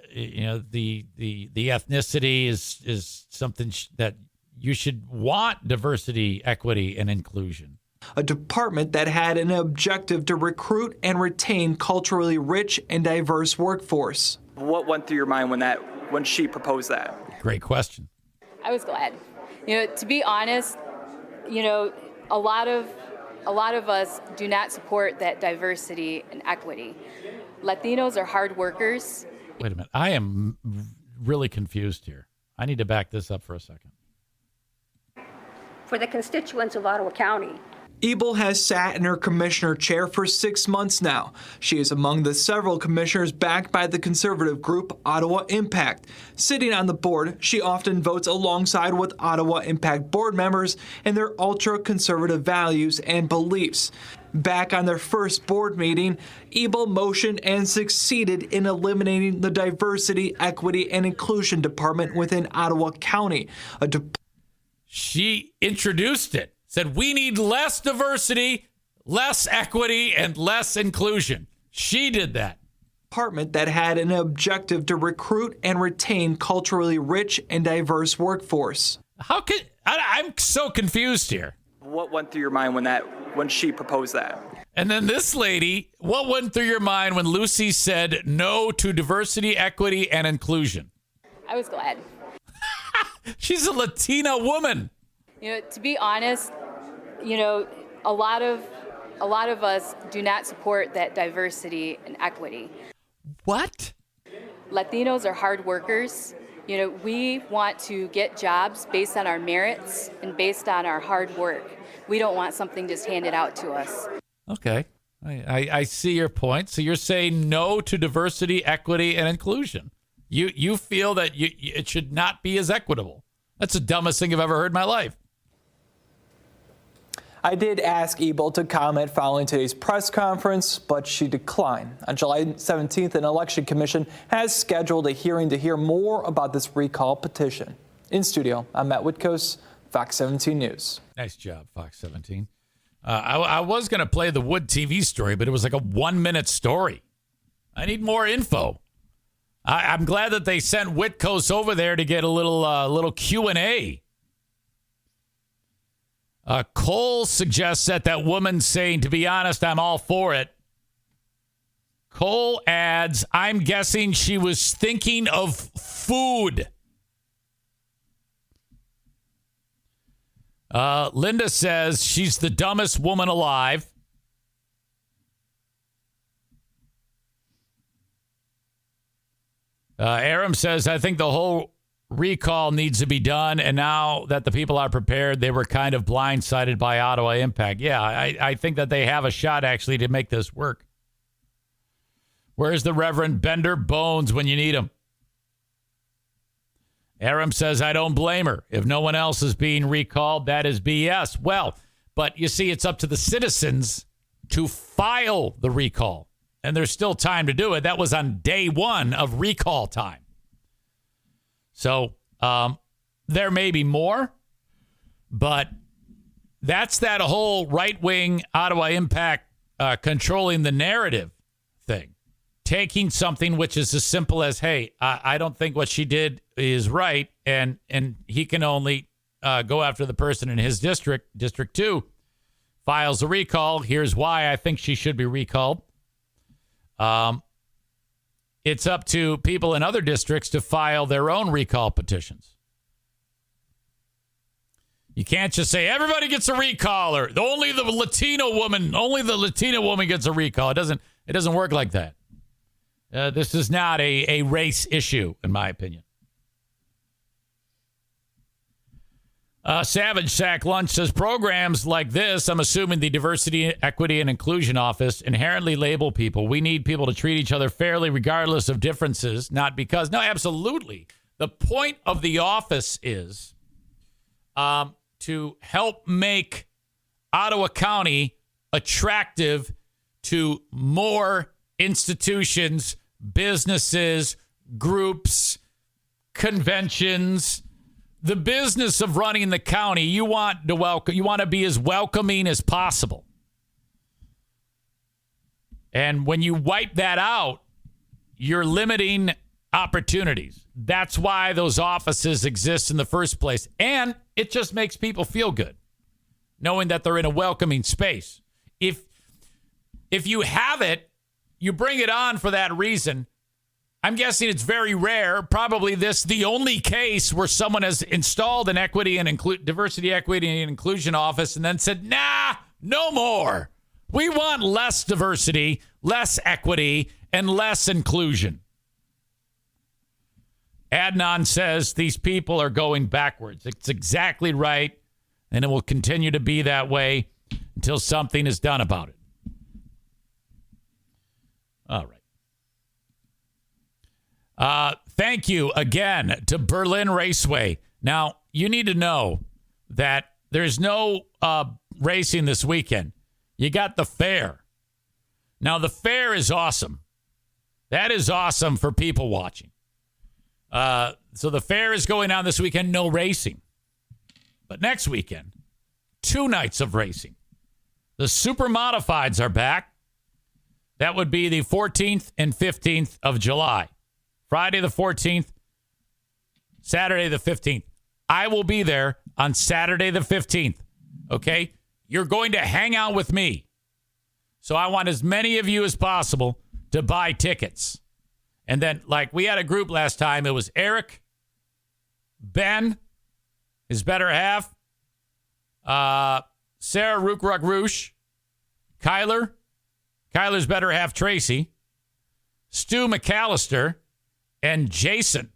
ethnicity is something that you should want diversity, equity, and inclusion. A department that had an objective to recruit and retain culturally rich and diverse workforce. What went through your mind when she proposed that? Great question. I was glad. To be honest, a lot of us do not support that diversity and equity. Latinos are hard workers. Wait a minute. I am really confused here. I need to back this up for a second. For the constituents of Ottawa County. Ebel has sat in her commissioner chair for 6 months now. She is among the several commissioners backed by the conservative group Ottawa Impact. Sitting on the board, she often votes alongside with Ottawa Impact board members and their ultra-conservative values and beliefs. Back on their first board meeting, Ebel motioned and succeeded in eliminating the Diversity, Equity, and Inclusion Department within Ottawa County. She introduced it. Said, we need less diversity, less equity, and less inclusion. She did that. Department that had an objective to recruit and retain culturally rich and diverse workforce. I'm so confused here. What went through your mind when she proposed that? And then this lady, what went through your mind when Lucy said no to diversity, equity, and inclusion? I was glad. She's a Latina woman. To be honest, a lot of us do not support that diversity and equity. What? Latinos are hard workers. We want to get jobs based on our merits and based on our hard work. We don't want something just handed out to us. Okay. I see your point. So you're saying no to diversity, equity, and inclusion. You feel that it should not be as equitable. That's the dumbest thing I've ever heard in my life. I did ask Ebel to comment following today's press conference, but she declined. On July 17th, an election commission has scheduled a hearing to hear more about this recall petition. In studio, I'm Matt Whitkos, Fox 17 News. Nice job, Fox 17. I was going to play the Wood TV story, but it was like a 1-minute story. I need more info. I'm glad that they sent Whitkos over there to get a little Q&A. Cole suggests that woman saying, to be honest, I'm all for it. Cole adds, I'm guessing she was thinking of food. Linda says she's the dumbest woman alive. Aram says, I think the whole recall needs to be done, and now that the people are prepared, they were kind of blindsided by Ottawa Impact. Yeah, I think that they have a shot, actually, to make this work. Where's the Reverend Bender Bones when you need him? Aram says, I don't blame her. If no one else is being recalled, that is BS. Well, but you see, it's up to the citizens to file the recall, and there's still time to do it. That was on day 1 of recall time. So there may be more, but that's that whole right-wing Ottawa Impact controlling the narrative thing. Taking something which is as simple as, hey, I don't think what she did is right, and he can only go after the person in his district, District 2, files a recall. Here's why I think she should be recalled. It's up to people in other districts to file their own recall petitions. You can't just say everybody gets a recall, or only the Latina woman gets a recall. It doesn't work like that. This is not a race issue, in my opinion. Savage Sack Lunch says programs like this, I'm assuming the Diversity, Equity, and Inclusion Office, inherently label people. We need people to treat each other fairly regardless of differences, not because. No, absolutely. The point of the office is to help make Ottawa County attractive to more institutions, businesses, groups, conventions. The business of running the county, you want to be as welcoming as possible. And when you wipe that out, you're limiting opportunities. That's why those offices exist in the first place. And it just makes people feel good, knowing that they're in a welcoming space. If you have it, you bring it on for that reason. I'm guessing it's very rare, probably the only case where someone has installed an equity and diversity, equity, and inclusion office and then said, nah, no more. We want less diversity, less equity, and less inclusion. Adnan says these people are going backwards. It's exactly right, and it will continue to be that way until something is done about it. All right. Thank you again to Berlin Raceway. Now, you need to know that there's no racing this weekend. You got the fair. Now, the fair is awesome. That is awesome for people watching. So the fair is going on this weekend, no racing. But next weekend, 2 nights of racing. The super modifieds are back. That would be the 14th and 15th of July. Friday the 14th, Saturday the 15th. I will be there on Saturday the 15th, okay? You're going to hang out with me. So I want as many of you as possible to buy tickets. And then, like, we had a group last time. It was Eric, Ben, his better half, Sarah Rook-Ruck-Roosh, Kyler's better half, Tracy, Stu McAllister, and Jason.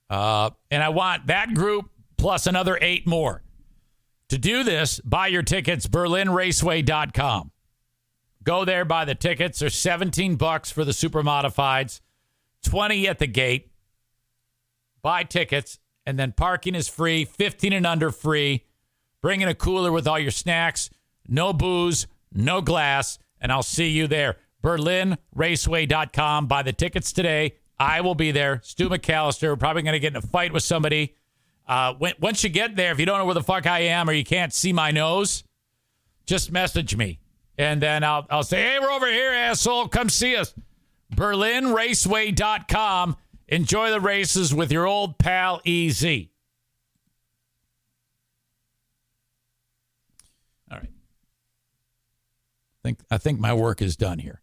And I want that group plus another 8 more. To do this, buy your tickets, berlinraceway.com. Go there, buy the tickets. They're $17 for the super modifieds, $20 at the gate. Buy tickets, and then parking is free, 15 and under free. Bring in a cooler with all your snacks, no booze, no glass, and I'll see you there. berlinraceway.com. Buy the tickets today. I will be there. Stu McAllister. We're probably going to get in a fight with somebody. Once you get there, if you don't know where the fuck I am or you can't see my nose, just message me. And then I'll say, hey, we're over here, asshole. Come see us. berlinraceway.com. Enjoy the races with your old pal EZ. All right. I think my work is done here.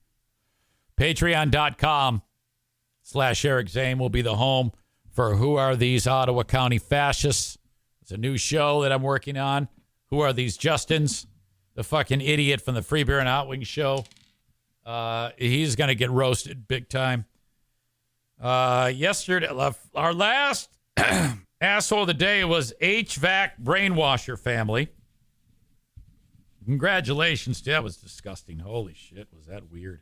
Patreon.com/Eric Zane will be the home for Who Are These Ottawa County Fascists? It's a new show that I'm working on. Who Are These Justins? The fucking idiot from the Free Beer and Hot Wings show. He's going to get roasted big time. Yesterday, our last asshole of the day was HVAC Brainwasher family. Congratulations. That was disgusting. Holy shit, was that weird.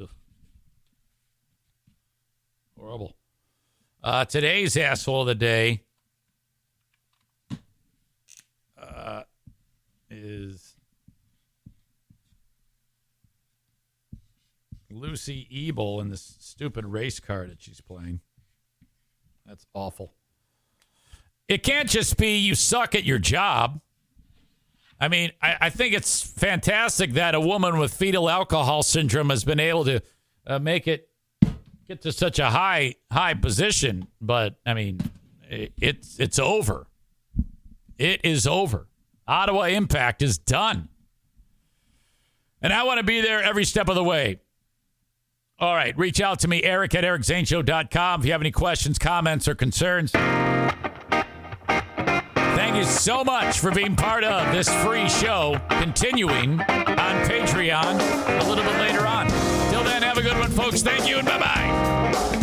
Ugh. Horrible. Today's asshole of the day is Lucy Ebel in this stupid race car that she's playing. That's awful. It can't just be you suck at your job. I mean, I think it's fantastic that a woman with fetal alcohol syndrome has been able to get to such a high position. But, I mean, it's over. It is over. Ottawa Impact is done. And I want to be there every step of the way. All right, reach out to me, Eric at EricZaneShow.com. If you have any questions, comments, or concerns. Thank you so much for being part of this free show, continuing on Patreon a little bit later on. Till then, have a good one, folks. Thank you, and bye-bye.